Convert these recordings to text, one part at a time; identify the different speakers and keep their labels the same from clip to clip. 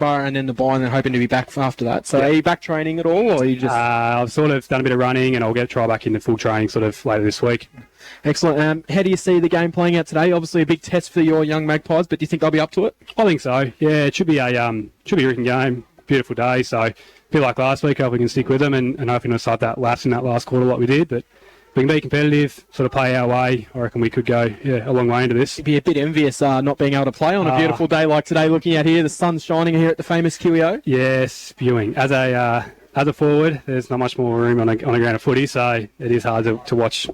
Speaker 1: and then the bye, and then hoping to be back after that. So are you back training at all, or are you just...
Speaker 2: I've sort of done a bit of running, and I'll try back into full training sort of later this week.
Speaker 1: Excellent. How do you see the game playing out today? Obviously a big test for your young Magpies, but do you think they'll be up to it?
Speaker 2: I think so. Yeah, it should be a written game. Beautiful day, so a bit like last week, I hope we can stick with them and hoping to start that lapse in that last quarter like we did, but if we can be competitive, sort of play our way, I reckon we could go a long way into this.
Speaker 1: You'd be a bit envious not being able to play on a beautiful day like today, looking out here, the sun's shining here at the famous QEO.
Speaker 2: Yes, spewing. As a forward, there's not much more room on a ground of footy, so it is hard to watch.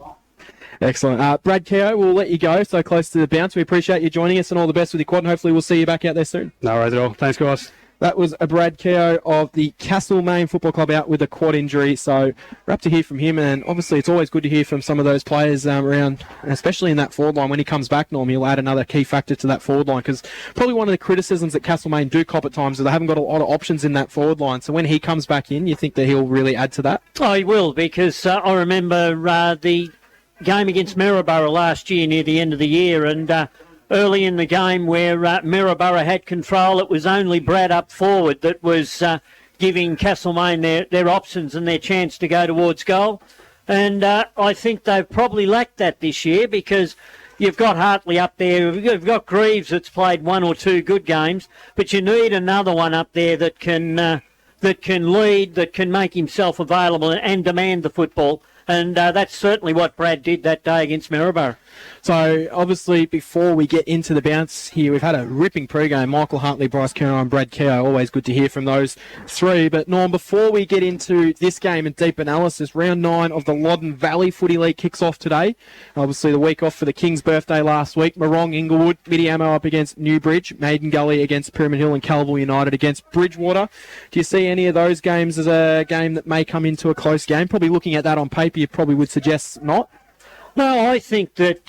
Speaker 1: Excellent. Brad Keogh, we'll let you go, so close to the bounce. We appreciate you joining us, and all the best with your quad, and hopefully we'll see you back out there soon.
Speaker 2: No worries at all. Thanks, guys.
Speaker 1: That was a Brad Keogh of the Castlemaine Football Club out with a quad injury. So we're up to hear from him, and obviously it's always good to hear from some of those players around, especially in that forward line. When he comes back, Norm, he'll add another key factor to that forward line, because probably one of the criticisms that Castlemaine do cop at times is they haven't got a lot of options in that forward line. So when he comes back in, you think that he'll really add to that?
Speaker 3: Oh, he will, because I remember the game against Maryborough last year near the end of the year, and early in the game where Maryborough had control, it was only Brad up forward that was giving Castlemaine their options and their chance to go towards goal. And I think they've probably lacked that this year, because you've got Hartley up there, you've got Greaves that's played one or two good games, but you need another one up there that can lead, that can make himself available and demand the football. And that's certainly what Brad did that day against Maryborough.
Speaker 1: So, obviously, before we get into the bounce here, we've had a ripping pre-game. Michael Hartley, Bryce Kerr and Brad Keogh. Always good to hear from those three. But, Norm, before we get into this game and deep analysis, round 9 of the Loddon Valley Footy League kicks off today. Obviously, the week off for the King's birthday last week. Morong, Inglewood, Midiamo up against Newbridge, Maiden Gully against Pyramid Hill, and Calville United against Bridgewater. Do you see any of those games as a game that may come into a close game? Probably looking at that on paper, you probably would suggest not.
Speaker 3: No, I think that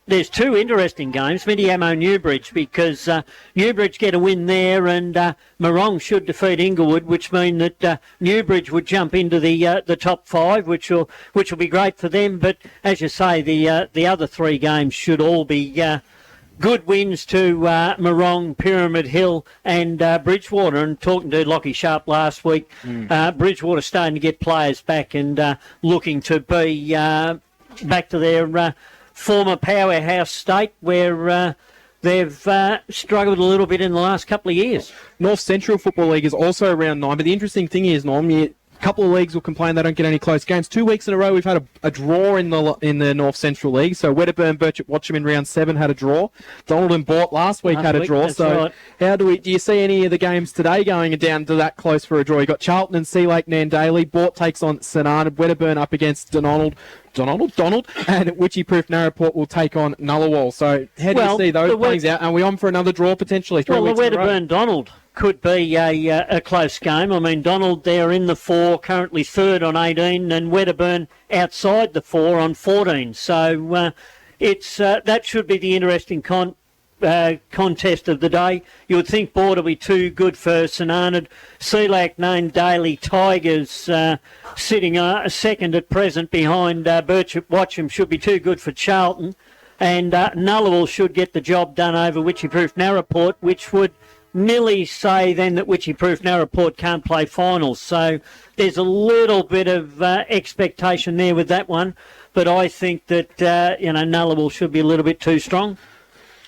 Speaker 3: there's two interesting games, Midiamo Newbridge, because Newbridge get a win there, and Morong should defeat Inglewood, which mean that Newbridge would jump into the top 5, which will be great for them. But as you say, the other three games should all be good wins to Morong, Pyramid Hill and Bridgewater. And talking to Lockie Sharp last week, Bridgewater starting to get players back and looking to be back to their former powerhouse state, where they've struggled a little bit in the last couple of years.
Speaker 1: North Central Football League is also around 9, but the interesting thing is, Norm, a couple of leagues will complain they don't get any close games. 2 weeks in a row we've had a draw in the North Central League. So Wedderburn, Birchip, Watcham in round 7 had a draw. Donald and Bort last week had a draw. So right. How do you see any of the games today going down to that close for a draw? You got Charlton and Sea Lake Nandaly. Bort takes on St Arnaud. Wedderburn up against Donald, and Witchy Proof Narraport will take on Nullawall. So how do you see those things out? Are we on for another draw potentially?
Speaker 3: The Wedderburn Donald could be a close game. I mean, Donald there in the 4, currently third on 18, and Wedderburn outside the 4 on 14. So it's that should be the interesting contest of the day. You would think Bort will be too good for St Arnaud. Sea Lake Nandaly Tigers sitting second at present behind Birchip Watcham should be too good for Charlton. And Nullawall should get the job done over Witchy Proof Narraport, which would nearly say then that Witchy Proof Narraport can't play finals. So there's a little bit of expectation there with that one. But I think that, Nullawall should be a little bit too strong.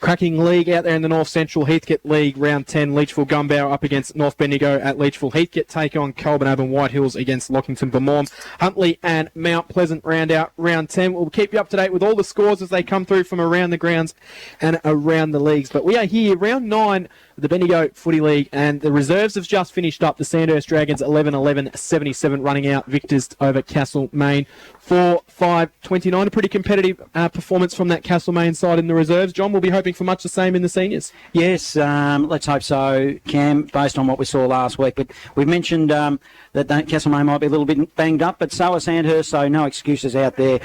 Speaker 1: Cracking league out there in the North Central Heathcote League, round 10, Leachville Gumbauer up against North Bendigo at Leachville. Heathcote take on Colburn Avon White Hills against Lockington Bermorm. Huntley and Mount Pleasant round out round 10. We'll keep you up to date with all the scores as they come through from around the grounds and around the leagues. But we are here, round 9 of the Bendigo Footy League, and the reserves have just finished up. The Sandhurst Dragons 11-11-77 running out victors over Castlemaine 4-5-29. A pretty competitive performance from that Castlemaine side in the reserves. John, we'll be hoping for much the same in the seniors.
Speaker 4: Yes, let's hope so, Cam, based on what we saw last week. But we've mentioned that Castlemaine might be a little bit banged up, but so are Sandhurst, so no excuses out there.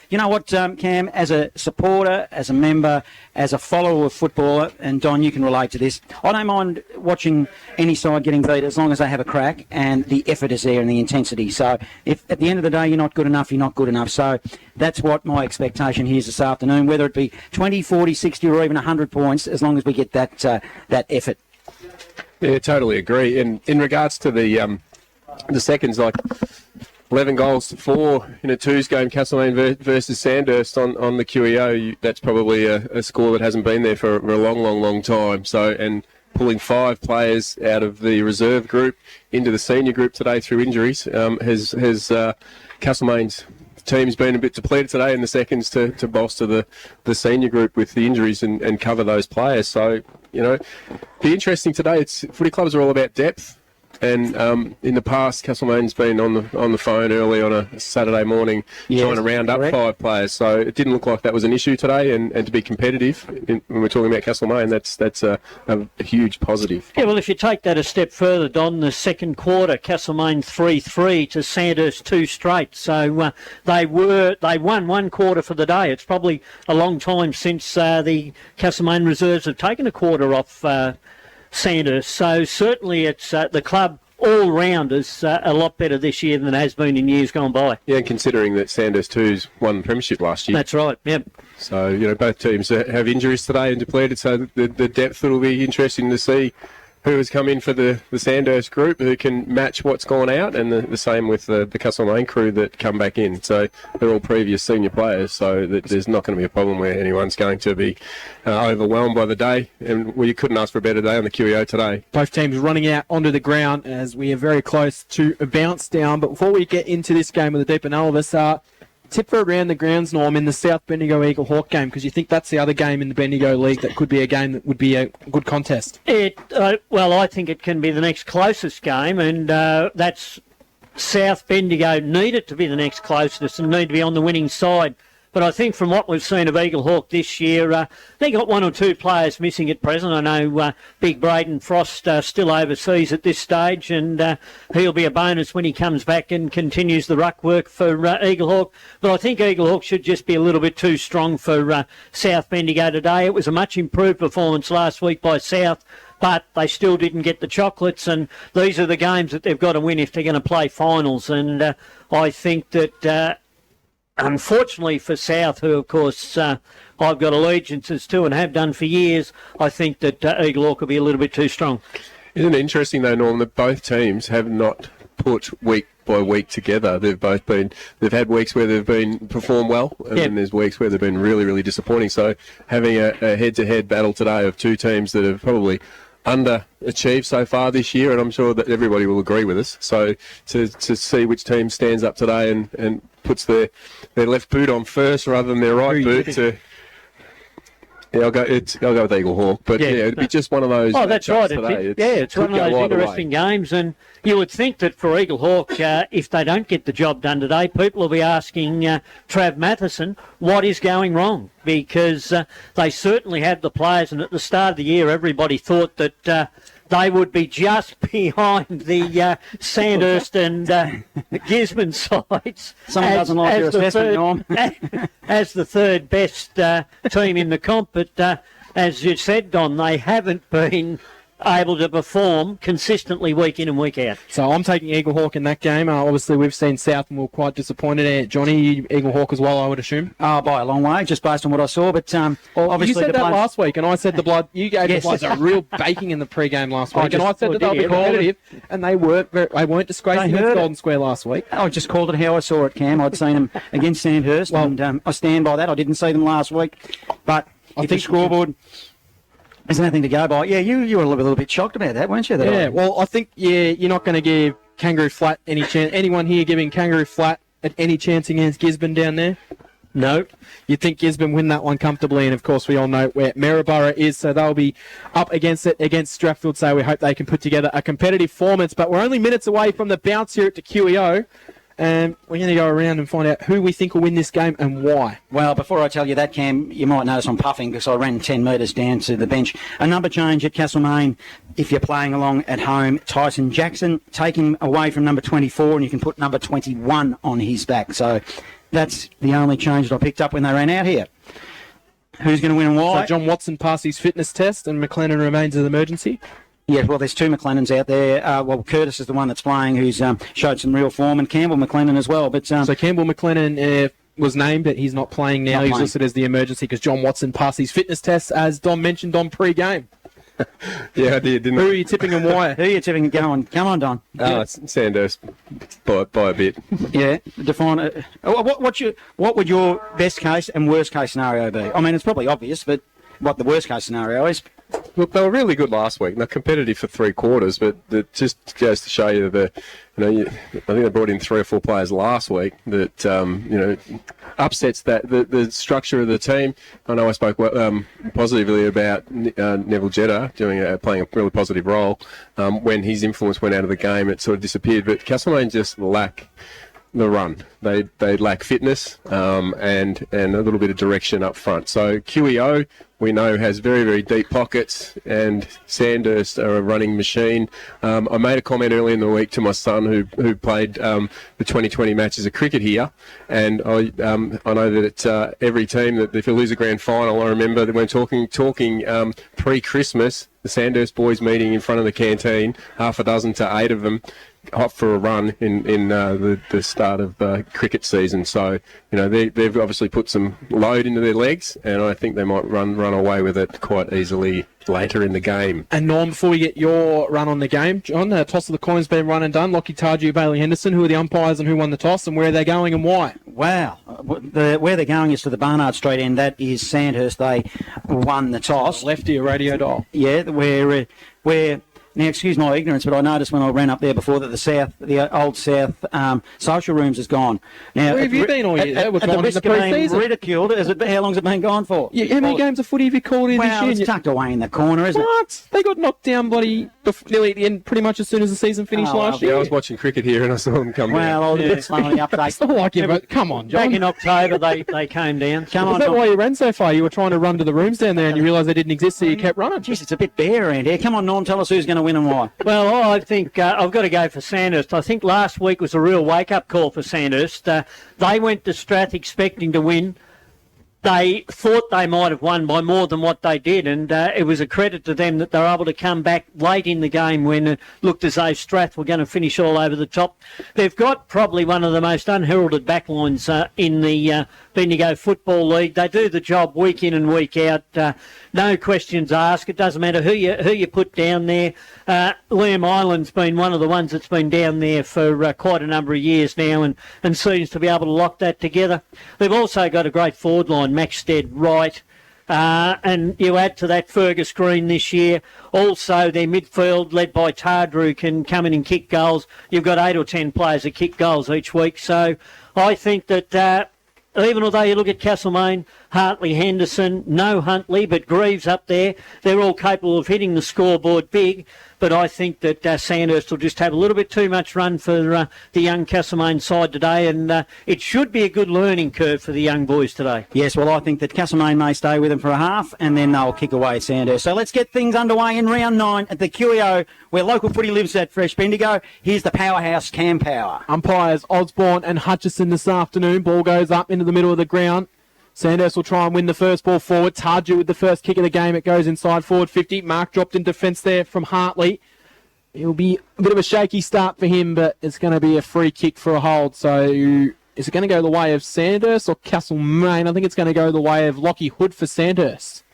Speaker 4: You know what, Cam, as a supporter, as a member, as a follower of football, and Don, you can relate to this, I don't mind watching any side getting beat as long as they have a crack and the effort is there and the intensity. So if at the end of the day you're not good enough, you're not good enough. So that's what my expectation here is this afternoon, whether it be 20, 40, 60 or even 100 points, as long as we get that effort.
Speaker 5: Yeah, totally agree. And in regards to the seconds, like 11 goals to 4 in a twos game, Castlemaine versus Sandhurst on the QEO, that's probably a score that hasn't been there for a long time. So, and pulling 5 players out of the reserve group into the senior group today through injuries has Castlemaine's team's been a bit depleted today in the seconds to bolster the senior group with the injuries and cover those players. So, you know, be interesting today. Footy clubs are all about depth. And in the past, Castlemaine's been on the phone early on a Saturday morning trying to round up 5 players. So it didn't look like that was an issue today. And to be competitive when we're talking about Castlemaine, that's a huge positive.
Speaker 3: Yeah, well, if you take that a step further, Don, the second quarter, Castlemaine 3-3 to Sandhurst 2 straight. So they won one quarter for the day. It's probably a long time since the Castlemaine reserves have taken a quarter off Sandhurst. So certainly it's the club all round is a lot better this year than it has been in years gone by.
Speaker 5: Yeah, and considering that Sandhurst 2's won the premiership last year.
Speaker 3: That's right, yep.
Speaker 5: So, you know, both teams have injuries today and depleted, so the depth will be interesting to see who has come in for the Sandhurst group, who can match what's gone out, and the same with the Castlemaine crew that come back in. So they're all previous senior players, so that there's not going to be a problem where anyone's going to be overwhelmed by the day. And you couldn't ask for a better day on the QEO today.
Speaker 1: Both teams running out onto the ground as we are very close to a bounce down. But before we get into this game with a deep analysis, tip for around the grounds, Norm, in the South Bendigo Eagle Hawk game, because you think that's the other game in the Bendigo League that could be a game that would be a good contest.
Speaker 3: Well, I think it can be the next closest game, and that's South Bendigo need it to be the next closest and need to be on the winning side. But I think from what we've seen of Eagle Hawk this year, they got 1 or 2 players missing at present. I know Big Braden Frost still overseas at this stage, and he'll be a bonus when he comes back and continues the ruck work for Eagle Hawk. But I think Eagle Hawk should just be a little bit too strong for South Bendigo today. It was a much improved performance last week by South, but they still didn't get the chocolates, and these are the games that they've got to win if they're going to play finals. And I think that unfortunately for South, who of course I've got allegiances to and have done for years, I think that Eagle Hawk will be a little bit too strong.
Speaker 5: Isn't it interesting though, Norm, that both teams have not put week by week together? They've had weeks where they've been performed well, and then there's weeks where they've been really, really disappointing. So having a head-to-head battle today of 2 teams that have probably underachieved so far this year, and I'm sure that everybody will agree with us. So to see which team stands up today and puts their left boot on first rather than their right boot. I'll go with Eagle Hawk, but it'd be just one of those.
Speaker 3: Oh, that's right.
Speaker 5: Today.
Speaker 3: It's one of those interesting games, and you would think that for Eagle Hawk, if they don't get the job done today, people will be asking Trav Matheson what is going wrong, because they certainly had the players, and at the start of the year, everybody thought that they would be just behind the Sandhurst and Gisborne sides.
Speaker 4: Someone doesn't like your assessment, Norm.
Speaker 3: As the third best team in the comp, but as you said, Don, they haven't been able to perform consistently week in and week out.
Speaker 1: So I'm taking Eagle Hawk in that game. Obviously, we've seen South and we're quite disappointed. Johnny, Eagle Hawk as well, I would assume.
Speaker 4: By a long way, just based on what I saw. But obviously,
Speaker 1: you said that last week, and I said the Blood. You gave the Bloods a real baking in the pre-game last week, and I said that they'll be competitive, and they weren't disgracing against Golden Square last week.
Speaker 4: I just called it how I saw it, Cam. I'd seen them against Sandhurst, and I stand by that. I didn't see them last week, but I think the scoreboard. There's nothing to go by. Yeah, you were a little bit shocked about that, weren't you?
Speaker 1: Well, I think, you're not going to give Kangaroo Flat any chance. Anyone here giving Kangaroo Flat any chance against Gisborne down there? No. You think Gisborne win that one comfortably, and of course we all know where Maryborough is, so they'll be up against it against Strathfield, so we hope they can put together a competitive performance. But we're only minutes away from the bounce here at the QEO. And we're going to go around and find out who we think will win this game and why.
Speaker 4: Well, before I tell you that, Cam, you might notice I'm puffing because I ran 10 metres down to the bench. A number change at Castlemaine, if you're playing along at home. Tyson Jackson, take him away from number 24, and you can put number 21 on his back. So that's the only change that I picked up when they ran out here. Who's going to win and why?
Speaker 1: So John Watson passed his fitness test and McLennan remains as emergency.
Speaker 4: Yeah, well, there's 2 McLennans out there. Curtis is the one that's playing, who's showed some real form, and Campbell McLennan as well. But
Speaker 1: so Campbell McLennan was named, but he's not playing now. He's listed as the emergency because John Watson passed his fitness test, as Don mentioned on pre-game.
Speaker 5: Yeah, I did, didn't I?
Speaker 1: Who are you tipping and why?
Speaker 4: Who are you tipping? Come on, Don.
Speaker 5: Oh, it's Sandhurst by a bit.
Speaker 4: Yeah, define. What would your best case and worst case scenario be? I mean, it's probably obvious, but what the worst case scenario is?
Speaker 5: Look, they were really good last week. They're competitive for 3 quarters, but it just goes to show you I think they brought in 3 or 4 players last week that upsets the structure of the team. I know I spoke positively about Neville Jetta playing a really positive role. When his influence went out of the game, it sort of disappeared. But Castlemaine just lack the run. They lack fitness and a little bit of direction up front. So QEO, we know, has very, very deep pockets, and Sandhurst are a running machine. I made a comment earlier in the week to my son who played the 2020 matches of cricket here, and I know that it's every team that if you lose a grand final, I remember that when talking pre-Christmas, the Sandhurst boys meeting in front of the canteen, 6 to 8 of them off for a run in the start of cricket season. So they've obviously put some load into their legs, and I think they might run away with it quite easily later in the game.
Speaker 1: And Norm, before we get your run on the game, John, the toss of the coin's been run and done. Lockie Tardew, Bailey Henderson, who are the umpires and who won the toss, and where are they going and why?
Speaker 4: Wow. Where they're going is to the Barnard Street end. That is Sandhurst. They won the toss.
Speaker 1: Lefty, a radio dial.
Speaker 4: Yeah, where now, excuse my ignorance, but I noticed when I ran up there before that the old South social rooms is gone. Now,
Speaker 1: Where have you been all year? It was gone in the pre-season.
Speaker 4: Ridiculed. How long's it been gone for?
Speaker 1: Yeah, how many games of footy have you called in this year?
Speaker 4: Well, it's tucked away in the corner, isn't it?
Speaker 1: What? They got knocked down nearly at the end, pretty much as soon as the season finished last year.
Speaker 5: Yeah, I was watching cricket here and I saw them come down.
Speaker 4: Well, I'll just slowly update.
Speaker 1: It's not like you, but come on, John.
Speaker 3: Back in October, they came down.
Speaker 4: Come
Speaker 1: Is
Speaker 4: on,
Speaker 1: that
Speaker 4: Don.
Speaker 1: why you ran so far? You were trying to run to the rooms down there and you realised they didn't exist, so you kept running.
Speaker 4: Jeez, it's a bit bare around here. Come on, Norm, tell us who's going to win and why.
Speaker 3: Well, I think I've got to go for Sandhurst. I think last week was a real wake-up call for Sandhurst. They went to Strath expecting to win. They thought they might have won by more than what they did, and it was a credit to them that they were able to come back late in the game when it looked as though Strath were going to finish all over the top. They've got probably one of the most unheralded backlines in the Bendigo Football League. They do the job week in and week out. No questions asked. It doesn't matter who you put down there. Liam Island's been one of the ones that's been down there for quite a number of years now and seems to be able to lock that together. They've also got a great forward line, Maxted, Wright, and you add to that Fergus Green this year. Also, their midfield, led by Tardrew, can come in and kick goals. You've got 8 or 10 players that kick goals each week. So I think that even although you look at Castlemaine, Hartley, Henderson, no Huntley, but Greaves up there, they're all capable of hitting the scoreboard big. But I think that Sandhurst will just have a little bit too much run for the young Castlemaine side today, and it should be a good learning curve for the young boys today.
Speaker 4: Yes, well, I think that Castlemaine may stay with them for a half, and then they'll kick away at Sandhurst. So let's get things underway in round 9 at the QEO, where local footy lives at Fresh Bendigo. Here's the powerhouse, Cam Power.
Speaker 1: Umpires Osborne and Hutchison this afternoon. Ball goes up into the middle of the ground. Sandhurst will try and win the first ball forward. Tardew with the first kick of the game. It goes inside forward 50. Mark dropped in defence there from Hartley. It'll be a bit of a shaky start for him, but it's going to be a free kick for a hold. So is it going to go the way of Sandhurst or Castlemaine? I think it's going to go the way of Lockie Hood for Sandhurst.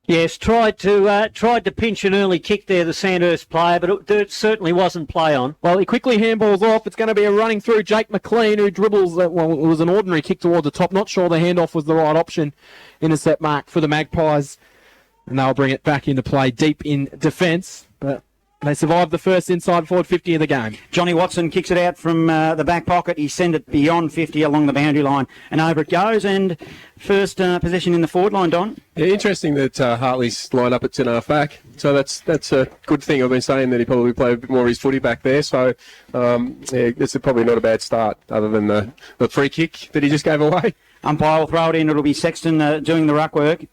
Speaker 3: Yes, tried to pinch an early kick there, the Sandhurst player, but it certainly wasn't play on.
Speaker 1: Well, he quickly handballs off. It's going to be a running through Jake McLean, who dribbles. Well, it was an ordinary kick towards the top. Not sure the handoff was the right option. Intercept mark for the Magpies. And they'll bring it back into play deep in defence. But they survived the first inside forward 50 of the game.
Speaker 4: Johnny Watson kicks it out from the back pocket. He sends it beyond 50 along the boundary line, and over it goes. And first possession in the forward line, Don.
Speaker 5: Yeah, interesting that Hartley's lined up at centre back. So that's a good thing. I've been saying that he probably played a bit more of his footy back there. So it's probably not a bad start, other than the free kick that he just gave away.
Speaker 4: Umpire will throw it in. It'll be Sexton doing the ruck work.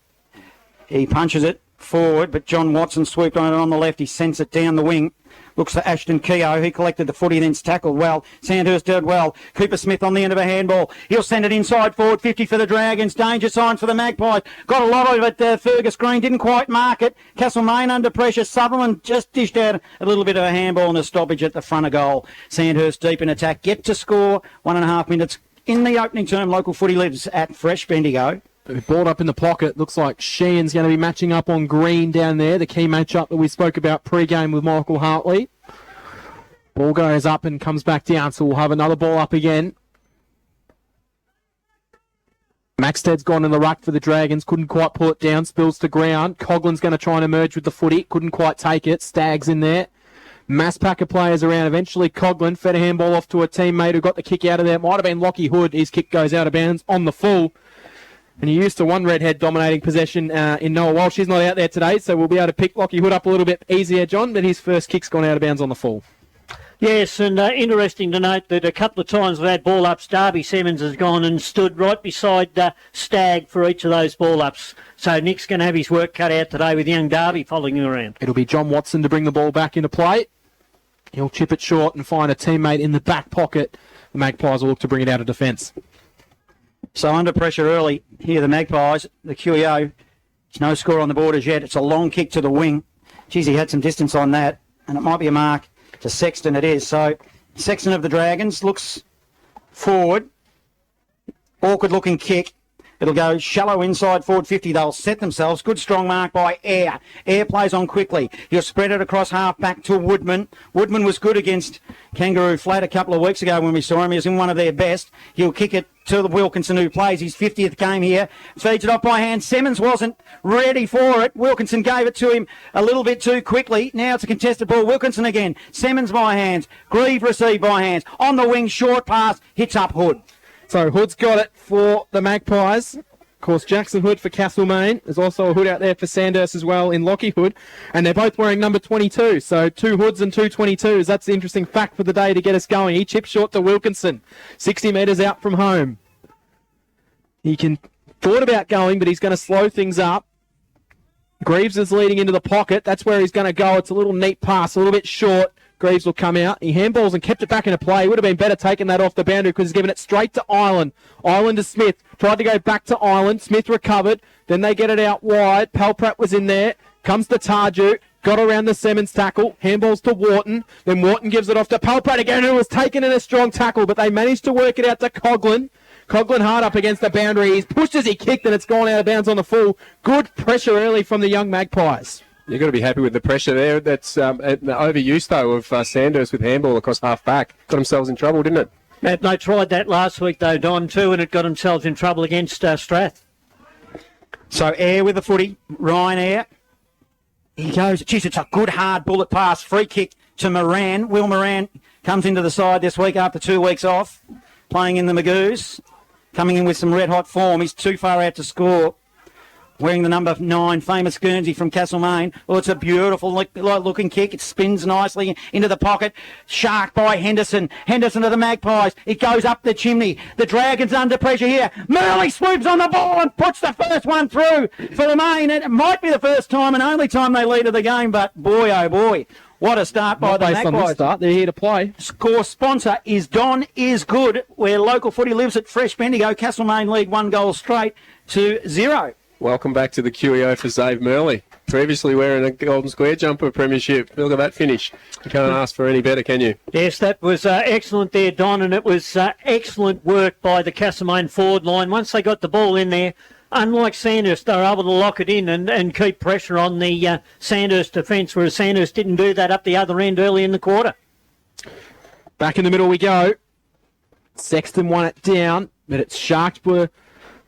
Speaker 4: He punches it forward, but John Watson swooped on it on the left. He sends it down the wing. Looks for Ashton Keogh. He collected the footy, then tackled well. Sandhurst did well. Cooper Smith on the end of a handball. He'll send it inside forward 50 for the Dragons. Danger sign for the Magpies. Got a lot of it. Fergus Green didn't quite mark it. Castlemaine under pressure. Sutherland just dished out a little bit of a handball and a stoppage at the front of goal. Sandhurst deep in attack. Yet to score. 1.5 minutes in the opening term. Local footy lives at Fresh Bendigo.
Speaker 1: Balled up in the pocket. Looks like Sheehan's going to be matching up on Green down there, the key matchup that we spoke about pre-game with Michael Hartley. Ball goes up and comes back down, so we'll have another ball up again. Maxted's gone in the ruck for the Dragons, couldn't quite pull it down, spills to ground. Coughlin's going to try and emerge with the footy, couldn't quite take it. Staggs in there. Mass pack of players around. Eventually Coughlin fed a handball off to a teammate who got the kick out of there. It might have been Lockie Hood. His kick goes out of bounds on the full. And you're used to one redhead dominating possession in Noah Walsh. She's not out there today, so we'll be able to pick Lockie Hood up a little bit easier, John, but his first kick's gone out of bounds on the full.
Speaker 3: Yes, and interesting to note that a couple of times we've had ball-ups, Darby Simmons has gone and stood right beside Stagg for each of those ball-ups. So Nick's going to have his work cut out today with young Darby following him around.
Speaker 1: It'll be John Watson to bring the ball back into play. He'll chip it short and find a teammate in the back pocket. The Magpies will look to bring it out of defence.
Speaker 4: So under pressure early here, the Magpies, the QEO. There's no score on the board as yet. It's a long kick to the wing. Geez, he had some distance on that, and it might be a mark to Sexton. It is. So Sexton of the Dragons looks forward. Awkward looking kick. It'll go shallow inside forward 50. They'll set themselves. Good strong mark by Air. Air plays on quickly. He'll spread it across half back to Woodman. Woodman was good against Kangaroo Flat a couple of weeks ago when we saw him. He was in one of their best. He'll kick it to the Wilkinson who plays his 50th game here. Feeds it off by hand. Simmons wasn't ready for it. Wilkinson gave it to him a little bit too quickly. Now it's a contested ball. Wilkinson again. Simmons by hands. Grieve received by hands. On the wing, short pass. Hits up Hood.
Speaker 1: So Hood's got it for the Magpies. Of course, Jackson Hood for Castlemaine. There's also a Hood out there for Sandhurst as well in Lockie Hood. And they're both wearing number 22. So 2 Hoods and 2 22s. That's the interesting fact for the day to get us going. He chips short to Wilkinson. 60 metres out from home. He thought about going, but he's going to slow things up. Greaves is leading into the pocket. That's where he's going to go. It's a little neat pass, a little bit short. Greaves will come out. He handballs and kept it back into play. Would have been better taking that off the boundary because he's given it straight to Ireland. Ireland to Smith. Tried to go back to Ireland. Smith recovered. Then they get it out wide. Palprat was in there. Comes to Tarju. Got around the Simmons tackle. Handballs to Wharton. Then Wharton gives it off to Palprat again, who was taken in a strong tackle, but they managed to work it out to Coughlin. Coughlin hard up against the boundary. He's pushed as he kicked and it's gone out of bounds on the full. Good pressure early from the young Magpies.
Speaker 5: You've got to be happy with the pressure there. That's the overuse, though, of Sandhurst with handball across half back. Got themselves in trouble, didn't it?
Speaker 3: They tried that last week, though, Don, too, and it got themselves in trouble against Strath.
Speaker 4: So Air with the footy. Ryan Air. He goes. Geez, it's a good hard bullet pass. Free kick to Moran. Will Moran comes into the side this week after 2 weeks off, playing in the Magoos. Coming in with some red-hot form. He's too far out to score. Wearing the number 9, famous Guernsey from Castlemaine. Oh, it's a beautiful looking kick. It spins nicely into the pocket. Shark by Henderson. Henderson to the Magpies. It goes up the chimney. The Dragons under pressure here. Murley swoops on the ball and puts the first one through for the Main. It might be the first time and only time they lead of the game, but boy, oh boy. What a start by the Magpies.
Speaker 1: On this start, they're here to play.
Speaker 4: Score sponsor is Don Is Good, where local footy lives at Fresh Bendigo. Castlemaine lead 1 goal straight to 0.
Speaker 5: Welcome back to the QEO for Zave Murley. Previously wearing a Golden Square jumper premiership. Look at that finish. You can't ask for any better, can you?
Speaker 3: Yes, that was excellent there, Don, and it was excellent work by the Castlemaine forward line. Once they got the ball in there, unlike Sandhurst, they were able to lock it in and keep pressure on the Sandhurst defence, whereas Sandhurst didn't do that up the other end early in the quarter.
Speaker 1: Back in the middle we go. Sexton won it down, but it's Sharksburg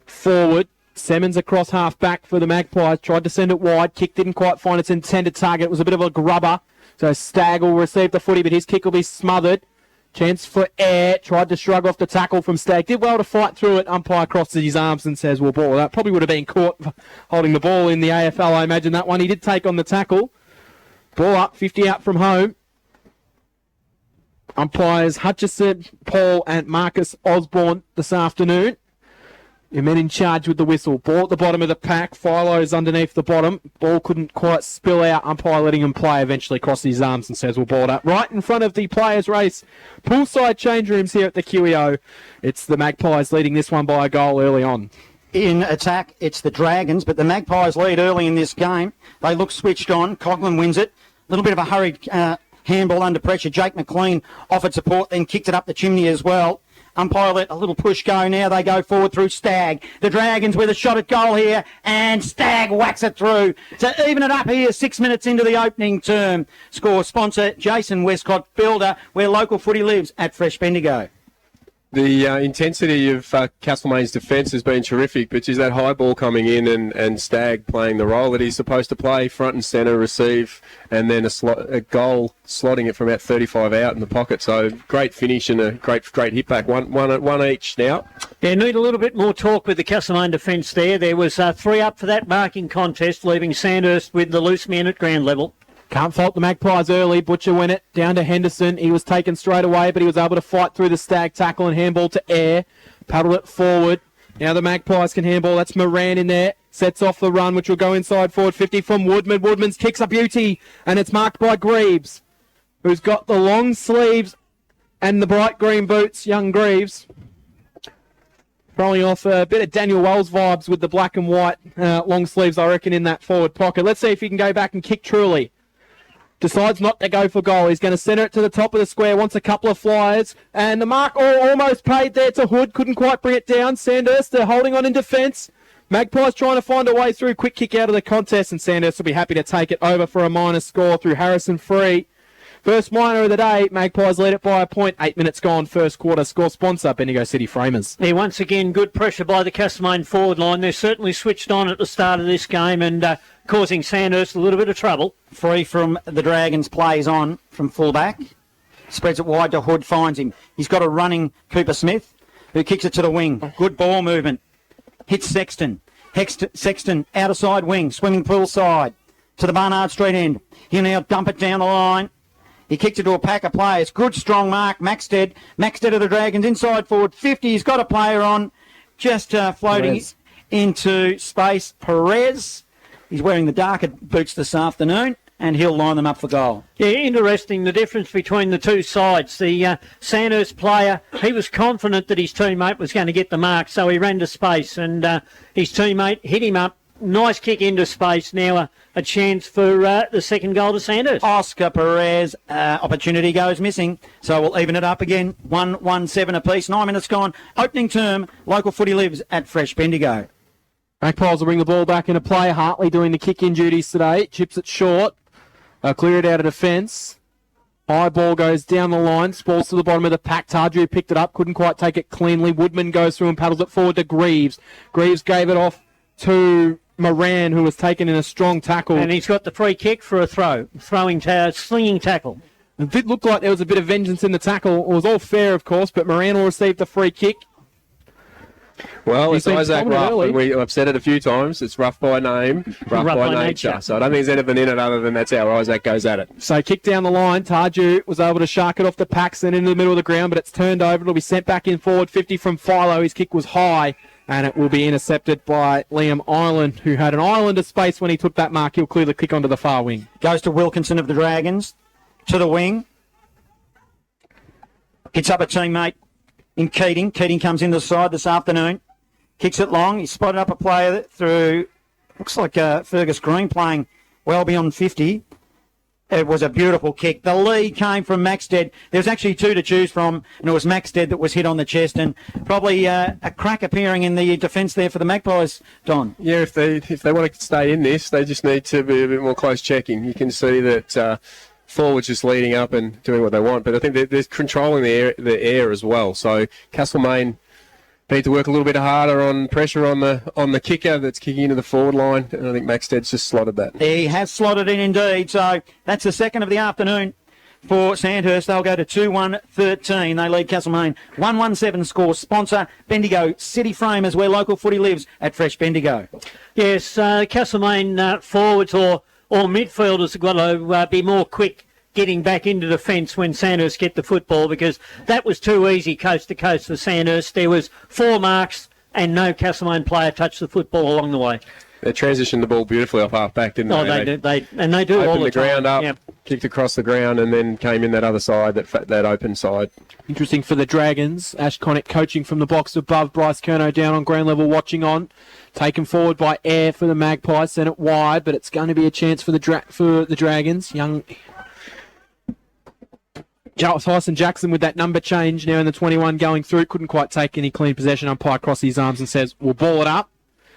Speaker 1: forward. Simmons across half back for the Magpies. Tried to send it wide. Kick didn't quite find its intended target. It was a bit of a grubber. So Stagg will receive the footy, but his kick will be smothered. Chance for Air. Tried to shrug off the tackle from Stagg. Did well to fight through it. Umpire crosses his arms and says, well, ball. That probably would have been caught holding the ball in the AFL, I imagine, that one. He did take on the tackle. Ball up, 50 out from home. Umpires Hutchison, Paul and Marcus Osborne this afternoon. Your men in charge with the whistle. Ball at the bottom of the pack. Philo's underneath the bottom. Ball couldn't quite spill out. Umpire letting him play. Eventually crosses his arms and says, we'll ball it up. Right in front of the players' race. Poolside change rooms here at the QEO. It's the Magpies leading this one by a goal early on.
Speaker 4: In attack, it's the Dragons, but the Magpies lead early in this game. They look switched on. Coughlin wins it. A little bit of a hurried handball under pressure. Jake McLean offered support, then kicked it up the chimney as well. Umpire let a little push go. Now they go forward through Stagg. The Dragons with a shot at goal here, and Stagg whacks it through to even it up here 6 minutes into the opening term. Score sponsor Jason Westcott Builder, where local footy lives at Fresh Bendigo.
Speaker 5: The intensity of Castlemaine's defence has been terrific, but is that high ball coming in and Stagg playing the role that he's supposed to play, front and centre, receive, and then a goal, slotting it from about 35 out in the pocket. So great finish and a great hit back. One each now.
Speaker 3: Yeah, need a little bit more talk with the Castlemaine defence there. There was 3 up for that marking contest, leaving Sandhurst with the loose man at ground level.
Speaker 1: Can't fault the Magpies early. Butcher went it down to Henderson. He was taken straight away, but he was able to fight through the Stagg tackle and handball to Air. Paddled it forward. Now the Magpies can handball. That's Moran in there. Sets off the run, which will go inside forward 50 from Woodman. Woodman's kicks a beauty, and it's marked by Greaves, who's got the long sleeves and the bright green boots. Young Greaves. Throwing off a bit of Daniel Wells vibes with the black and white long sleeves, I reckon, in that forward pocket. Let's see if he can go back and kick truly. Decides not to go for goal. He's going to centre it to the top of the square. Wants a couple of flyers. And the mark almost paid there to Hood. Couldn't quite bring it down. Sandhurst, they're holding on in defence. Magpies trying to find a way through. Quick kick out of the contest. And Sandhurst will be happy to take it over for a minor score through Harrison Free. First minor of the day. Magpies lead it by a point. 8 minutes gone. First quarter. Score sponsor, Bendigo City Framers.
Speaker 3: Yeah, once again, good pressure by the Castlemaine forward line. They're certainly switched on at the start of this game and causing Sandhurst a little bit of trouble.
Speaker 4: Free from the Dragons, plays on from fullback. Spreads it wide to Hood, finds him. He's got a running Cooper Smith, who kicks it to the wing. Good ball movement. Hits Sexton. Sexton, outer side wing, swimming pool side, to the Barnard Street end. He'll now dump it down the line. He kicked it to a pack of players. Good, strong mark. Maxted of the Dragons, inside forward 50. He's got a player on, just floating
Speaker 1: Perez
Speaker 4: into space. Perez. He's wearing the darker boots this afternoon, and he'll line them up for goal.
Speaker 3: Yeah, interesting, the difference between the two sides. The Sandhurst player, he was confident that his teammate was going to get the mark, so he ran to space, and his teammate hit him up. Nice kick into space. Now a chance for the second goal to Sandhurst.
Speaker 4: Oscar Perez, opportunity goes missing, so we'll even it up again. 1-1-7 apiece. 9 minutes gone. Opening term, local footy lives at Fresh Bendigo.
Speaker 1: Magpies will bring the ball back into play. Hartley doing the kick-in duties today. Chips it short. Clear it out of defence. High ball goes down the line. Falls to the bottom of the pack. Tarju picked it up. Couldn't quite take it cleanly. Woodman goes through and paddles it forward to Greaves. Greaves gave it off to Moran, who was taken in a strong tackle.
Speaker 3: And he's got the free kick for a slinging tackle.
Speaker 1: It did look like there was a bit of vengeance in the tackle. It was all fair, of course, but Moran will receive the free kick.
Speaker 5: Well, it's Isaac Ruff,
Speaker 1: early.
Speaker 5: and I've said it a few times. It's rough by name, rough by nature. So I don't think there's anything in it other than that's how Isaac goes at it.
Speaker 1: So kick down the line. Tarju was able to shark it off the packs and into the middle of the ground, but it's turned over. It'll be sent back in forward 50 from Philo. His kick was high, and it will be intercepted by Liam Ireland, who had an island of space when he took that mark. He'll clear the kick onto the far wing.
Speaker 4: Goes to Wilkinson of the Dragons, to the wing. Hits up a teammate in Keating. Keating comes in the side this afternoon. Kicks it long. He spotted up a player through, looks like Fergus Green playing well beyond 50. It was a beautiful kick. The lead came from Maxted. There's actually two to choose from, and it was Maxted that was hit on the chest, and probably a crack appearing in the defence there for the Magpies, Don.
Speaker 5: Yeah, if they want to stay in this, they just need to be a bit more close checking. You can see that forwards just leading up and doing what they want, but I think they're controlling the air as well. So Castlemaine need to work a little bit harder on pressure on the kicker that's kicking into the forward line, and I think Maxted's just slotted that.
Speaker 4: He has slotted in indeed, so that's the second of the afternoon for Sandhurst. They'll go to 2-1-13. They lead Castlemaine. 1-1-7 score. Sponsor Bendigo City Framers, where local footy lives at Fresh Bendigo.
Speaker 3: Yes, Castlemaine forwards or midfielders have got to be more quick getting back into defence when Sandhurst get the football, because that was too easy coast to coast for Sandhurst. There was 4 marks and no Castlemaine player touched the football along the way.
Speaker 5: They transitioned the ball beautifully off half back, didn't they?
Speaker 3: Oh, they do all the time.
Speaker 5: Opened the ground up,
Speaker 3: Yep.
Speaker 5: Kicked across the ground, and then came in that other side, that open side.
Speaker 1: Interesting for the Dragons. Ash Connick coaching from the box above. Bryce Kerno down on ground level watching on. Taken forward by Air for the Magpies. Sent it wide, but it's going to be a chance for the Dragons. Young Tyson Jackson with that number change now in the 21 going through. Couldn't quite take any clean possession. Umpire crosses his arms and says, we'll ball it up.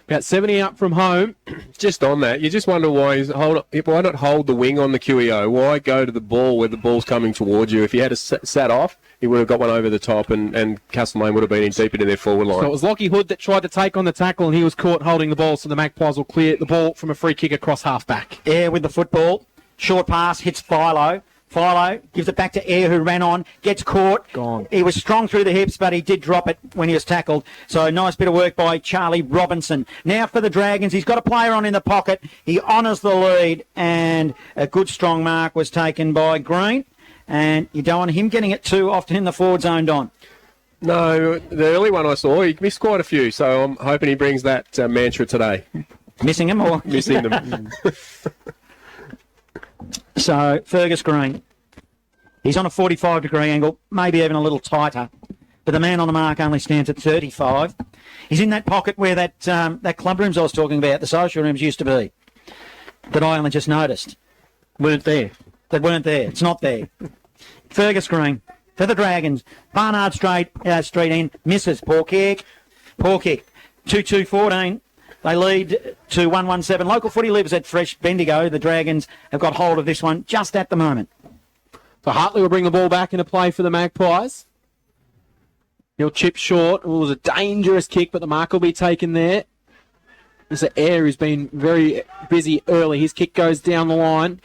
Speaker 1: About 70 up from home.
Speaker 5: Just on that, you just wonder why not hold the wing on the QEO? Why go to the ball where the ball's coming towards you? If you had sat off, he would have got one over the top and Castlemaine would have been in deep into their forward line.
Speaker 1: So it was Lockie Hood that tried to take on the tackle and he was caught holding the ball, so the Magpies will clear the ball from a free kick across half-back.
Speaker 4: Air with the football. Short pass, hits Philo. Philo gives it back to Air, who ran on, gets caught.
Speaker 1: Gone.
Speaker 4: He was strong through the hips, but he did drop it when he was tackled. So a nice bit of work by Charlie Robinson. Now for the Dragons. He's got a player on in the pocket. He honours the lead, and a good strong mark was taken by Green. And you don't want him getting it too often in the forward zone, Don.
Speaker 5: No, the early one I saw, he missed quite a few, so I'm hoping he brings that mantra today.
Speaker 4: Missing him or?
Speaker 5: Missing them.
Speaker 4: So, Fergus Green. He's on a 45-degree angle, maybe even a little tighter. But the man on the mark only stands at 35. He's in that pocket where that club rooms I was talking about, the social rooms used to be, that I only just noticed.
Speaker 3: Weren't there.
Speaker 4: That weren't there. It's not there. Fergus Green for the Dragons. Barnard straight in. Misses. Poor kick. 2-2-14. They lead to 1-1-7. Local footy lives at Fresh Bendigo. The Dragons have got hold of this one just at the moment.
Speaker 1: So Hartley will bring the ball back into play for the Magpies. He'll chip short. It was a dangerous kick, but the mark will be taken there. There's an Air who's been very busy early. His kick goes down the line.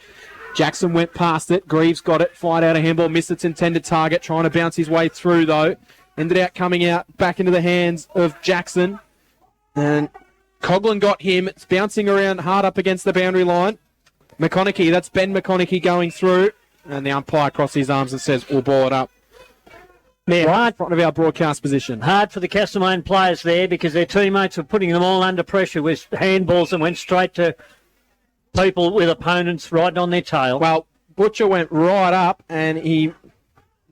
Speaker 1: Jackson went past it. Greaves got it. Fired out a handball. Missed its intended target. Trying to bounce his way through, though. Ended up coming out back into the hands of Jackson. And Coughlin got him. It's bouncing around hard up against the boundary line. McConaughey, that's Ben McConaughey going through. And the umpire crosses his arms and says, we'll ball it up.
Speaker 3: Yeah,
Speaker 1: Right in front of our broadcast position.
Speaker 3: hard for the Castlemaine players there because their teammates were putting them all under pressure with handballs and went straight to people with opponents right on their tail.
Speaker 1: Well, Butcher went right up and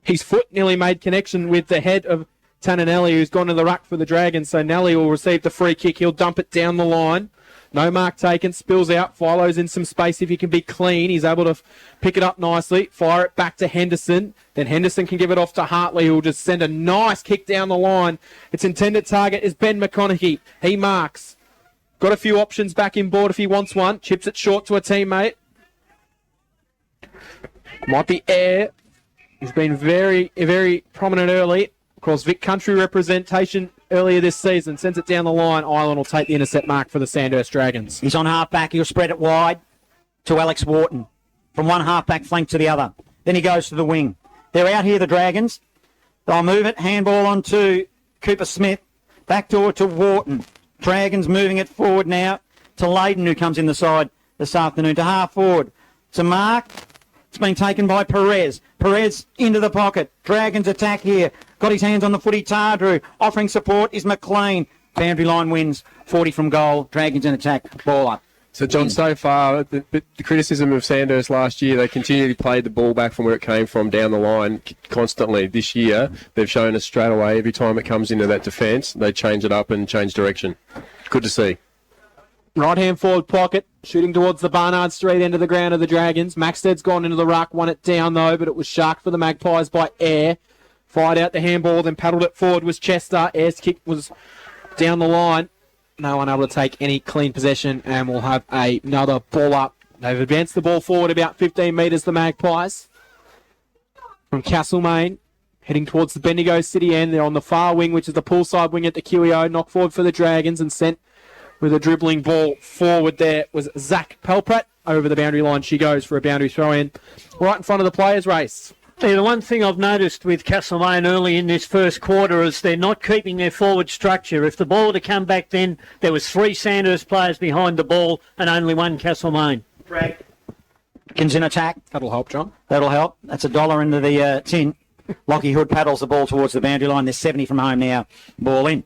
Speaker 1: his foot nearly made connection with the head of Tananelli, who's gone to the ruck for the Dragons. So Nelly will receive the free kick. He'll dump it down the line. No mark taken. Spills out. Philo's in some space. If he can be clean, he's able to pick it up nicely. Fire it back to Henderson. Then Henderson can give it off to Hartley, who will just send a nice kick down the line. Its intended target is Ben McConaughey. He marks. Got a few options back in board if he wants one. Chips it short to a teammate. Might be Air. He's been very, very prominent early. Of course, Vic Country representation earlier this season. Sends it down the line. Island will take the intercept mark for the Sandhurst Dragons.
Speaker 4: He's on half-back. He'll spread it wide to Alex Wharton. From one half-back flank to the other. Then he goes to the wing. They're out here, the Dragons. They'll move it. Handball on to Cooper Smith. Backdoor to Wharton. Dragons moving it forward now to Leyden, who comes in the side this afternoon. To half forward. To Mark. It's been taken by Perez. Perez into the pocket. Dragons attack here. Got his hands on the footy. Tardrew. Offering support is McLean. Boundary line wins. 40 from goal. Dragons in attack. Ball up.
Speaker 5: So, John, so far, the criticism of Sandhurst last year, they continually played the ball back from where it came from down the line constantly. This year, they've shown us straight away, every time it comes into that defence, they change it up and change direction. Good to see.
Speaker 1: Right-hand forward pocket, shooting towards the Barnard Street end of the ground of the Dragons. Maxted's gone into the ruck, won it down though, but it was sharked for the Magpies by Air. Fired out the handball, then paddled it forward was Chester. Air's kick was down the line. No one able to take any clean possession, and we'll have another ball up. They've advanced the ball forward about 15 metres, the Magpies. From Castlemaine, heading towards the Bendigo City end. They're on the far wing, which is the poolside wing at the QEO. Knock forward for the Dragons and sent with a dribbling ball forward there was Zach Pelprat. Over the boundary line she goes for a boundary throw-in. Right in front of the players' race.
Speaker 3: Yeah, the one thing I've noticed with Castlemaine early in this first quarter is they're not keeping their forward structure. If the ball were to come back then, there was 3 Sandhurst players behind the ball and only 1 Castlemaine.
Speaker 4: Kins in attack.
Speaker 1: That'll help, John.
Speaker 4: That'll help. That's $1 into the tin. Lockie Hood paddles the ball towards the boundary line. There's 70 from home now. Ball in.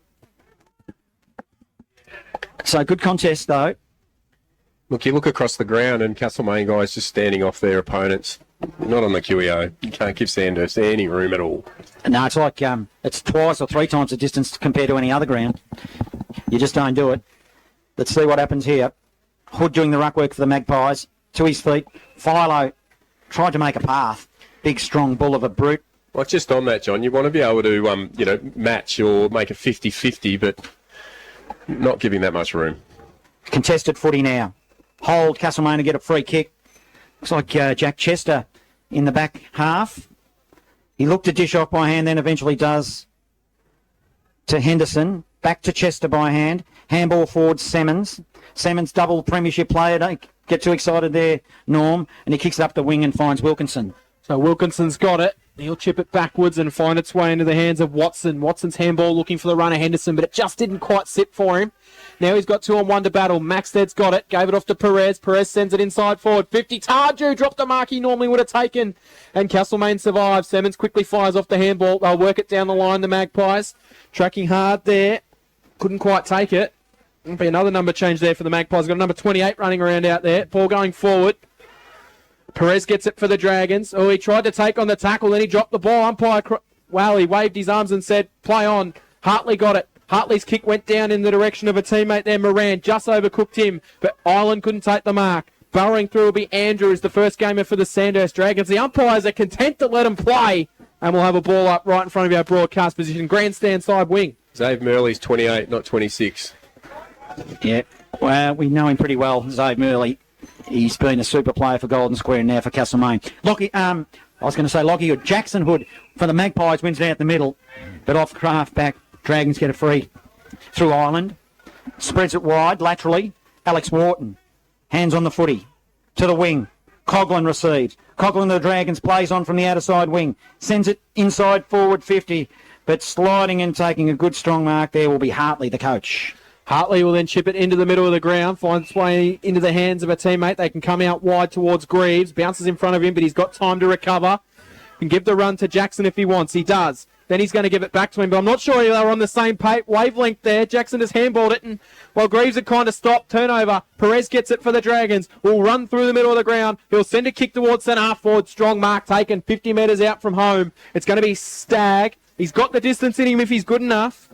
Speaker 4: So good contest, though.
Speaker 5: Look, you look across the ground and Castlemaine guys just standing off their opponents. Not on the QEO. You can't give Sandhurst any room at all.
Speaker 4: No, it's like it's 2 or 3 times the distance compared to any other ground. You just don't do it. Let's see what happens here. Hood doing the ruck work for the Magpies. To his feet. Philo tried to make a path. big, strong bull of a brute.
Speaker 5: Well, just on that, John, you want to be able to, match or make a 50-50, but not giving that much room.
Speaker 4: Contested footy now. Hold, Castlemaine to get a free kick. Looks like Jack Chester in the back half. He looked to dish off by hand, then eventually does to Henderson. Back to Chester by hand. Handball forward, Semmons. Semmons, double premiership player. Don't get too excited there, Norm. And he kicks it up the wing and finds Wilkinson.
Speaker 1: So Wilkinson's got it. He'll chip it backwards and find its way into the hands of Watson. Watson's handball looking for the runner Henderson, but it just didn't quite sit for him. Now he's got 2-on-1 to battle. Maxted's got it. Gave it off to Perez. Perez sends it inside forward. 50. Tardew dropped the mark he normally would have taken. And Castlemaine survives. Simmons quickly fires off the handball. They'll work it down the line, the Magpies. Tracking hard there. Couldn't quite take it. There'll be another number change there for the Magpies. Got number 28 running around out there. Ball going forward. Perez gets it for the Dragons. Oh, he tried to take on the tackle, then he dropped the ball. Umpire, he waved his arms and said, play on. Hartley got it. Hartley's kick went down in the direction of a teammate there, Moran. Just overcooked him, but Ireland couldn't take the mark. Burrowing through will be Andrew as the first gamer for the Sandhurst Dragons. The umpires are content to let him play, and we'll have a ball up right in front of our broadcast position. Grandstand side wing.
Speaker 5: Zave Murley's 28, not 26.
Speaker 4: Yeah, well, we know him pretty well, Zave Murley. He's been a super player for Golden Square and now for Castlemaine. Lockie Hood. Jackson Hood for the Magpies wins down the middle, but off half back. Dragons get a free through Ireland. Spreads it wide, laterally. Alex Wharton. Hands on the footy. To the wing. Coughlin receives. Coughlin, the Dragons, plays on from the outer side wing. Sends it inside forward 50, but sliding and taking a good strong mark there will be Hartley, the coach.
Speaker 1: Hartley will then chip it into the middle of the ground, finds its way into the hands of a teammate. They can come out wide towards Greaves, bounces in front of him, but he's got time to recover. Can give the run to Jackson if he wants. He does. Then he's going to give it back to him, but I'm not sure they were on the same wavelength there. Jackson has handballed it, and while Greaves had kind of stopped, turnover. Perez gets it for the Dragons. Will run through the middle of the ground. He'll send a kick towards centre half forward. Strong mark taken, 50 metres out from home. It's going to be Stagg. He's got the distance in him if he's good enough.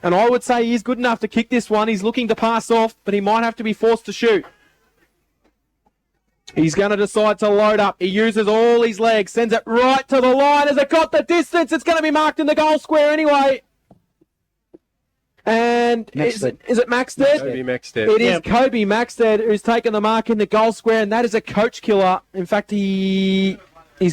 Speaker 1: And I would say he's good enough to kick this one. He's looking to pass off, but he might have to be forced to shoot. He's going to decide to load up. He uses all his legs, sends it right to the line. Has it got the distance? It's going to be marked in the goal square anyway. And is it Maxted?
Speaker 5: Kobe Maxted.
Speaker 1: It is Kobe Maxted who's taken the mark in the goal square, and that is a coach killer. In fact, he's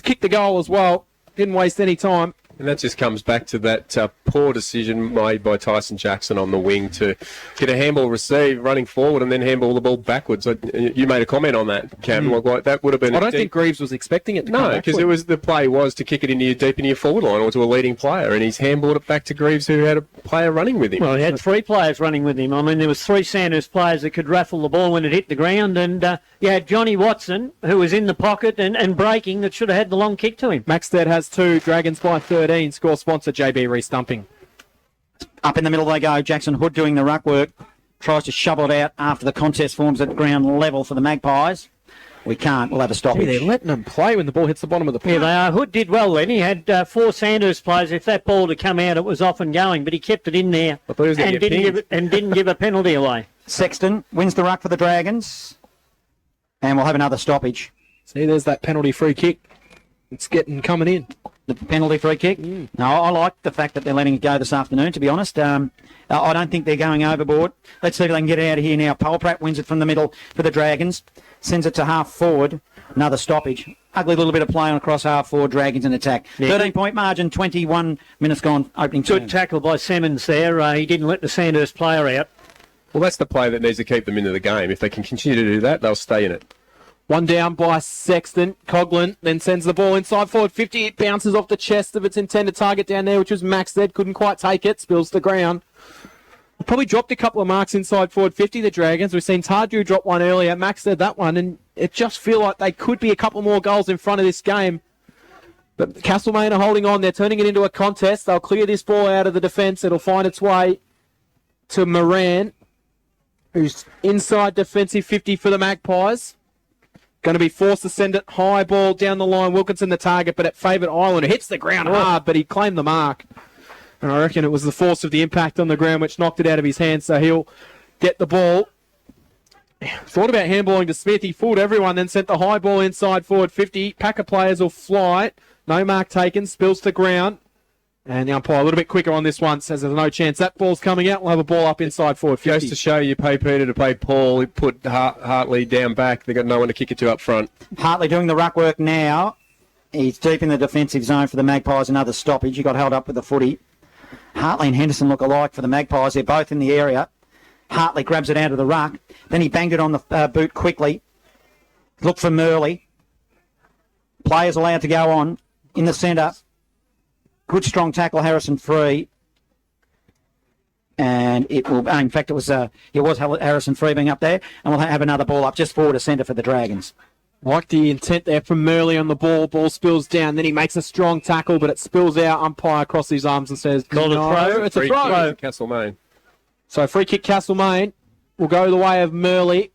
Speaker 1: kicked the goal as well. Didn't waste any time.
Speaker 5: And that just comes back to that poor decision made by Tyson Jackson on the wing to get a handball receive, running forward, and then handball the ball backwards. You made a comment on that, Cam. Like that would have been.
Speaker 1: I don't think Greaves was expecting it to come.
Speaker 5: No, because the play was to kick it deep into your forward line or to a leading player, and he's handballed it back to Greaves, who had a player running with him.
Speaker 3: Well, he had three players running with him. I mean, there was three Sandhurst players that could raffle the ball when it hit the ground, and you had Johnny Watson, who was in the pocket and breaking, that should have had the long kick to him.
Speaker 1: Maxted has 2. Dragons by 13. Score sponsor JB Restumping.
Speaker 4: Up in the middle they go. Jackson Hood doing the ruck work. Tries to shovel it out after the contest forms at ground level for the Magpies. We can't. We'll have a stoppage.
Speaker 1: They're letting them play when the ball hits the bottom of the park.
Speaker 3: Yeah, they are. Hood did well then. He had 4 Sandhurst players. If that ball had come out, it was off and going, but he kept it in there and didn't give a penalty away.
Speaker 4: Sexton wins the ruck for the Dragons. And we'll have another stoppage.
Speaker 1: See, there's that penalty free kick. It's coming in.
Speaker 4: The penalty free kick? No, I like the fact that they're letting it go this afternoon, to be honest. I don't think they're going overboard. Let's see if they can get it out of here now. Polpratt wins it from the middle for the Dragons. Sends it to half forward. Another stoppage. Ugly little bit of play on across half forward. Dragons in attack. Yeah. 13-point margin, 21 minutes gone, opening
Speaker 3: Good
Speaker 4: term.
Speaker 3: tackle by Semmons there. He didn't let the Sandhurst player out.
Speaker 5: Well, that's the play that needs to keep them into the game. If they can continue to do that, they'll stay in it.
Speaker 1: One down by Sexton. Coughlin then sends the ball inside forward 50. It bounces off the chest of its intended target down there, which was Maxted. Couldn't quite take it. Spills to the ground. Probably dropped a couple of marks inside forward 50, the Dragons. We've seen Tardew drop one earlier. Maxted that one, and it just feel like they could be a couple more goals in front of this game. But Castlemaine are holding on. They're turning it into a contest. They'll clear this ball out of the defence. It'll find its way to Moran, who's inside defensive 50 for the Magpies. Going to be forced to send it high ball down the line. Wilkinson the target, but it favoured Ireland. It hits the ground hard, but he claimed the mark. And I reckon it was the force of the impact on the ground which knocked it out of his hands, so he'll get the ball thought about handballing to Smith. He fooled everyone, then sent the high ball inside forward 50. Pack of players will fly. No mark taken. Spills to ground. And the umpire a little bit quicker on this one, says there's no chance that ball's coming out. We'll have a ball up inside forward 50.
Speaker 5: Goes to show you pay Peter to play Paul. He put Hartley down back. They've got no one to kick it to up front.
Speaker 4: Hartley doing the ruck work now. He's deep in the defensive zone for the Magpies. Another stoppage. He got held up with the footy. Hartley and Henderson look alike for the Magpies. They're both in the area. Hartley grabs it out of the ruck. Then he banged it on the boot quickly. Look for Murley. Players allowed to go on in the centre. Good strong tackle, Harrison free. And it will, in fact, it was Harrison free being up there. And we'll have another ball up just forward to centre for the Dragons.
Speaker 1: Like the intent there from Murley on the ball. Ball spills down. Then he makes a strong tackle, but it spills out. Umpire across his arms and says,
Speaker 3: Called a throw.
Speaker 1: It's a throw.
Speaker 5: Castlemaine.
Speaker 1: So free kick Castlemaine will go the way of Murley.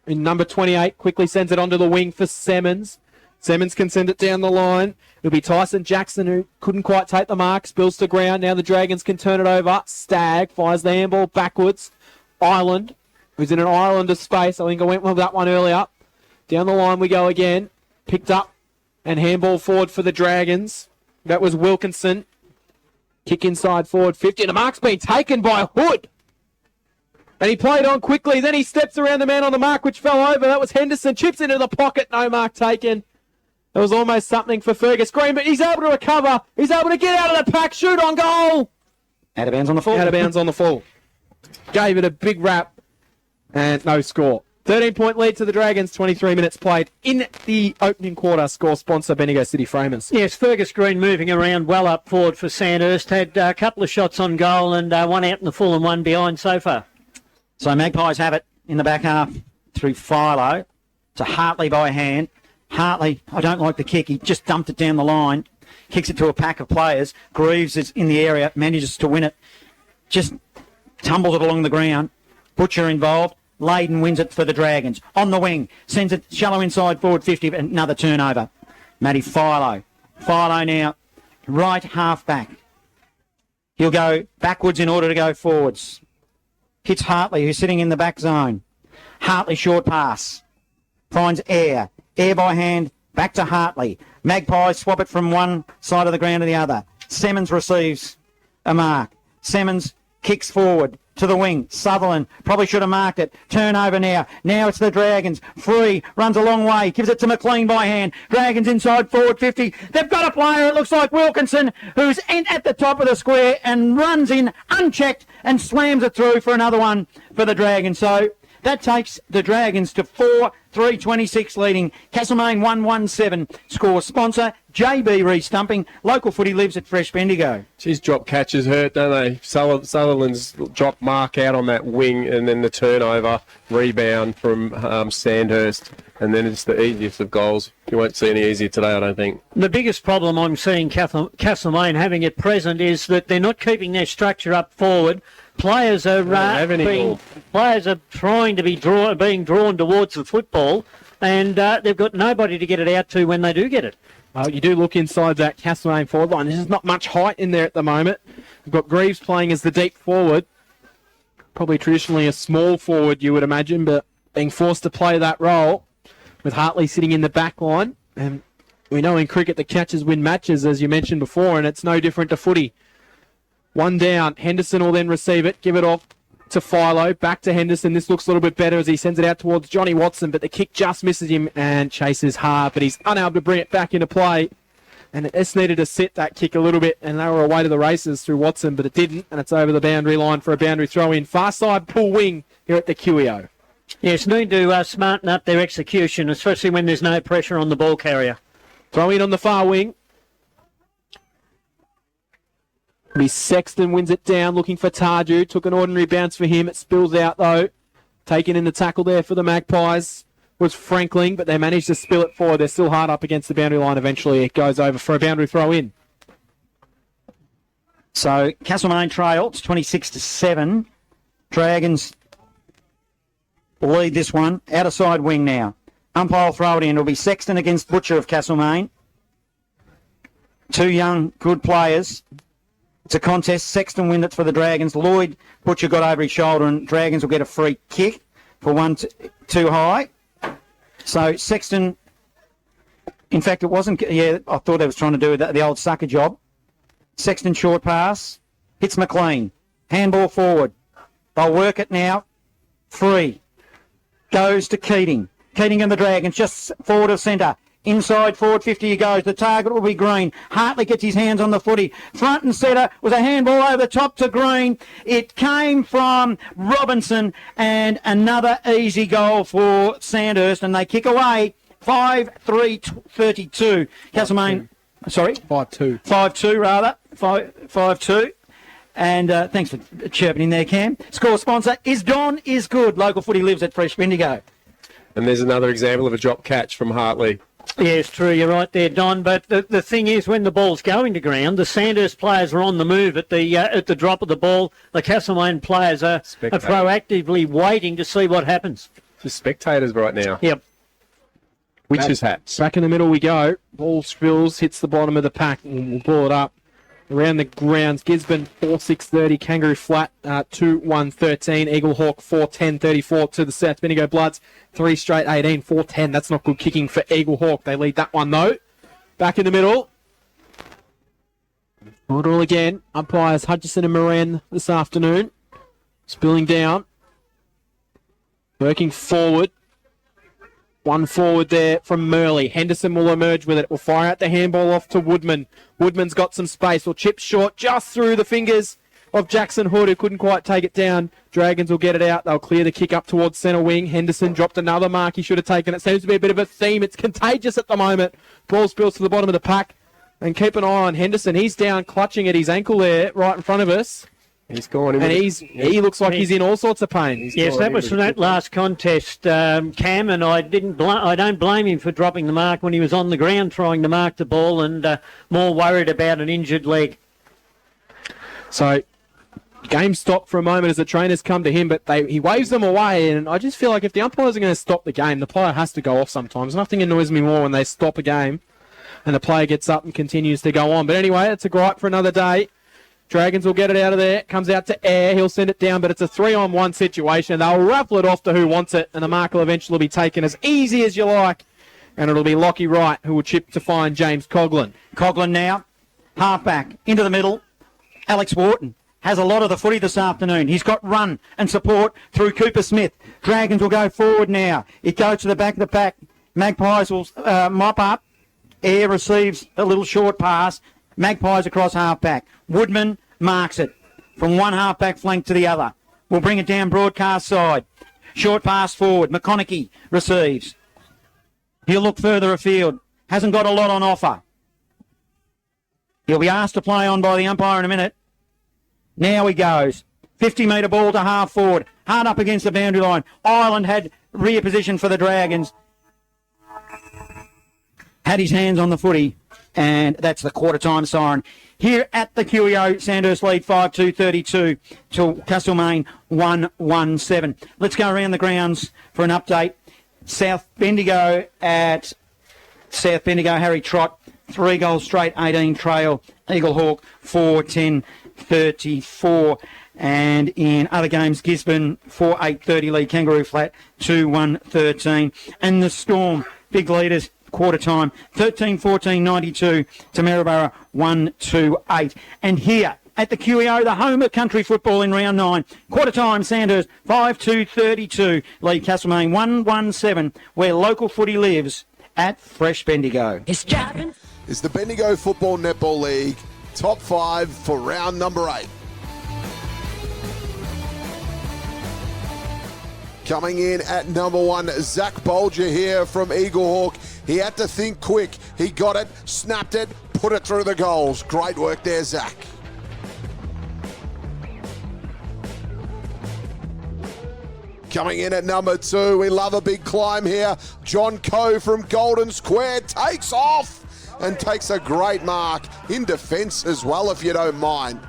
Speaker 1: In number 28, quickly sends it onto the wing for Semmons. Semmons can send it down the line. It'll be Tyson Jackson, who couldn't quite take the mark. Spills to ground. Now the Dragons can turn it over. Stagg fires the handball backwards. Island, who's in an island of space. I think I went with that one earlier. Down the line we go again. Picked up and handball forward for the Dragons. That was Wilkinson. Kick inside forward 50. And the mark's been taken by Hood. And he played on quickly. Then he steps around the man on the mark, which fell over. That was Henderson. Chips into the pocket. No mark taken. It was almost something for Fergus Green, but he's able to recover. He's able to get out of the pack, shoot on goal.
Speaker 4: Out of bounds on the full.
Speaker 1: Out of bounds on the full. Gave it a big wrap and no score. 13-point lead to the Dragons, 23 minutes played in the opening quarter. Score sponsor, Bendigo City Framers.
Speaker 3: Yes, Fergus Green moving around well up forward for Sandhurst. Had a couple of shots on goal and one out in the full and one behind so far.
Speaker 4: So Magpies have it in the back half through Philo to Hartley by hand. Hartley, I don't like the kick. He just dumped it down the line. Kicks it to a pack of players. Greaves is in the area, manages to win it. Just tumbles it along the ground. Butcher involved. Layden wins it for the Dragons. On the wing. Sends it shallow inside forward 50. Another turnover. Matty Philo. Philo now. Right half back. He'll go backwards in order to go forwards. Hits Hartley, who's sitting in the back zone. Hartley short pass. Finds Air. Air by hand, back to Hartley. Magpies swap it from one side of the ground to the other. Semmons receives a mark. Semmons kicks forward to the wing. Sutherland probably should have marked it. Turnover now. Now it's the Dragons. Free, runs a long way. Gives it to McLean by hand. Dragons inside forward 50. They've got a player, it looks like Wilkinson, who's at the top of the square and runs in unchecked and slams it through for another one for the Dragons. So that takes the Dragons to 4-3-26 leading. Castlemaine 1-1-7. Score sponsor, JB Re-Stumping. Local footy lives at Fresh Bendigo.
Speaker 5: Geez, drop catches hurt, don't they? Sutherland's drop mark out on that wing and then the turnover, rebound from Sandhurst. And then it's the easiest of goals. You won't see any easier today, I don't think.
Speaker 3: The biggest problem I'm seeing Castlemaine having at present is that they're not keeping their structure up forward. Players are trying to be being drawn towards the football, and they've got nobody to get it out to when they do get it.
Speaker 1: You do look inside that Castlemaine forward line. There's not much height in there at the moment. We've got Greaves playing as the deep forward. Probably traditionally a small forward, you would imagine, but being forced to play that role with Hartley sitting in the back line. And we know in cricket the catches win matches, as you mentioned before, and it's no different to footy. One down. Henderson will then receive it, give it off to Philo. Back to Henderson. This looks a little bit better as he sends it out towards Johnny Watson, but the kick just misses him and chases hard, but he's unable to bring it back into play. And it just needed to sit that kick a little bit, and they were away to the races through Watson, but it didn't, and it's over the boundary line for a boundary throw in. Far side pull wing here at the QEO.
Speaker 3: Yes, need to smarten up their execution, especially when there's no pressure on the ball carrier.
Speaker 1: Throw in on the far wing. Sexton wins it down, looking for Tarju. Took an ordinary bounce for him. It spills out, though. Taken in the tackle there for the Magpies was Frankling, but they managed to spill it forward. They're still hard up against the boundary line. Eventually, it goes over for a boundary throw in.
Speaker 4: So, Castlemaine trail, it's 26-7. Dragons lead this one. Out of side wing now. Umpire will throw it in. It'll be Sexton against Butcher of Castlemaine. Two young, good players. It's a contest. Sexton wins it for the Dragons. Lloyd, Butcher got over his shoulder and Dragons will get a free kick. for one too high. So Sexton, in fact, it wasn't. Yeah, I thought they was trying to do the old sucker job. Sexton short pass hits McLean. Handball forward. They'll work it now. Free. Goes to Keating. Keating and the Dragons just forward of centre. Inside forward 50 he goes. The target will be Green. Hartley gets his hands on the footy. Front and centre was a handball over the top to Green. It came from Robinson and another easy goal for Sandhurst, and they kick away 5-3-32. Castlemaine, sorry?
Speaker 1: 5-2.
Speaker 4: 5-2 rather. 5-2. And thanks for chirping in there, Cam. Score sponsor is Don is Good. Local footy lives at Fresh Bendigo.
Speaker 5: And there's another example of a drop catch from Hartley.
Speaker 3: Yes, true, you're right there, Don. But the thing is, when the ball's going to ground, the Sandhurst players are on the move at the drop of the ball. The Castlemaine players are proactively waiting to see what happens.
Speaker 5: Just spectators right now.
Speaker 3: Yep.
Speaker 5: Witches' hats.
Speaker 1: Back in the middle we go. Ball spills, hits the bottom of the pack, and we'll pull it up. Around the grounds, Gisborne 4-6-30, Kangaroo Flat 2-1-13, Eagle Hawk 4-10-34 to the South Bendigo Bloods, 3 straight 18, 4-10. That's not good kicking for Eagle Hawk. They lead that one though. Back in the middle. Order again. Umpires Hutchison and Moran this afternoon. Spilling down. Working forward. One forward there from Murley. Henderson will emerge with it. Will fire out the handball off to Woodman. Woodman's got some space. Will chip short just through the fingers of Jackson Hood, who couldn't quite take it down. Dragons will get it out. They'll clear the kick up towards centre wing. Henderson dropped another mark he should have taken. It seems to be a bit of a theme. It's contagious at the moment. Ball spills to the bottom of the pack. And keep an eye on Henderson. He's down clutching at his ankle there right in front of us.
Speaker 5: He's gone in.
Speaker 1: And he looks like he's in all sorts of pain.
Speaker 3: Yes, that was from that last contest, Cam, and I don't blame him for dropping the mark when he was on the ground trying to mark the ball and more worried about an injured leg.
Speaker 1: So, game stopped for a moment as the trainers come to him, but he waves them away, and I just feel like if the umpires are going to stop the game, the player has to go off sometimes. Nothing annoys me more when they stop a game and the player gets up and continues to go on. But anyway, it's a gripe for another day. Dragons will get it out of there. Comes out to Air. He'll send it down, but it's a 3-on-1 situation. They'll raffle it off to who wants it, and the mark will eventually be taken as easy as you like. And it'll be Lockie Wright who will chip to find James Coughlin.
Speaker 4: Coughlin now, half-back, into the middle. Alex Wharton has a lot of the footy this afternoon. He's got run and support through Cooper Smith. Dragons will go forward now. It goes to the back of the pack. Magpies will mop up. Air receives a little short pass. Magpies across half-back. Woodman marks it from one half-back flank to the other. We'll bring it down broadcast side. Short pass forward. McConaughey receives. He'll look further afield. Hasn't got a lot on offer. He'll be asked to play on by the umpire in a minute. Now he goes. 50-metre ball to half forward. Hard up against the boundary line. Ireland had rear position for the Dragons. Had his hands on the footy. And that's the quarter-time siren. Here at the QEO, Sandhurst lead 5-2-32 to Castlemaine 1-1-7. Let's go around the grounds for an update. South Bendigo at South Bendigo, Harry Trott, 3 goals straight, 18 trail. Eagle Hawk 4-10-34. And in other games, Gisborne 4-8-30 lead, Kangaroo Flat 2-1-13. And the Storm, big leaders, quarter time 13-14-92 to Maryborough 1-2-8. And here at the QEO, the home of country football in round 9, quarter time Sandhurst 5-2-32 lead Castlemaine 1-1-7, where local footy lives at Fresh Bendigo.
Speaker 6: It's the Bendigo Football Netball League top 5 for round number 8. Coming in at number 1, Zach Bolger here from Eagle Hawk. He had to think quick. He got it, snapped it, put it through the goals. Great work there, Zach. Coming in at number 2, we love a big climb here. John Coe from Golden Square takes off and takes a great mark in defence as well, if you don't mind.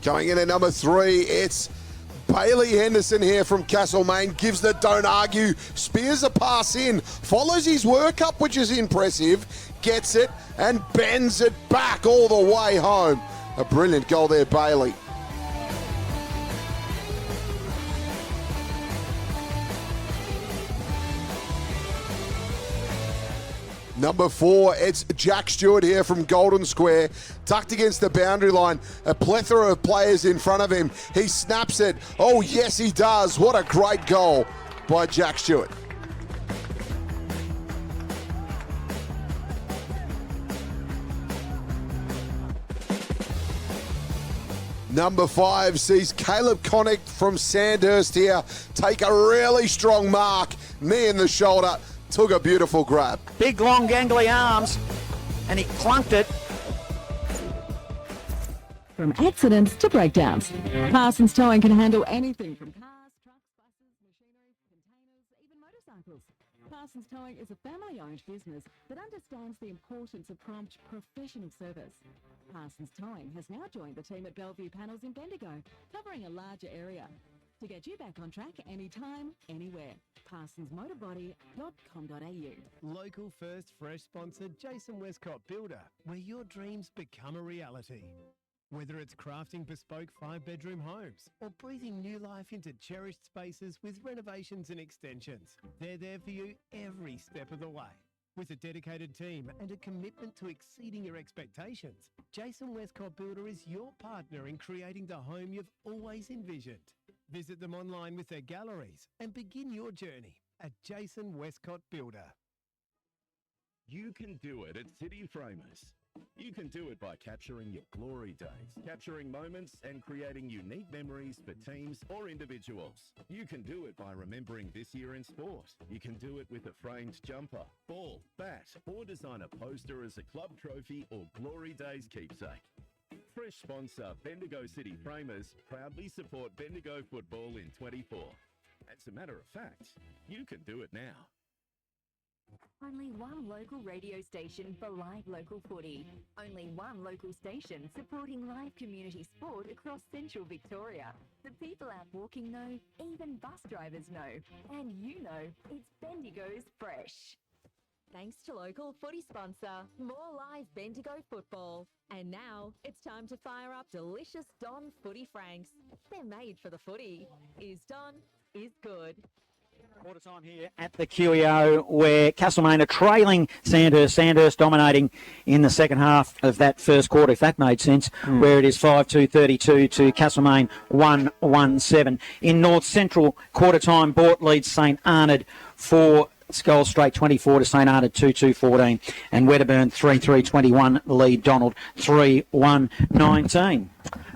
Speaker 6: Coming in at number 3, it's Bailey Henderson here from Castlemaine, gives the don't argue, spears a pass in, follows his work up, which is impressive, gets it and bends it back all the way home. A brilliant goal there, Bailey. Number 4, it's Jack Stewart here from Golden Square, tucked against the boundary line. A plethora of players in front of him. He snaps it. Oh, yes, he does. What a great goal by Jack Stewart. Number 5 sees Caleb Connick from Sandhurst here take a really strong mark. Knee in the shoulder. Took a beautiful grab.
Speaker 4: Big, long, gangly arms, and he clunked it.
Speaker 7: From accidents to breakdowns, Parsons Towing can handle anything from cars, trucks, buses, machinery, containers, even motorcycles. Parsons Towing is a family-owned business that understands the importance of prompt, professional service. Parsons Towing has now joined the team at Bellevue Panels in Bendigo, covering a larger area. To get you back on track anytime, anywhere. ParsonsMotorbody.com.au.
Speaker 8: Local First Fresh sponsor Jason Westcott Builder, where your dreams become a reality. Whether it's crafting bespoke 5-bedroom homes or breathing new life into cherished spaces with renovations and extensions, they're there for you every step of the way. With a dedicated team and a commitment to exceeding your expectations, Jason Westcott Builder is your partner in creating the home you've always envisioned. Visit them online with their galleries and begin your journey at Jason Westcott Builder.
Speaker 9: You can do it at City Framers. You can do it by capturing your glory days, capturing moments and creating unique memories for teams or individuals. You can do it by remembering this year in sport. You can do it with a framed jumper, ball, bat, or design a poster as a club trophy or glory days keepsake. Fresh sponsor Bendigo City Framers proudly support Bendigo football in 24. As a matter of fact, you can do it now.
Speaker 10: Only one local radio station for live local footy. Only one local station supporting live community sport across central Victoria. The people out walking know, even bus drivers know. And you know, it's Bendigo's Fresh. Thanks to local footy sponsor, more live Bendigo football. And now, it's time to fire up delicious Don Footy Franks. They're made for the footy. Is Don, is good.
Speaker 4: Quarter time here at the QEO, where Castlemaine are trailing Sandhurst. Sandhurst dominating in the second half of that first quarter, if that made sense, where it is 5-2-32 to Castlemaine 1-1-7. In North Central, quarter time, Bort leads St Arnaud 4 goals straight, 24 to St Arnaud 2-2-14. And Wedderburn 3-3-21 lead Donald 3-1-19.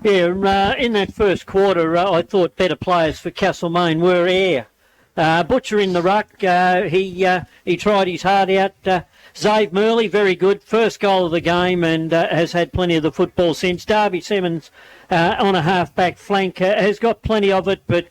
Speaker 3: Yeah, in that first quarter, I thought better players for Castlemaine were Ayr. Butcher in the ruck, he tried his heart out. Zave Murley, very good, first goal of the game, and has had plenty of the football since. Darby Simmons on a half-back flank has got plenty of it, but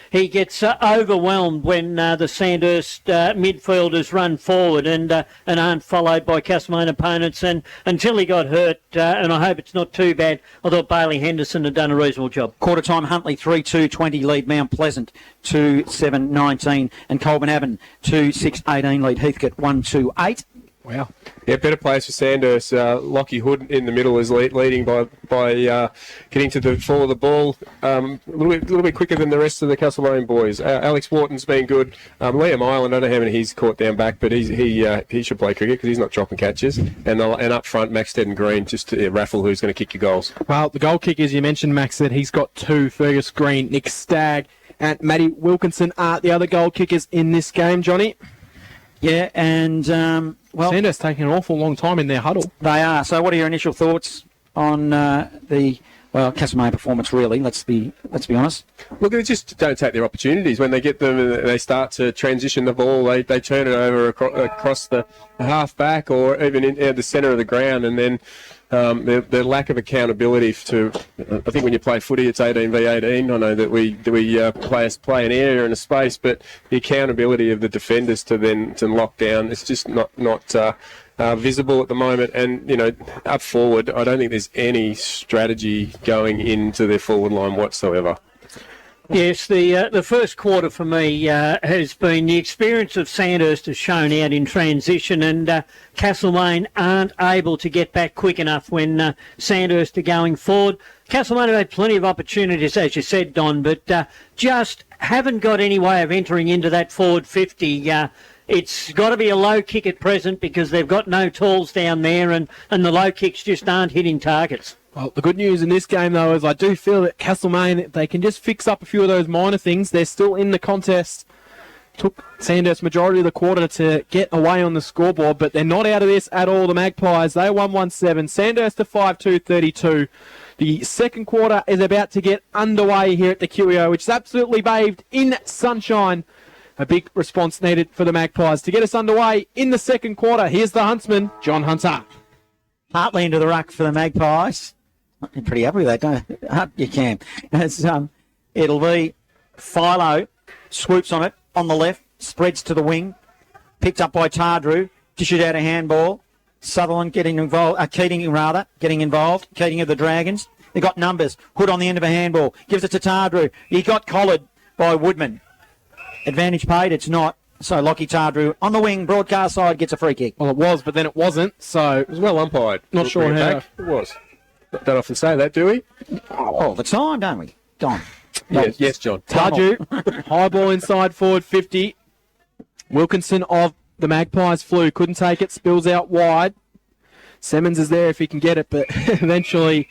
Speaker 3: he gets overwhelmed when the Sandhurst midfielders run forward and aren't followed by Castlemaine opponents. And until he got hurt, and I hope it's not too bad, I thought Bailey Henderson had done a reasonable job.
Speaker 4: Quarter time, Huntley 3-2-20 lead Mount Pleasant 2-7-19, and Colburn Abbon 2-6-18 lead Heathcote 1-2-8.
Speaker 5: Wow. Yeah, better players for Sandhurst. Lockie Hood in the middle is leading by getting to the fall of the ball a little bit quicker than the rest of the Castlemaine boys. Alex Wharton's been good. Liam Island, I don't know how many he's caught down back, but he should play cricket because he's not dropping catches. And up front, Max Stead and Green, just to raffle who's going to kick your goals.
Speaker 1: Well, the goal kickers, you mentioned, Max, that he's got 2, Fergus Green, Nick Stagg and Matty Wilkinson are the other goal kickers in this game, Johnny.
Speaker 4: Yeah, and
Speaker 1: Sandhurst taking an awful long time in their huddle.
Speaker 4: They are. So, what are your initial thoughts on the Castlemaine performance? Really, let's be honest.
Speaker 5: Look, they just don't take their opportunities when they get them. And they start to transition the ball. They turn it over across the half-back or even in the centre of the ground, and then their lack of accountability to. I think when you play footy, it's 18 v 18. I know that we play an area and a space, but the accountability of the defenders to lock down, it's just not visible at the moment. And up forward, I don't think there's any strategy going into their forward line whatsoever.
Speaker 3: Yes, the first quarter for me has been the experience of Sandhurst has shown out in transition, and Castlemaine aren't able to get back quick enough when Sandhurst are going forward. Castlemaine have had plenty of opportunities, as you said, Don, but just haven't got any way of entering into that forward 50. it's got to be a low kick at present because they've got no talls down there and the low kicks just aren't hitting targets.
Speaker 1: Well, the good news in this game, though, is I do feel that Castlemaine, if they can just fix up a few of those minor things, they're still in the contest. Took Sandhurst majority of the quarter to get away on the scoreboard, but they're not out of this at all. The Magpies, they won 1-7. Sandhurst to 5-2-32. The second quarter is about to get underway here at the QEO, which is absolutely bathed in sunshine. A big response needed for the Magpies to get us underway in the second quarter. Here's the Huntsman, John Hunter.
Speaker 4: Hartley into the ruck for the Magpies. You're pretty happy with that, don't you? You can. It'll be Philo, swoops on it, on the left, spreads to the wing, picked up by Tardrew, dishes out a handball. Sutherland getting involved, Keating getting involved. Keating of the Dragons. They got numbers. Hood on the end of a handball. Gives it to Tardrew. He got collared by Woodman. Advantage paid, it's not. So Lockie Tardrew on the wing, broadcast side, gets a free kick.
Speaker 1: Well, it was, but then it wasn't, so...
Speaker 5: It was well umpired.
Speaker 1: Not sure how...
Speaker 5: It was. Don't often say that, do we?
Speaker 4: All the time, don't we? Don.
Speaker 5: Yes, John.
Speaker 1: Tardrew, high ball inside, forward 50. Wilkinson of the Magpies flew, couldn't take it, spills out wide. Simmons is there if he can get it, but eventually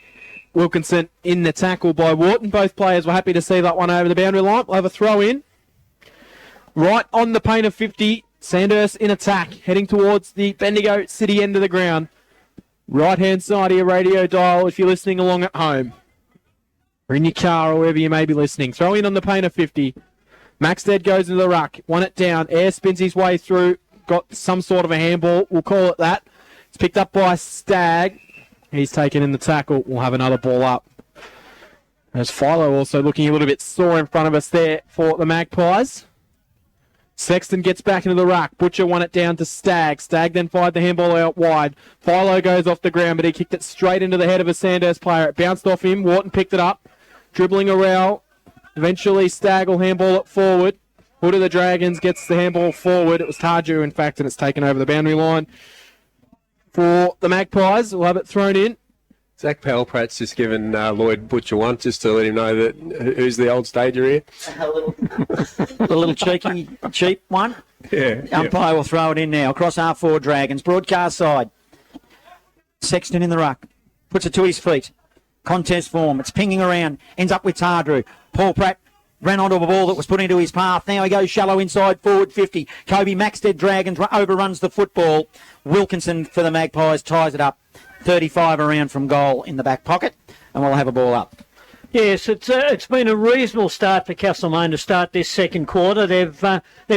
Speaker 1: Wilkinson in the tackle by Wharton. Both players were happy to see that one over the boundary line. We'll have a throw in. Right on the paint of 50, Sandhurst in attack, heading towards the Bendigo City end of the ground. Right-hand side of your radio dial if you're listening along at home. Or in your car or wherever you may be listening. Throw in on the paint of 50. Maxted goes into the ruck, won it down. Air spins his way through, got some sort of a handball, we'll call it that. It's picked up by Stagg. He's taken in the tackle. We'll have another ball up. There's Philo also looking a little bit sore in front of us there for the Magpies. Sexton gets back into the ruck. Butcher won it down to Stagg. Stagg then fired the handball out wide. Philo goes off the ground, but he kicked it straight into the head of a Sandhurst player. It bounced off him. Wharton picked it up. Dribbling around. Eventually, Stagg will handball it forward. Hood of the Dragons gets the handball forward. It was Tarju, in fact, and it's taken over the boundary line for the Magpies. We'll have it thrown in.
Speaker 5: Zach Palprat's just given Lloyd Butcher one just to let him know that who's the old stager here.
Speaker 4: A little cheeky, cheap one.
Speaker 5: Yeah.
Speaker 4: Umpire will throw it in now. Across half forward Dragons. Broadcast side. Sexton in the ruck. Puts it to his feet. Contest form. It's pinging around. Ends up with Tardrew. Paul Pratt ran onto a ball that was put into his path. Now he goes shallow inside forward 50. Kobe Maxted Dragons overruns the football. Wilkinson for the Magpies ties it up. 35 around from goal in the back pocket, and we'll have a ball up.
Speaker 3: Yes, it's been a reasonable start for Castlemaine to start this second quarter. They've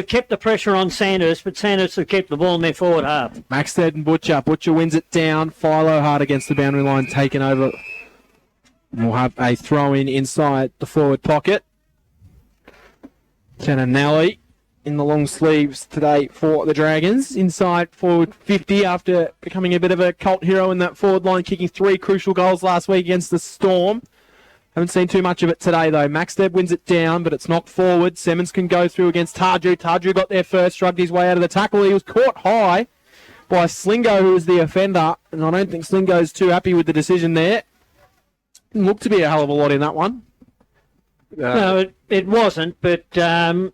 Speaker 3: kept the pressure on Sandhurst, but Sandhurst have kept the ball in their forward half.
Speaker 1: Maxted and Butcher. Butcher wins it down. Philo hard against the boundary line, taken over. We'll have a throw in inside the forward pocket. Cananelli in the long sleeves today for the Dragons. Inside forward 50 after becoming a bit of a cult hero in that forward line, kicking 3 crucial goals last week against the Storm. Haven't seen too much of it today, though. Maxted wins it down, but it's knocked forward. Simmons can go through against Tardrew. Tardrew got there first, shrugged his way out of the tackle. He was caught high by Slingo, who was the offender, and I don't think Slingo's too happy with the decision there. Didn't look to be a hell of a lot in that one.
Speaker 3: No, it wasn't, but Tardrew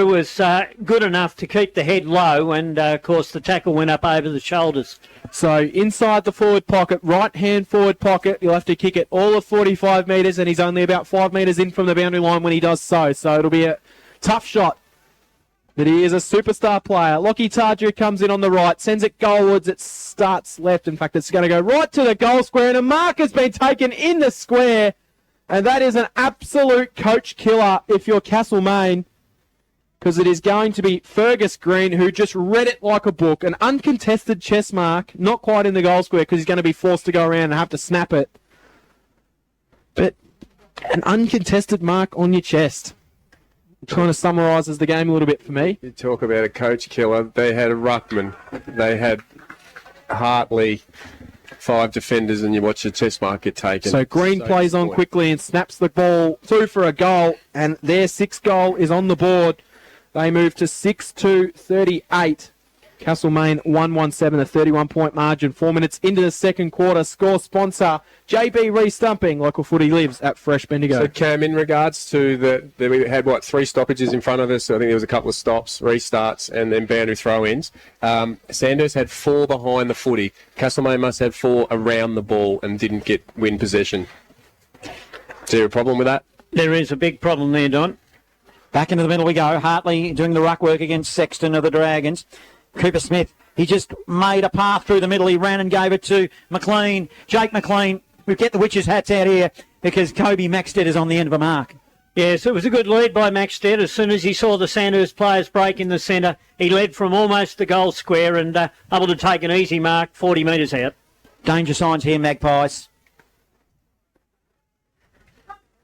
Speaker 3: was good enough to keep the head low, and of course the tackle went up over the shoulders.
Speaker 1: So inside the forward pocket, right-hand forward pocket, you'll have to kick it all of 45 metres, and he's only about 5 metres in from the boundary line when he does so. So it'll be a tough shot. But he is a superstar player. Lockie Tardrew comes in on the right, sends it goalwards. It starts left. In fact, it's going to go right to the goal square, and a mark has been taken in the square. And that is an absolute coach killer if you're Castlemaine, because it is going to be Fergus Green, who just read it like a book. An uncontested chest mark, not quite in the goal square because he's going to be forced to go around and have to snap it. But an uncontested mark on your chest. Kind of summarises the game a little bit for me.
Speaker 5: You talk about a coach killer. They had a ruckman. They had Hartley, 5 defenders, and you watch your chest mark get taken.
Speaker 1: So Green plays on quickly and snaps the ball through for a goal, and their 6th goal is on the board. They move to 6-2-38. Castlemaine 117, a 31-point margin. 4 minutes into the second quarter. Score sponsor, JB Re-Stumping. Local footy lives at Fresh Bendigo.
Speaker 5: So, Cam, in regards to we had, 3 stoppages in front of us. So I think there was a couple of stops, restarts, and then boundary throw-ins. Sandhurst had 4 behind the footy. Castlemaine must have 4 around the ball and didn't win possession. Is there a problem with that?
Speaker 3: There is a big problem there, Don.
Speaker 4: Back into the middle we go. Hartley doing the ruck work against Sexton of the Dragons. Cooper Smith, he just made a path through the middle. He ran and gave it to McLean. Jake McLean. We get the witches' hats out here because Kobe Maxted is on the end of a mark.
Speaker 3: Yes, it was a good lead by Maxted. As soon as he saw the Sandhurst players break in the centre, he led from almost the goal square and able to take an easy mark 40 metres out.
Speaker 4: Danger signs here, Magpies.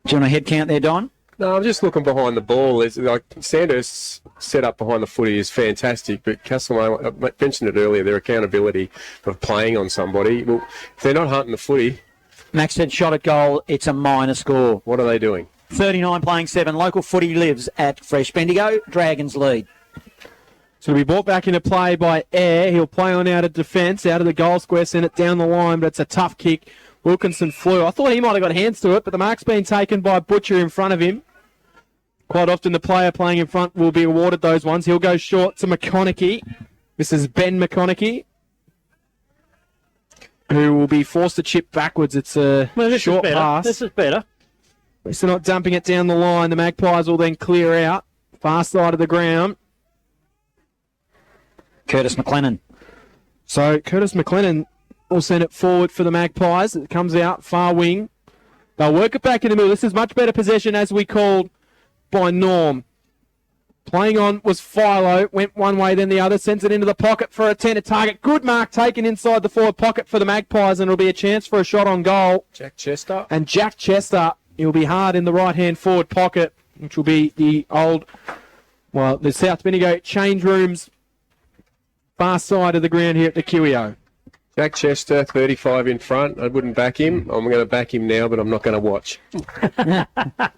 Speaker 4: Do you want a head count there, Don?
Speaker 5: No, I'm just looking behind the ball. It's like Sandhurst's set up behind the footy is fantastic, but Castlemaine, I mentioned it earlier, their accountability of playing on somebody. Well, if they're not hunting the footy...
Speaker 4: Maxted shot at goal. It's a minor score.
Speaker 5: What are they doing?
Speaker 4: 39 playing 7. Local footy lives at Fresh Bendigo. Dragons lead.
Speaker 1: So he'll be brought back into play by Air. He'll play on out of defence, out of the goal square, send it down the line, but it's a tough kick. Wilkinson flew. I thought he might have got hands to it, but the mark's been taken by Butcher in front of him. Quite often the player playing in front will be awarded those ones. He'll go short to McConaughey. This is Ben McConaughey, who will be forced to chip backwards. It's a short pass.
Speaker 3: This is better.
Speaker 1: They're still not dumping it down the line. The Magpies will then clear out. Far side of the ground.
Speaker 4: Curtis McLennan.
Speaker 1: So Curtis McLennan will send it forward for the Magpies. It comes out, far wing. They'll work it back in the middle. This is much better possession, as we called by Norm. Playing on was Philo. Went one way, then the other. Sends it into the pocket for a 10 target. Good mark taken inside the forward pocket for the Magpies, and it'll be a chance for a shot on goal.
Speaker 5: Jack Chester.
Speaker 1: And Jack Chester, he'll be hard in the right-hand forward pocket, which will be the South Bendigo change rooms, far side of the ground here at the QEO.
Speaker 5: Jack Chester, 35 in front. I wouldn't back him. I'm going to back him now, but I'm not going to watch.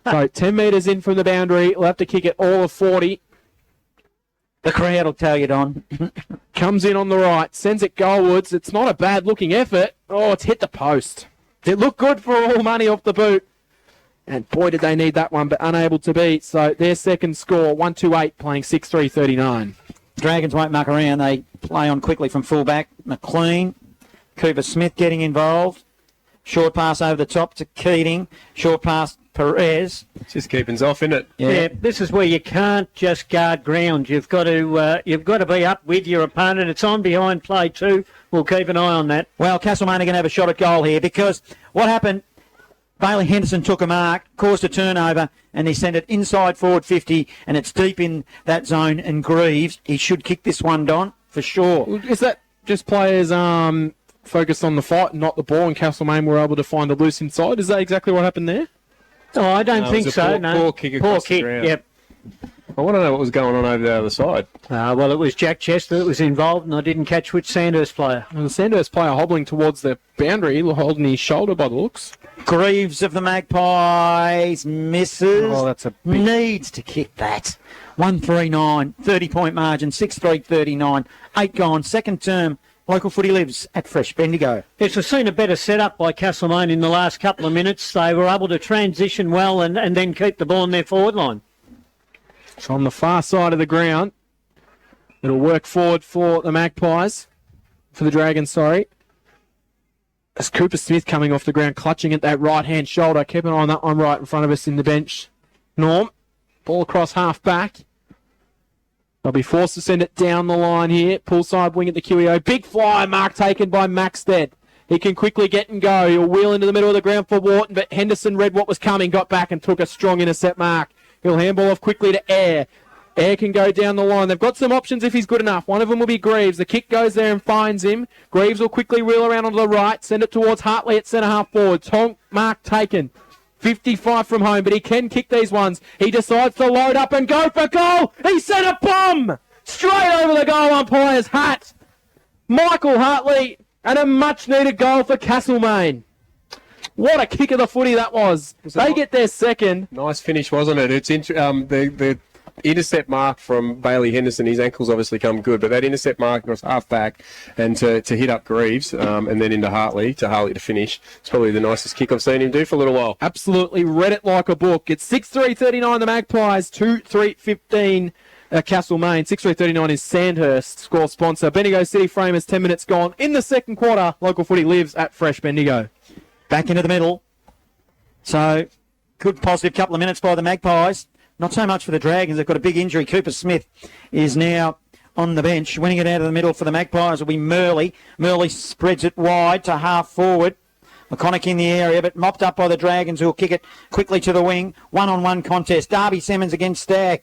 Speaker 1: So 10 metres in from the boundary. We'll have to kick it all of 40.
Speaker 4: The crowd will tell you, Don.
Speaker 1: Comes in on the right. Sends it goalwards. It's not a bad-looking effort. Oh, it's hit the post. It looked good for all money off the boot. And boy, did they need that one, but unable to beat. So their second score, 1-2-8, playing 6-3-39.
Speaker 4: Dragons won't muck around. They play on quickly from fullback. McLean. Cooper Smith getting involved. Short pass over the top to Keating. Short pass Perez.
Speaker 5: Just keeping's off, isn't it?
Speaker 3: Yeah, this is where you can't just guard ground. You've got to be up with your opponent. It's on behind play too. We'll keep an eye on that.
Speaker 4: Well, Castlemaine are going to have a shot at goal here because what happened, Bailey Henderson took a mark, caused a turnover, and he sent it inside forward 50, and it's deep in that zone, and Greaves, he should kick this one, Don, for sure.
Speaker 1: Is that just players focused on the fight and not the ball, and Castlemaine were able to find a loose inside? Is that exactly what happened there?
Speaker 3: Oh, I don't think so.
Speaker 5: Poor kick across the ground.
Speaker 3: Yep.
Speaker 5: I want to know what was going on over the other side.
Speaker 3: Well, it was Jack Chester that was involved, and I didn't catch which Sandhurst player.
Speaker 1: And the Sandhurst player hobbling towards the boundary, holding his shoulder by the looks.
Speaker 4: Greaves of the Magpies misses.
Speaker 1: Oh, that's a big...
Speaker 4: Needs to kick that. 1-3-9, 30-point margin, 6-3-39. 8 gone, second term. Local footy lives at Fresh Bendigo.
Speaker 3: Yes, we've seen a better setup by Castlemaine in the last couple of minutes. They were able to transition well and then keep the ball in their forward line.
Speaker 1: So on the far side of the ground, it'll work forward for the Magpies, for the Dragons, sorry. As Cooper Smith coming off the ground, clutching at that right-hand shoulder. Keep an eye on that one right in front of us in the bench. Norm, ball across half back. They'll be forced to send it down the line here. Pull side wing at the QEO. Big fly mark taken by Maxted. He can quickly get and go. He'll wheel into the middle of the ground for Wharton, but Henderson read what was coming, got back and took a strong intercept mark. He'll handball off quickly to Air. Air can go down the line. They've got some options if he's good enough. One of them will be Greaves. The kick goes there and finds him. Greaves will quickly reel around onto the right, send it towards Hartley at centre half forward. Tonk mark taken. 55 from home, but he can kick these ones. He decides to load up and go for goal. He sent a bomb straight over the goal umpire's hat. Michael Hartley, and a much-needed goal for Castlemaine. What a kick of the footy that was. They get their second.
Speaker 5: Nice finish, wasn't it? It's intercept mark from Bailey Henderson, his ankle's obviously come good, but that intercept mark across half back and to hit up Greaves and then into Hartley to finish, it's probably the nicest kick I've seen him do for a little while.
Speaker 1: Absolutely read it like a book. It's 6-3-39 the Magpies, 2-3-15 Castlemaine. 6-3-39 is Sandhurst, score sponsor. Bendigo City Framers, 10 minutes gone in the second quarter. Local footy lives at Fresh Bendigo.
Speaker 4: Back into the middle. So, good positive couple of minutes by the Magpies. Not so much for the Dragons. They've got a big injury. Cooper Smith is now on the bench. Winning it out of the middle for the Magpies will be Murley. Murley spreads it wide to half forward. McConaughey in the area, but mopped up by the Dragons, who will kick it quickly to the wing. One-on-one contest. Darby Simmons against Stagg.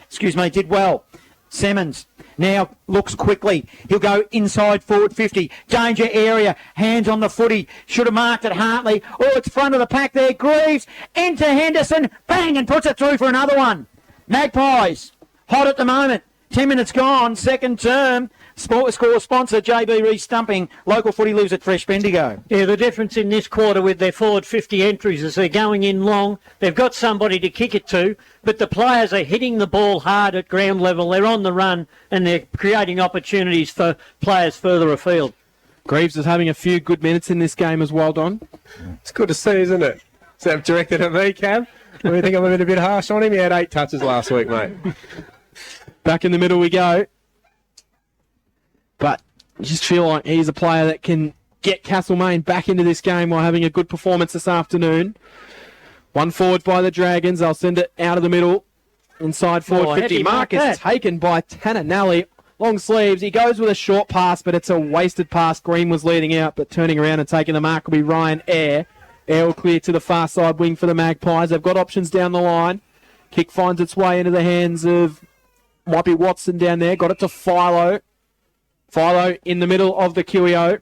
Speaker 4: Did well. Simmons now looks quickly. He'll go inside forward 50. Danger area. Hands on the footy. Should have marked it Hartley. Oh, it's front of the pack there. Greaves into Henderson. Bang, and puts it through for another one. Magpies hot at the moment. 10 minutes gone. Second term. Score sponsor JB Restumping. Local footy lives at Fresh Bendigo.
Speaker 3: Yeah, the difference in this quarter with their forward 50 entries is they're going in long. They've got somebody to kick it to, but the players are hitting the ball hard at ground level. They're on the run and they're creating opportunities for players further afield.
Speaker 1: Greaves is having a few good minutes in this game as well, Don.
Speaker 5: It's good to see, isn't it? So directed at me, Cam. Do you think I'm a bit harsh on him? He had 8 touches last week, mate.
Speaker 1: Back in the middle we go. But I just feel like he's a player that can get Castlemaine back into this game while having a good performance this afternoon. One forward by the Dragons. They'll send it out of the middle. Inside forward 50. Mark is taken by Tanner Nally. Long sleeves. He goes with a short pass, but it's a wasted pass. Green was leading out, but turning around and taking the mark will be Ryan Eyre. Eyre will clear to the far side wing for the Magpies. They've got options down the line. Kick finds its way into the hands of, might be Watson down there. Got it to Philo. Philo in the middle of the QEO.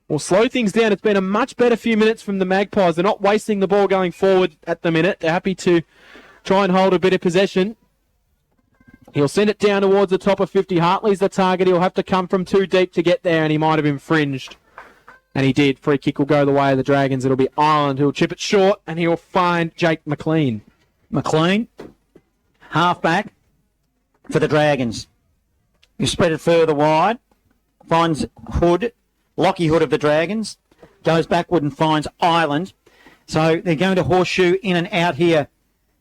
Speaker 1: Will slow things down. It's been a much better few minutes from the Magpies. They're not wasting the ball going forward at the minute. They're happy to try and hold a bit of possession. He'll send it down towards the top of 50. Hartley's the target. He'll have to come from too deep to get there, and he might have infringed. And he did. Free kick will go the way of the Dragons. It'll be Ireland who'll chip it short, and he'll find Jake McLean.
Speaker 4: McLean, half-back for the Dragons. You spread it further wide. Finds Hood, Lockie Hood of the Dragons. Goes backward and finds Island. So they're going to horseshoe in and out here,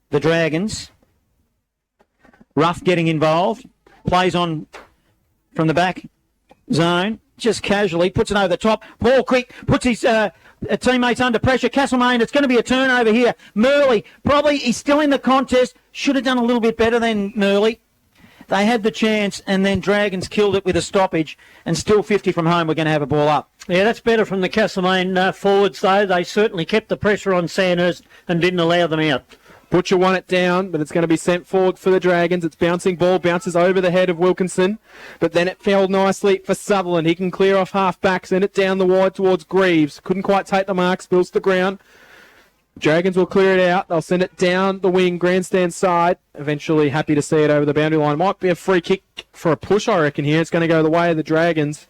Speaker 4: the Dragons. Ruff getting involved. Plays on from the back zone. Just casually. Puts it over the top. Paul Quick puts his teammates under pressure. Castlemaine, it's going to be a turnover here. Murley, probably he's still in the contest. Should have done a little bit better than Murley. They had the chance, and then Dragons killed it with a stoppage, and still 50 from home. We're going to have a ball up.
Speaker 3: Yeah, that's better from the Castlemaine forwards, though. They certainly kept the pressure on Sandhurst and didn't allow them out.
Speaker 1: Butcher won it down, but it's going to be sent forward for the Dragons. It's bouncing ball, bounces over the head of Wilkinson, but then it fell nicely for Sutherland. He can clear off half-back, send it down the wide towards Greaves. Couldn't quite take the mark, spills to the ground. Dragons will clear it out. They'll send it down the wing, grandstand side. Eventually happy to see it over the boundary line. Might be a free kick for a push, I reckon, here. It's going to go the way of the Dragons.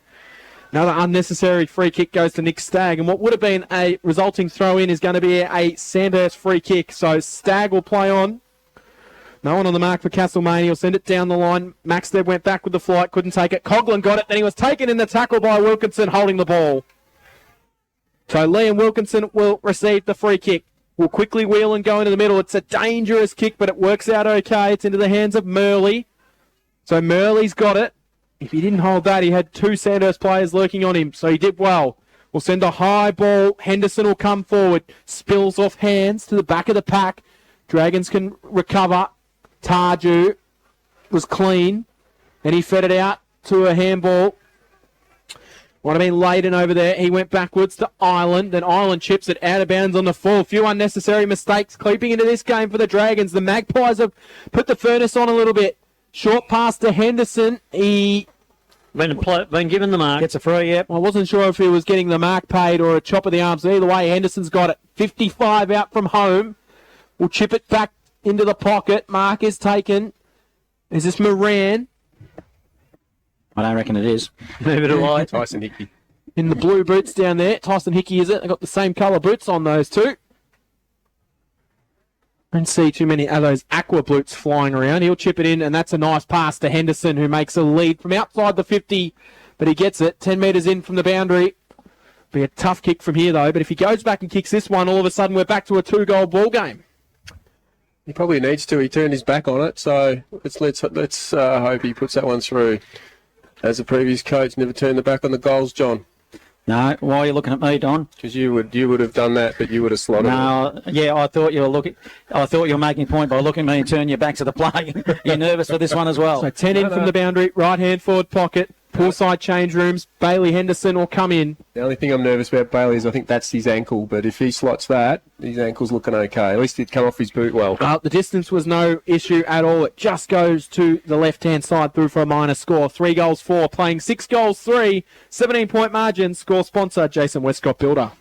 Speaker 1: Another unnecessary free kick goes to Nick Stagg. And what would have been a resulting throw-in is going to be a Sandhurst free kick. So Stagg will play on. No one on the mark for Castlemaine. He'll send it down the line. Maxted went back with the flight, couldn't take it. Coughlin got it. Then he was taken in the tackle by Wilkinson holding the ball. So Liam Wilkinson will receive the free kick. Will quickly wheel and go into the middle. It's a dangerous kick, but it works out okay. It's into the hands of Murley. So Murley's got it. If he didn't hold that, he had 2 Sandhurst players lurking on him, so he did well. We'll send a high ball. Henderson will come forward. Spills off hands to the back of the pack. Dragons can recover. Tarju was clean. Then he fed it out to a handball. Might have been Layden over there. He went backwards to Ireland. Then Ireland chips it out of bounds on the full. A few unnecessary mistakes creeping into this game for the Dragons. The Magpies have put the furnace on a little bit. Short pass to Henderson. He
Speaker 3: been given the mark.
Speaker 4: Gets a free, yep.
Speaker 1: I wasn't sure if he was getting the mark paid or a chop of the arms. Either way, Henderson's got it. 55 out from home. We'll chip it back into the pocket. Mark is taken. Is this Moran?
Speaker 4: I don't reckon it is.
Speaker 1: Neither do I.
Speaker 5: Tyson Hickey.
Speaker 1: In the blue boots down there. Tyson Hickey, is it? They've got the same colour boots on those two. Don't see too many of those aqua boots flying around. He'll chip it in, and that's a nice pass to Henderson, who makes a lead from outside the 50, but he gets it 10 metres in from the boundary. Be a tough kick from here, though, but if he goes back and kicks this one, all of a sudden we're back to a 2-goal ball game.
Speaker 5: He probably needs to. He turned his back on it, so let's hope he puts that one through. As the previous coach, never turned the back on the goals, John.
Speaker 4: No, why are you looking at me, Don?
Speaker 5: Because you would have done that, but you would have slotted it.
Speaker 4: No, yeah, I thought you were making a point by looking at me and turning your back to the play. You're nervous for this one as well.
Speaker 1: So 10 in from the boundary, right-hand forward pocket, poolside change rooms. Bailey Henderson will come in.
Speaker 5: The only thing I'm nervous about Bailey is I think that's his ankle, but if he slots that, his ankle's looking okay. At least he'd come off his boot well.
Speaker 1: The distance was no issue at all. It just goes to the left-hand side through for a minor score. 3 goals 4, playing 6 goals 3, 17-point margin. Score sponsor, Jason Westcott Builder.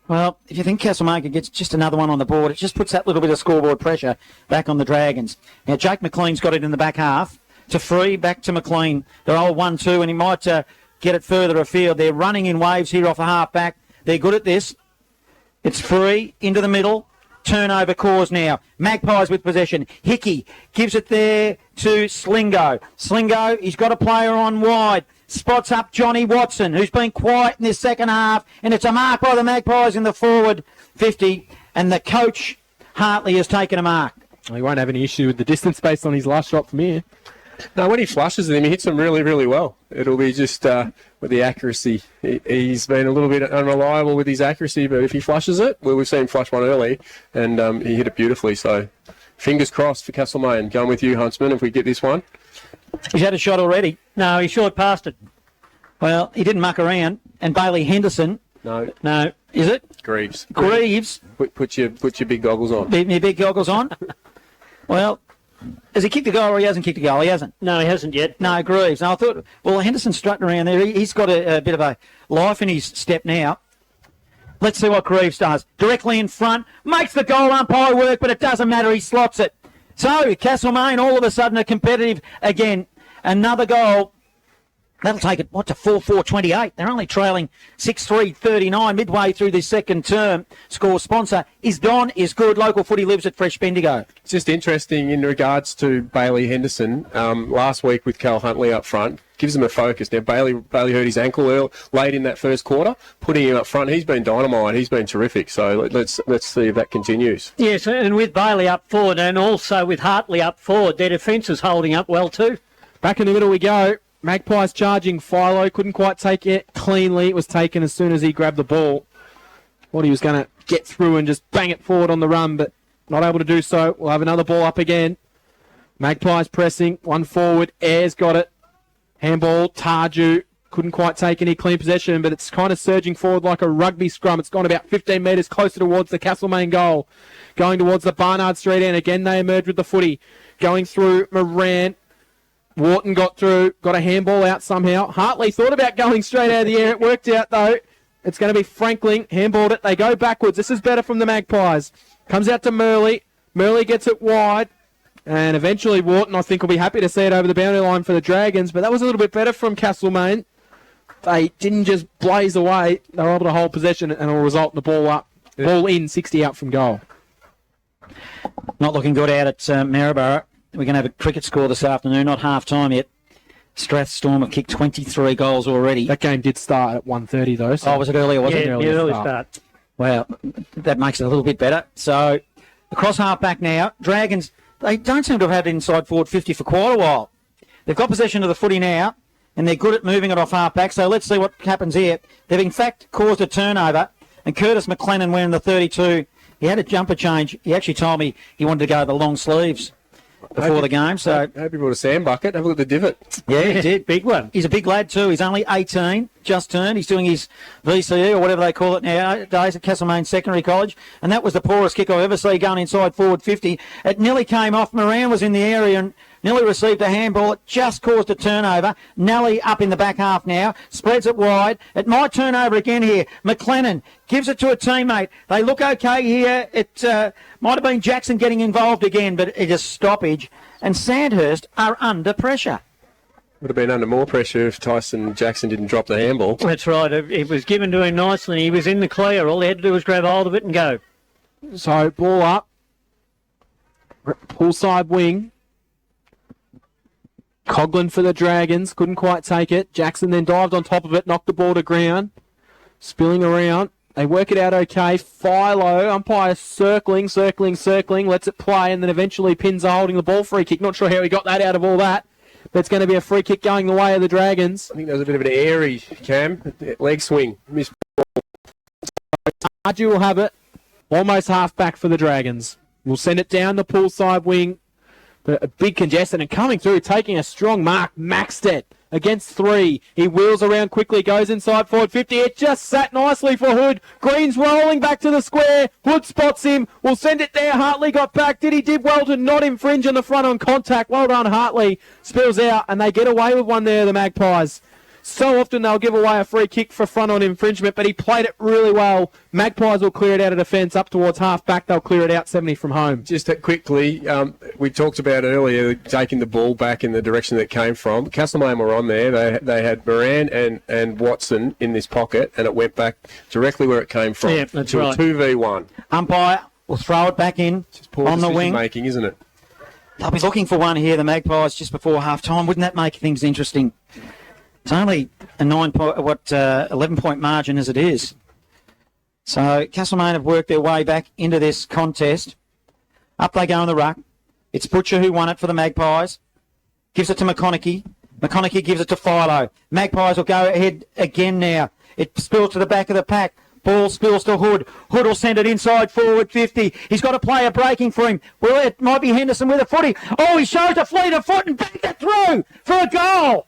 Speaker 4: Well, if you think Castlemaine gets just another one on the board, it just puts that little bit of scoreboard pressure back on the Dragons. Now, Jake McLean's got it in the back half. To free, back to McLean. They're all 1-2, and he might get it further afield. They're running in waves here off the half-back. They're good at this. It's free, into the middle. Turnover cause now. Magpies with possession. Hickey gives it there to Slingo. Slingo, he's got a player on wide. Spots up Johnny Watson, who's been quiet in this second half, and it's a mark by the Magpies in the forward 50, and the coach, Hartley, has taken a mark.
Speaker 1: Well, he won't have any issue with the distance based on his last shot from here.
Speaker 5: No, when he flushes them, he hits them really, really well. It'll be just with the accuracy. He's been a little bit unreliable with his accuracy, but if he flushes it, well, we've seen him flush one early, and he hit it beautifully. So fingers crossed for Castlemaine. Going with you, Huntsman, if we get this one.
Speaker 4: He's had a shot already.
Speaker 3: No, he short passed it.
Speaker 4: Well, he didn't muck around. And Bailey Henderson.
Speaker 5: No.
Speaker 4: Is it?
Speaker 5: Greaves. Put your big goggles on.
Speaker 4: My big goggles on? Well, has he kicked the goal or he hasn't kicked the goal? He hasn't.
Speaker 3: No, he hasn't yet.
Speaker 4: No, Greaves. And I thought, well, Henderson's strutting around there. He's got a bit of a life in his step now. Let's see what Greaves does. Directly in front. Makes the goal umpire work, but it doesn't matter. He slots it. So, Castlemaine all of a sudden are competitive again. Another goal. That'll take it, to 4-4-28. They're only trailing 6-3-39 midway through this second term. Score sponsor is Don, is good. Local footy lives at Fresh Bendigo.
Speaker 5: It's just interesting in regards to Bailey Henderson. Last week with Cal Huntley up front, gives him a focus. Now, Bailey hurt his ankle late in that first quarter. Putting him up front, he's been dynamite. He's been terrific. So let's see if that continues.
Speaker 3: Yes, and with Bailey up forward and also with Hartley up forward, their defence is holding up well too.
Speaker 1: Back in the middle we go. Magpies charging. Philo couldn't quite take it cleanly. It was taken as soon as he grabbed the ball. Thought he was going to get through and just bang it forward on the run, but not able to do so. We'll have another ball up again. Magpies pressing. One forward. Ayres got it. Handball. Tarju couldn't quite take any clean possession, but it's kind of surging forward like a rugby scrum. It's gone about 15 metres closer towards the Castlemaine goal. Going towards the Barnard Street end. Again, they emerge with the footy. Going through Moran. Wharton got through, got a handball out somehow. Hartley thought about going straight out of the air. It worked out, though. It's going to be Franklin. Handballed it. They go backwards. This is better from the Magpies. Comes out to Murley. Murley gets it wide. And eventually Wharton, I think, will be happy to see it over the boundary line for the Dragons. But that was a little bit better from Castlemaine. They didn't just blaze away. They were able to hold possession and it'll result in the ball up. Yeah. Ball in, 60 out from goal.
Speaker 4: Not looking good out at Maryborough. We're going to have a cricket score this afternoon, not half-time yet. Strathstorm have kicked 23 goals already.
Speaker 1: That game did start at 1:30 though. So
Speaker 4: was it earlier, was it?
Speaker 3: Yeah, early start.
Speaker 4: Well, that makes it a little bit better. So, across half-back now. Dragons, they don't seem to have had inside forward 50 for quite a while. They've got possession of the footy now, and they're good at moving it off half-back. So, let's see what happens here. They've, in fact, caused a turnover, and Curtis McLennan wearing the 32. He had a jumper change. He actually told me he wanted to go the long sleeves before the game. So
Speaker 5: I hope he brought a sand bucket. Have a look at the divot.
Speaker 4: Yeah, he did.
Speaker 3: Big one.
Speaker 4: He's a big lad too. He's only 18, just turned. He's doing his VCE or whatever they call it nowadays at Castlemaine Secondary College. And that was the poorest kick I've ever seen going inside forward 50. It nearly came off. Moran was in the area and nearly received a handball. It just caused a turnover. Nelly up in the back half now. Spreads it wide. It might turn over again here. McLennan gives it to a teammate. They look okay here. It might have been Jackson getting involved again, but it is stoppage. And Sandhurst are under pressure.
Speaker 5: Would have been under more pressure if Tyson Jackson didn't drop the handball.
Speaker 3: That's right. It was given to him nicely. He was in the clear. All he had to do was grab hold of it and go.
Speaker 1: So, ball up. Poolside wing. Coughlin for the Dragons. Couldn't quite take it. Jackson then dived on top of it, knocked the ball to ground. Spilling around. They work it out okay. Philo, umpire circling, lets it play, and then eventually pins are holding the ball. Free kick. Not sure how he got that out of all that. But it's going to be a free kick going the way of the Dragons.
Speaker 5: I think there was a bit of an airy, Cam. Leg swing. Missed.
Speaker 1: Archie will have it. Almost half back for the Dragons. We'll send it down the poolside wing. But a big congestion and coming through, taking a strong mark. Maxted against 3. He wheels around quickly, goes inside forward 50. It just sat nicely for Hood. Green's rolling back to the square. Hood spots him. Will send it there. Hartley got back. Did well to not infringe on the front on contact. Well done, Hartley. Spills out, and they get away with one there, the Magpies. So often they'll give away a free kick for front on infringement, but he played it really well. Magpies will clear it out of defence up towards half back. They'll clear it out 70 from home.
Speaker 5: Just quickly, we talked about earlier taking the ball back in the direction that it came from. Castlemaine were on there. They had Moran and Watson in this pocket, and it went back directly where it came from.
Speaker 3: Yeah, that's
Speaker 5: to
Speaker 3: right.
Speaker 5: a 2v1.
Speaker 4: Umpire will throw it back in
Speaker 5: Just poor
Speaker 4: on the wing.
Speaker 5: making, isn't it?
Speaker 4: They'll be looking for one here, the Magpies, just before half-time. Wouldn't that make things interesting? It's only a 11-point margin as it is. So Castlemaine have worked their way back into this contest. Up they go in the ruck. It's Butcher who won it for the Magpies. Gives it to McConaughey. McConaughey gives it to Philo. Magpies will go ahead again now. It spills to the back of the pack. Ball spills to Hood. Hood will send it inside forward 50. He's got a player breaking for him. Well, it might be Henderson with a footy. Oh, he shows a fleet of foot and backed it through for a goal.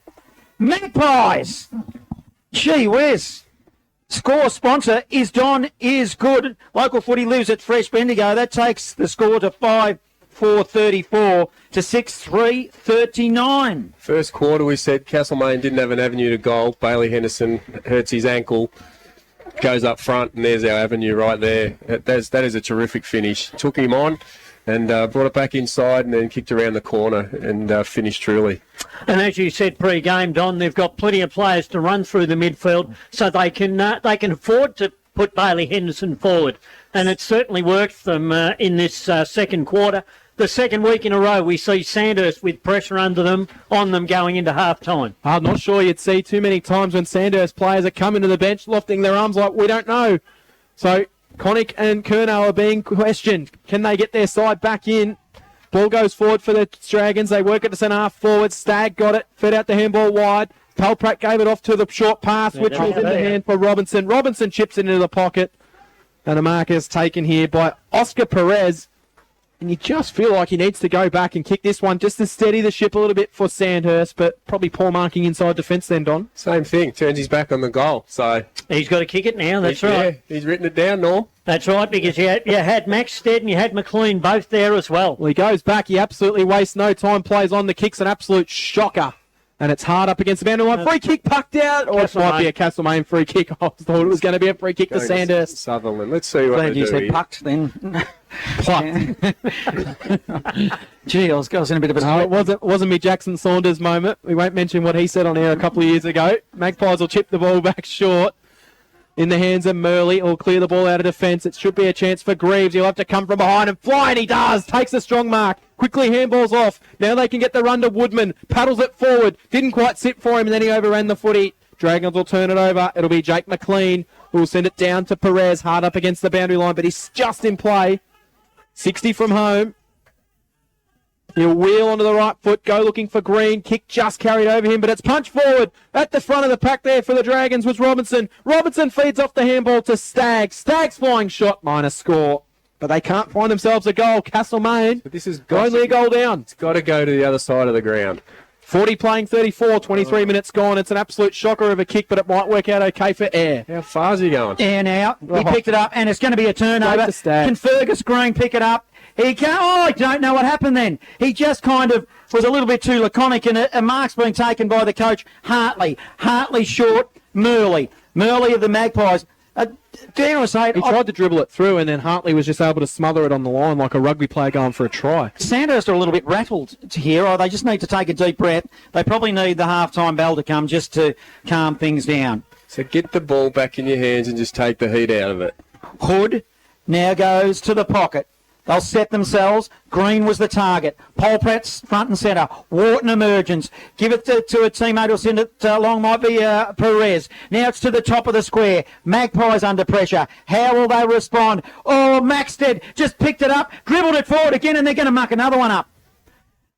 Speaker 4: Magpies. Gee whiz. Score sponsor is Don is good. Local footy lives at Fresh Bendigo. That takes the score to 5-4-34 to 6-3-39.
Speaker 5: First quarter, we said Castlemaine didn't have an avenue to goal. Bailey Henderson hurts his ankle, goes up front, and there's our avenue right there. That is a terrific finish. Took him on and brought it back inside and then kicked around the corner and finished truly.
Speaker 3: And as you said pre-game, Don, they've got plenty of players to run through the midfield, so they can afford to put Bailey Henderson forward. And it certainly worked for them in this second quarter. The second week in a row, we see Sandhurst with pressure on them going into half-time.
Speaker 1: I'm not sure you'd see too many times when Sandhurst players are coming to the bench, lofting their arms like, we don't know. So Connick and Curnow are being questioned. Can they get their side back in? Ball goes forward for the Dragons. They work it to centre half forward. Stagg got it, fed out the handball wide. Palpratt gave it off to the short pass, which was in the hand for Robinson. Robinson chips it into the pocket. And a mark is taken here by Oscar Perez. And you just feel like he needs to go back and kick this one just to steady the ship a little bit for Sandhurst, but probably poor marking inside defence then, Don.
Speaker 5: Same thing. Turns his back on the goal. So
Speaker 3: He's got to kick it now, that's right.
Speaker 5: Yeah, he's written it down, Norm.
Speaker 3: That's right, because you had Maxted and you had McLean both there as well.
Speaker 1: Well, he goes back. He absolutely wastes no time. Plays on the kicks. An absolute shocker. And it's hard up against the boundary line. Free kick pucked out. Or it might be a Castlemaine free kick. I thought it was going to be a free kick to Sandhurst.
Speaker 5: Sutherland. Let's see what
Speaker 4: Glad
Speaker 5: they
Speaker 4: you
Speaker 5: do
Speaker 4: said
Speaker 5: here.
Speaker 4: pucked then.
Speaker 1: Plucked.
Speaker 4: Gee, I was in a bit of a
Speaker 1: No,
Speaker 4: sweat.
Speaker 1: it wasn't me Jackson Saunders moment. We won't mention what he said on air a couple of years ago. Magpies will chip the ball back short. In the hands of Murley. He'll clear the ball out of defence. It should be a chance for Greaves. He'll have to come from behind and fly, and he does. Takes a strong mark. Quickly handballs off. Now they can get the run to Woodman. Paddles it forward. Didn't quite sit for him, and then he overran the footy. Dragons will turn it over. It'll be Jake McLean who will send it down to Perez. Hard up against the boundary line, but he's just in play. 60 from home. He'll wheel onto the right foot, go looking for Green. Kick just carried over him, but it's punched forward. At the front of the pack there for the Dragons was Robinson. Robinson feeds off the handball to Stagg. Stagg's flying shot, minus score. But they can't find themselves a goal. Castlemaine,
Speaker 5: But this is
Speaker 1: only a goal down.
Speaker 5: It's got to go to the other side of the ground.
Speaker 1: 40 playing 34, 23 minutes gone. It's an absolute shocker of a kick, but it might work out okay for Air.
Speaker 5: How far is he going?
Speaker 4: Air now. He picked it up, and it's going to be a turnover.
Speaker 1: Great to Stagg.
Speaker 4: Can Fergus Green pick it up? He can. Oh, I don't know what happened then. He just kind of was a little bit too laconic, and a mark's being taken by the coach. Hartley short. Murley of the Magpies. Dare I say it?
Speaker 1: He tried to dribble it through, and then Hartley was just able to smother it on the line like a rugby player going for a try.
Speaker 4: Sandhurst are a little bit rattled here. Oh, they just need to take a deep breath. They probably need the half-time bell to come just to calm things down.
Speaker 5: So get the ball back in your hands and just take the heat out of it.
Speaker 4: Hood now goes to the pocket. They'll set themselves. Green was the target. Polpratt's front and centre. Wharton emergence. Give it to a teammate who'll send it along. Might be Perez. Now it's to the top of the square. Magpies under pressure. How will they respond? Oh, Maxted just picked it up, dribbled it forward again, and they're going to muck another one up.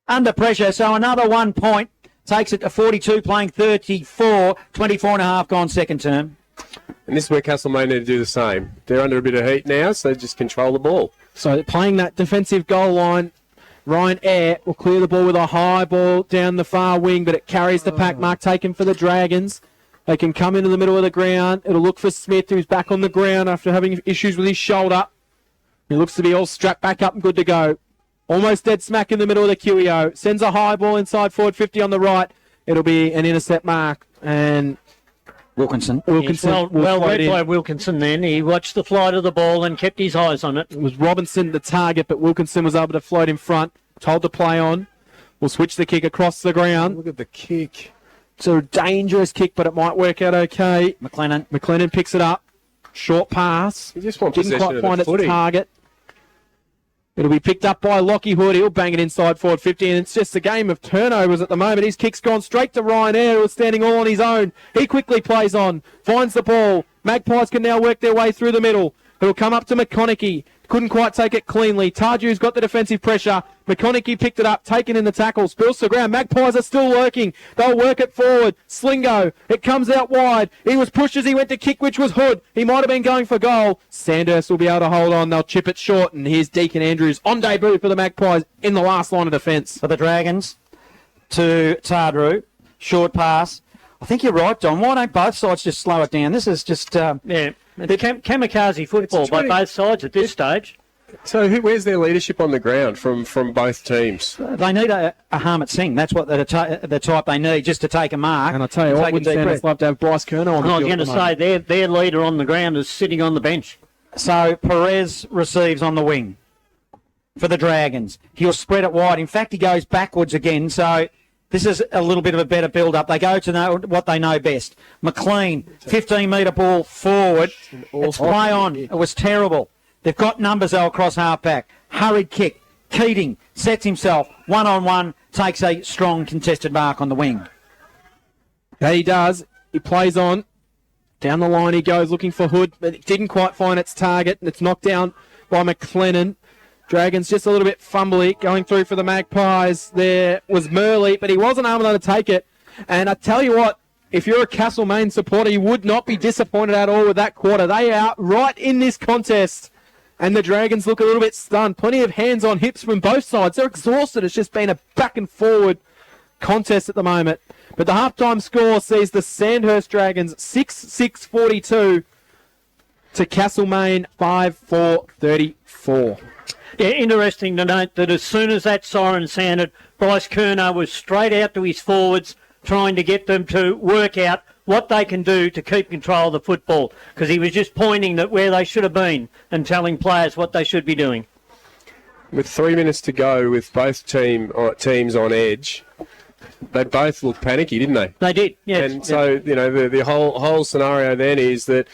Speaker 4: Under pressure, so another 1 point. Takes it to 42, playing 34. 24 and a half gone second term.
Speaker 5: And this is where Castlemaine need to do the same. They're under a bit of heat now, so they just control the ball.
Speaker 1: So playing that defensive goal line, Ryan Eyre will clear the ball with a high ball down the far wing, but it carries the pack mark taken for the Dragons. They can come into the middle of the ground. It'll look for Smith, who's back on the ground after having issues with his shoulder. He looks to be all strapped back up and good to go. Almost dead smack in the middle of the QEO. Sends a high ball inside forward 50 on the right. It'll be an intercept mark. And
Speaker 4: Wilkinson.
Speaker 3: Yes, well read by Wilkinson then. He watched the flight of the ball and kept his eyes on it.
Speaker 1: It was Robinson the target, but Wilkinson was able to float in front. Told to play on. We'll switch the kick across the ground.
Speaker 5: Look at the kick.
Speaker 1: It's a dangerous kick, but it might work out okay. McLennan picks it up. Short pass.
Speaker 5: You just want
Speaker 1: Didn't
Speaker 5: possession
Speaker 1: quite
Speaker 5: of
Speaker 1: find
Speaker 5: the
Speaker 1: its
Speaker 5: footy.
Speaker 1: target. It'll be picked up by Lockie Hood. He'll bang it inside forward 50, and it's just a game of turnovers at the moment. His kick's gone straight to Ryan Eyre, who's standing all on his own. He quickly plays on, finds the ball. Magpies can now work their way through the middle. It'll come up to McConaughey. Couldn't quite take it cleanly. Tarju's got the defensive pressure. McConaughey picked it up, taken in the tackle, spills to the ground. Magpies are still working. They'll work it forward. Slingo, it comes out wide. He was pushed as he went to kick, which was Hood. He might have been going for goal. Sandhurst will be able to hold on. They'll chip it short, and here's Deacon Andrews on debut for the Magpies in the last line of defence.
Speaker 4: For the Dragons to Tardru. Short pass. I think you're right, Don. Why don't both sides just slow it down? This is just...
Speaker 3: yeah. The kamikaze football by both sides at this stage.
Speaker 5: So where's their leadership on the ground from both teams?
Speaker 4: They need a Harmit Singh. That's what the type they need, just to take a mark.
Speaker 1: And I tell you what, wouldn't Sandhurst love to have Bryce Kerner on the
Speaker 3: I was
Speaker 1: field
Speaker 3: going to say, their leader on the ground is sitting on the bench.
Speaker 4: So Perez receives on the wing for the Dragons. He'll spread it wide. In fact, he goes backwards again, so... This is a little bit of a better build-up. They go to know what they know best. McLean, 15-metre ball forward. It's play on. It was terrible. They've got numbers, though, across half-back. Hurried kick. Keating sets himself. One-on-one. Takes a strong contested mark on the wing.
Speaker 1: Yeah, he does. He plays on. Down the line he goes looking for Hood, but it didn't quite find its target, and it's knocked down by McLennan. Dragons just a little bit fumbly going through for the Magpies. There was Murley, but he wasn't able to take it. And I tell you what, if you're a Castlemaine supporter, you would not be disappointed at all with that quarter. They are right in this contest. And the Dragons look a little bit stunned. Plenty of hands on hips from both sides. They're exhausted. It's just been a back and forward contest at the moment. But the halftime score sees the Sandhurst Dragons 6-6-42 to Castlemaine 5-4-34.
Speaker 3: Yeah, interesting to note that as soon as that siren sounded, Bryce Kerner was straight out to his forwards trying to get them to work out what they can do to keep control of the football, because he was just pointing at where they should have been and telling players what they should be doing.
Speaker 5: With 3 minutes to go, with both teams on edge, they both looked panicky, didn't they?
Speaker 3: They did, yes.
Speaker 5: And so, you know, the whole scenario then is that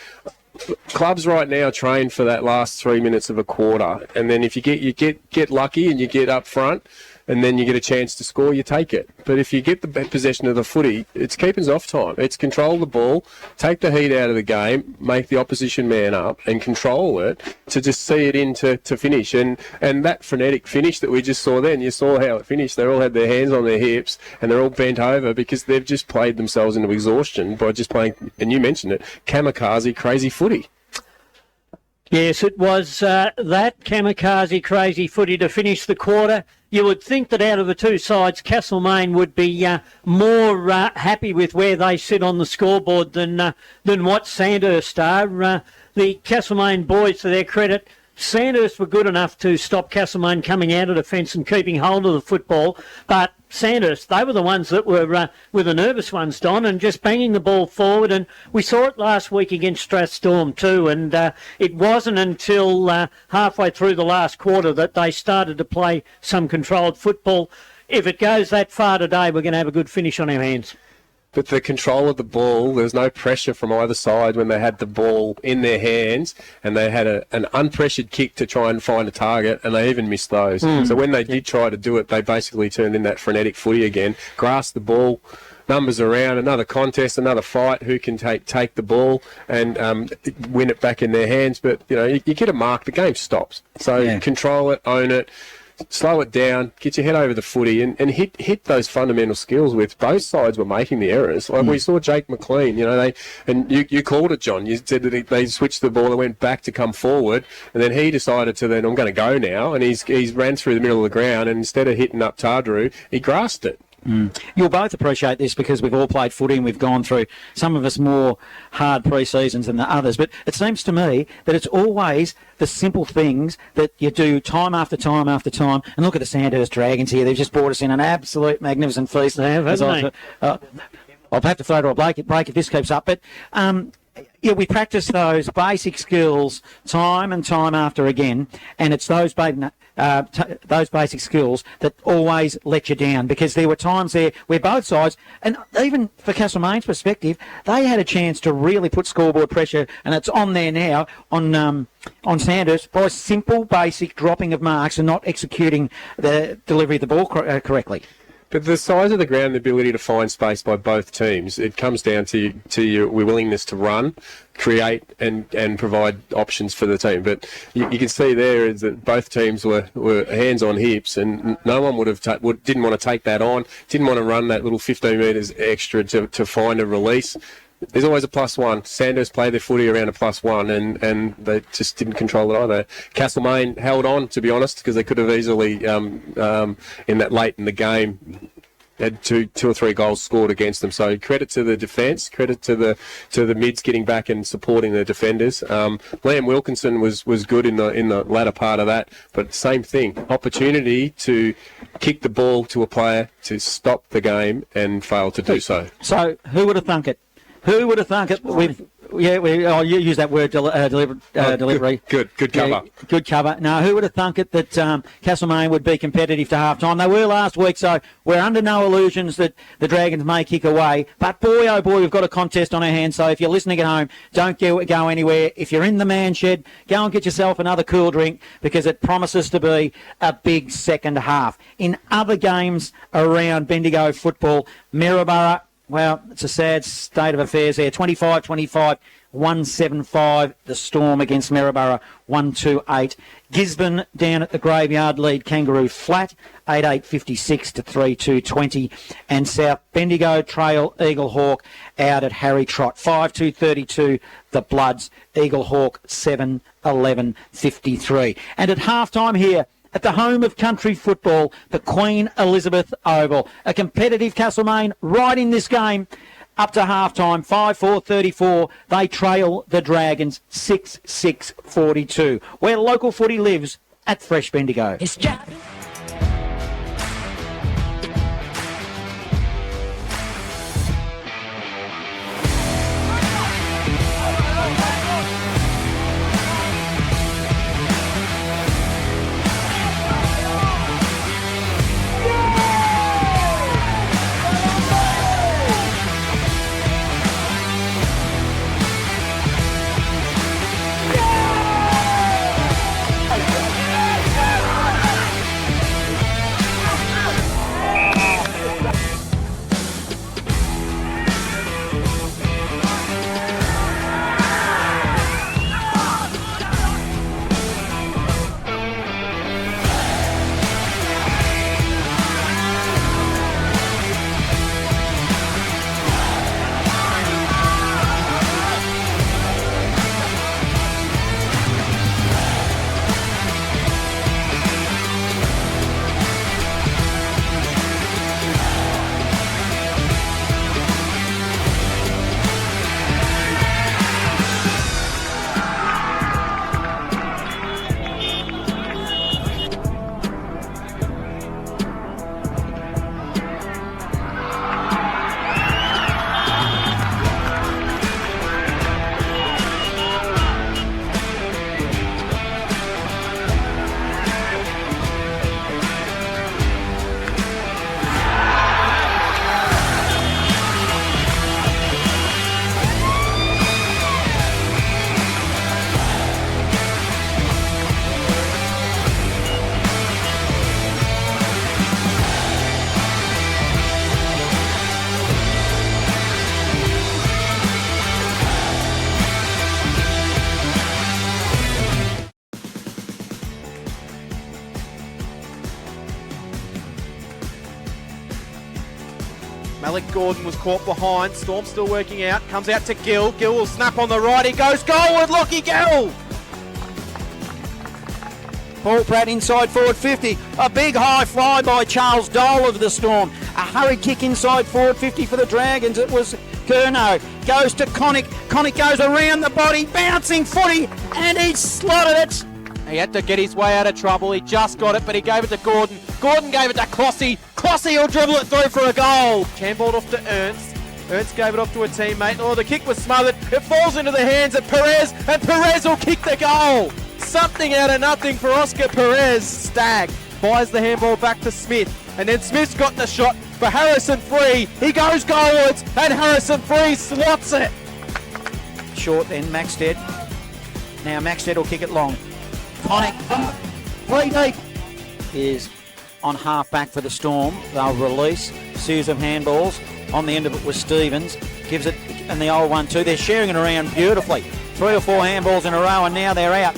Speaker 5: clubs right now train for that last 3 minutes of a quarter, and then if you get lucky and you get up front, and then you get a chance to score, you take it. But if you get the possession of the footy, it's keeping's off time. It's control the ball, take the heat out of the game, make the opposition man up, and control it to just see it into finish. And that frenetic finish that we just saw then, you saw how it finished. They all had their hands on their hips, and they're all bent over because they've just played themselves into exhaustion by just playing, and you mentioned it, kamikaze crazy footy.
Speaker 3: Yes, it was that kamikaze crazy footy to finish the quarter. You would think that out of the two sides, Castlemaine would be more happy with where they sit on the scoreboard than what Sandhurst are. The Castlemaine boys, to their credit, Sandhurst were good enough to stop Castlemaine coming out of defence and keeping hold of the football, but Sandhurst, they were the ones that were the nervous ones, Don, and just banging the ball forward. And we saw it last week against Strathstorm too, and it wasn't until halfway through the last quarter that they started to play some controlled football. If it goes that far today, we're going to have a good finish on our hands.
Speaker 5: But the control of the ball, there was no pressure from either side when they had the ball in their hands, and they had an unpressured kick to try and find a target, and they even missed those. So when they did try to do it, they basically turned in that frenetic footy again, grasped the ball, numbers around, another contest, another fight, who can take the ball and win it back in their hands. But, you get a mark, the game stops. So control it, own it, slow it down, get your head over the footy, and hit those fundamental skills with both sides were making the errors. Like we saw Jake McLean, you called it, John. You said that they switched the ball and went back to come forward, and then he decided to I'm going to go now, and he's ran through the middle of the ground, and instead of hitting up Tardru, he grasped it.
Speaker 4: You'll both appreciate this because we've all played footy and we've gone through, some of us more hard pre-seasons than the others, but it seems to me that it's always the simple things that you do time after time after time. And look at the Sandhurst Dragons here. They've just brought us in an absolute magnificent feast.
Speaker 3: They have, haven't they?
Speaker 4: I'll have to throw to a break if this keeps up. But we practice those basic skills time and time after again, and it's those basic skills that always let you down, because there were times there where both sides, and even for Castlemaine's perspective, they had a chance to really put scoreboard pressure, and it's on there now on Sandhurst by simple, basic dropping of marks and not executing the delivery of the ball correctly.
Speaker 5: But the size of the ground, the ability to find space by both teams, it comes down to your willingness to run, create, and provide options for the team. But you can see there is that both teams were hands on hips, and no one didn't want to take that on, didn't want to run that little 15 metres extra to find a release. There's always a +1. Sandhurst played their footy around a +1, and they just didn't control it either. Castlemaine held on, to be honest, because they could have easily, in that late in the game, had two or three goals scored against them. So credit to the defence, credit to the mids getting back and supporting the defenders. Liam Wilkinson was good in the latter part of that, but same thing, opportunity to kick the ball to a player to stop the game and fail to do so.
Speaker 4: So who would have thunk it? Who would have thunk it? You use that word delivery.
Speaker 5: Good cover.
Speaker 4: Yeah, good cover. Now, who would have thunk it that Castlemaine would be competitive to half-time? They were last week, so we're under no illusions that the Dragons may kick away. But boy, oh boy, we've got a contest on our hands. So if you're listening at home, don't go anywhere. If you're in the man shed, go and get yourself another cool drink, because it promises to be a big second half. In other games around Bendigo football, Maryborough, well, it's a sad state of affairs there. 25-25, 175. The Storm against Maryborough, 128. Gisborne down at the Graveyard lead Kangaroo flat, 88-56 to 3-2-20. And South Bendigo trail Eagle Hawk out at Harry Trott, 5-2-32. The Bloods, Eagle Hawk 7-11-53. And at halftime here, at the home of country football, the Queen Elizabeth Oval. A competitive Castlemaine right in this game. Up to half-time, 5-4-34. They trail the Dragons 6-6-42. Where local footy lives at Fresh Bendigo.
Speaker 1: Alec Gordon was caught behind. Storm still working out. Comes out to Gill. Gill will snap on the right. He goes goalward. Lockie Gill.
Speaker 4: Paul Pratt inside forward 50. A big high fly by Charles Dole of the Storm. A hurried kick inside forward 50 for the Dragons. It was Curnow. Goes to Connick. Connick goes around the body. Bouncing footy. And he slotted it.
Speaker 1: He had to get his way out of trouble. He just got it, but he gave it to Gordon. Gordon gave it to Clossy. Clossy will dribble it through for a goal. Handballed off to Ernst. Ernst gave it off to a teammate. Oh, the kick was smothered. It falls into the hands of Perez, and Perez will kick the goal. Something out of nothing for Oscar Perez. Stagg buys the handball back to Smith, and then Smith's got the shot for Harrison Free. He goes goalwards, and Harrison Free slots it.
Speaker 4: Short then, Maxted. Now Maxted will kick it long. Connick, 3 deep, is on half back for the Storm. They'll release. Series of handballs. On the end of it was Stevens. Gives it, and the old one too. They're sharing it around beautifully. 3 or 4 handballs in a row, and now they're out.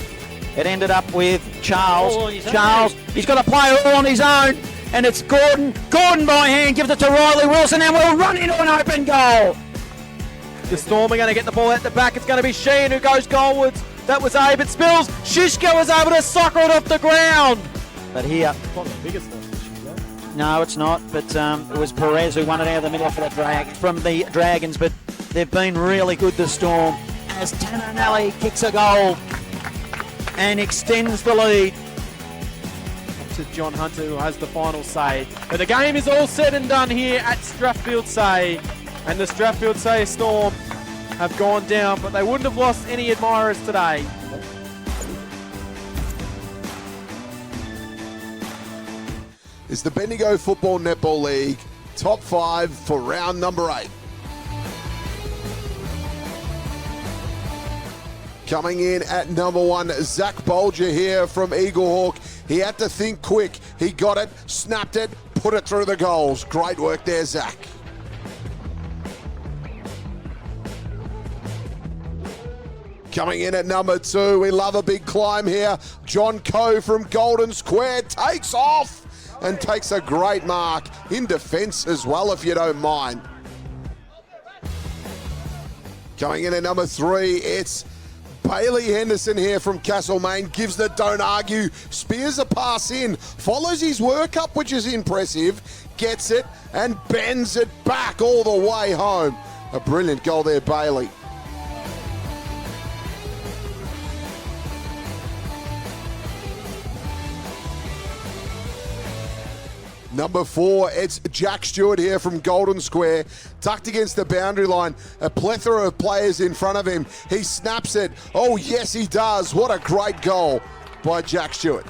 Speaker 4: It ended up with Charles. Charles, he's got a player all on his own, and it's Gordon. Gordon by hand gives it to Riley Wilson, and we'll run into an open goal.
Speaker 1: The Storm are going to get the ball at the back. It's going to be Sheehan who goes goalwards. That was Abe. It spills. Shishka was able to soccer it off the ground.
Speaker 4: But here,
Speaker 1: Probably the biggest one.
Speaker 4: no, it's not. But it was Perez who won it out of the middle for the Dragons. But they've been really good, the Storm, as Tananelli kicks a goal and extends the lead.
Speaker 1: To John Hunter, who has the final say. But the game is all said and done here at Strathfield Say, and the Strathfield Say Storm have gone down, but they wouldn't have lost any admirers today.
Speaker 6: Is the Bendigo Football Netball League top 5 for round number 8. Coming in at number 1, Zach Bolger here from Eaglehawk. He had to think quick. He got it, snapped it, put it through the goals. Great work there, Zach. Coming in at number 2, we love a big climb here. John Coe from Golden Square takes off and takes a great mark in defence as well, if you don't mind. Coming in at number 3, it's Bailey Henderson here from Castlemaine. Gives the don't argue, spears a pass in, follows his work up, which is impressive, gets it and bends it back all the way home. A brilliant goal there, Bailey. Number 4, it's Jack Stewart here from Golden Square. Tucked against the boundary line. A plethora of players in front of him. He snaps it. Oh, yes, he does. What a great goal by Jack Stewart.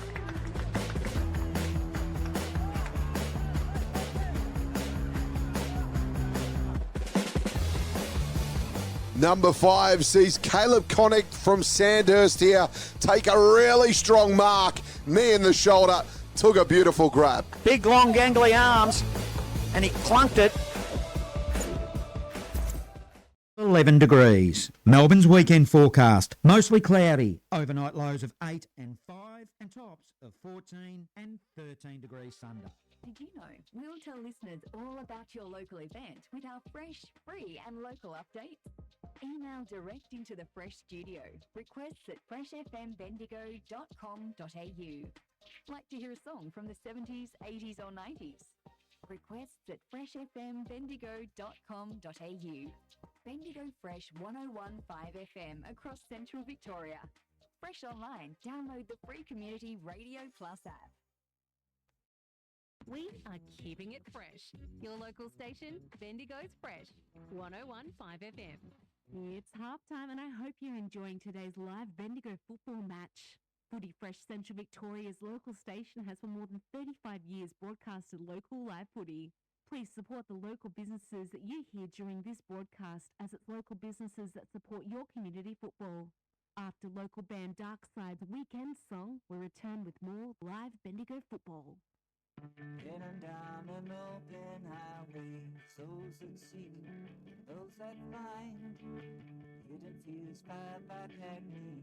Speaker 6: Number 5 sees Caleb Connick from Sandhurst here take a really strong mark. Knee in the shoulder. Took a beautiful grab.
Speaker 4: Big, long, gangly arms, and he clunked it.
Speaker 11: 11 degrees. Melbourne's weekend forecast. Mostly cloudy. Overnight lows of 8 and 5 and tops of 14 and 13 degrees Sunday.
Speaker 10: Did you know we'll tell listeners all about your local event with our fresh, free and local updates? Email direct into the Fresh Studio. Requests at freshfmbendigo.com.au. Like to hear a song from the 70s, 80s or 90s? Requests at freshfmbendigo.com.au. Bendigo Fresh 101.5 FM across Central Victoria. Fresh online, download the free Community Radio Plus app.
Speaker 12: We are keeping it fresh. Your local station, Bendigo's Fresh 101.5 FM.
Speaker 13: It's halftime and I hope you're enjoying today's live Bendigo football match. Footy Fresh Central Victoria's local station has for more than 35 years broadcasted local live footy. Please support the local businesses that you hear during this broadcast, as it's local businesses that support your community football. After local band Darkside's weekend song, we return with more live Bendigo football.
Speaker 14: Getting down an open highway, souls that seek, those that find, hidden fuse by acne.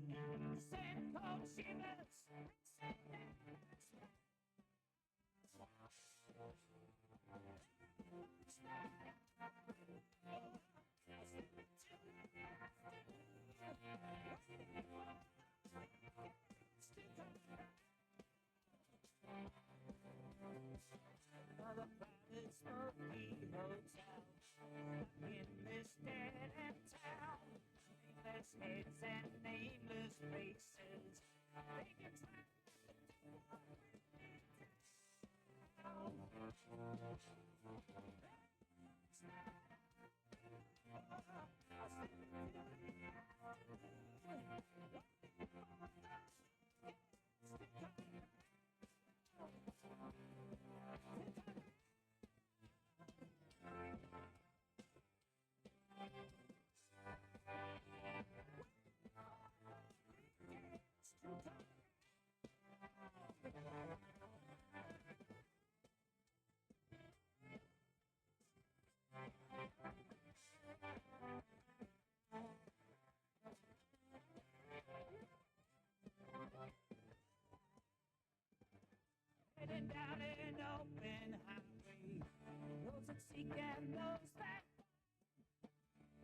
Speaker 14: Sand cold shivers, smoky hotel in this dead end town. Nameless heads and nameless faces. They can try headed down an open highway. Those that seek and those that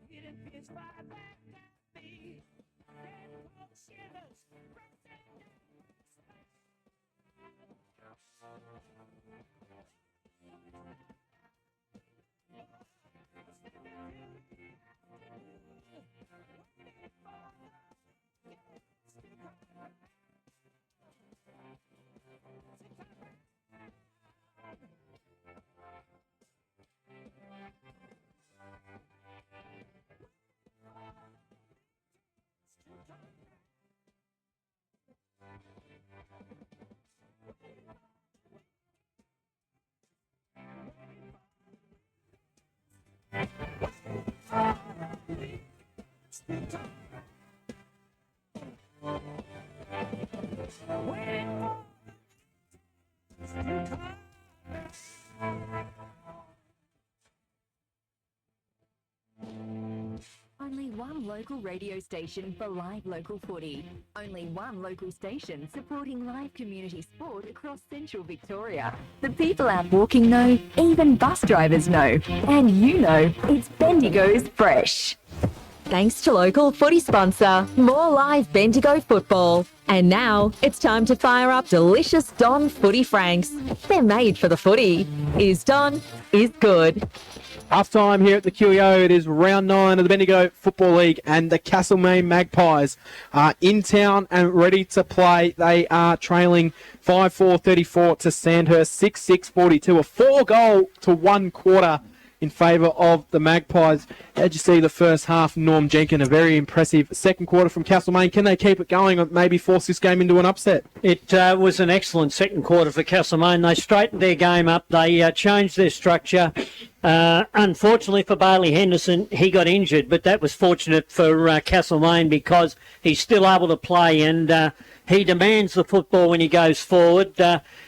Speaker 14: hidden fears fire back at me. Then cold shivers,
Speaker 10: Only one local radio station for live local footy. Only one local station supporting live community sport across central Victoria. The people out walking know, even bus drivers know. And you know, it's Bendigo's Fresh. Thanks to local footy sponsor, more live Bendigo football. And now it's time to fire up delicious Don Footy Franks. They're made for the footy. Is Don, is good.
Speaker 1: Half time here at the QEO. It is round 9 of the Bendigo Football League, and the Castlemaine Magpies are in town and ready to play. They are trailing 5-4-34 to Sandhurst, 6-6-42, a 4-goal to 1 quarter in favour of the Magpies. How'd you see the first half, Norm Jenkins? A very impressive second quarter from Castlemaine. Can they keep it going or maybe force this game into an upset?
Speaker 3: It was an excellent second quarter for Castlemaine. They straightened their game up. They changed their structure. Unfortunately for Bailey Henderson, he got injured, but that was fortunate for Castlemaine because he's still able to play, and he demands the football when he goes forward.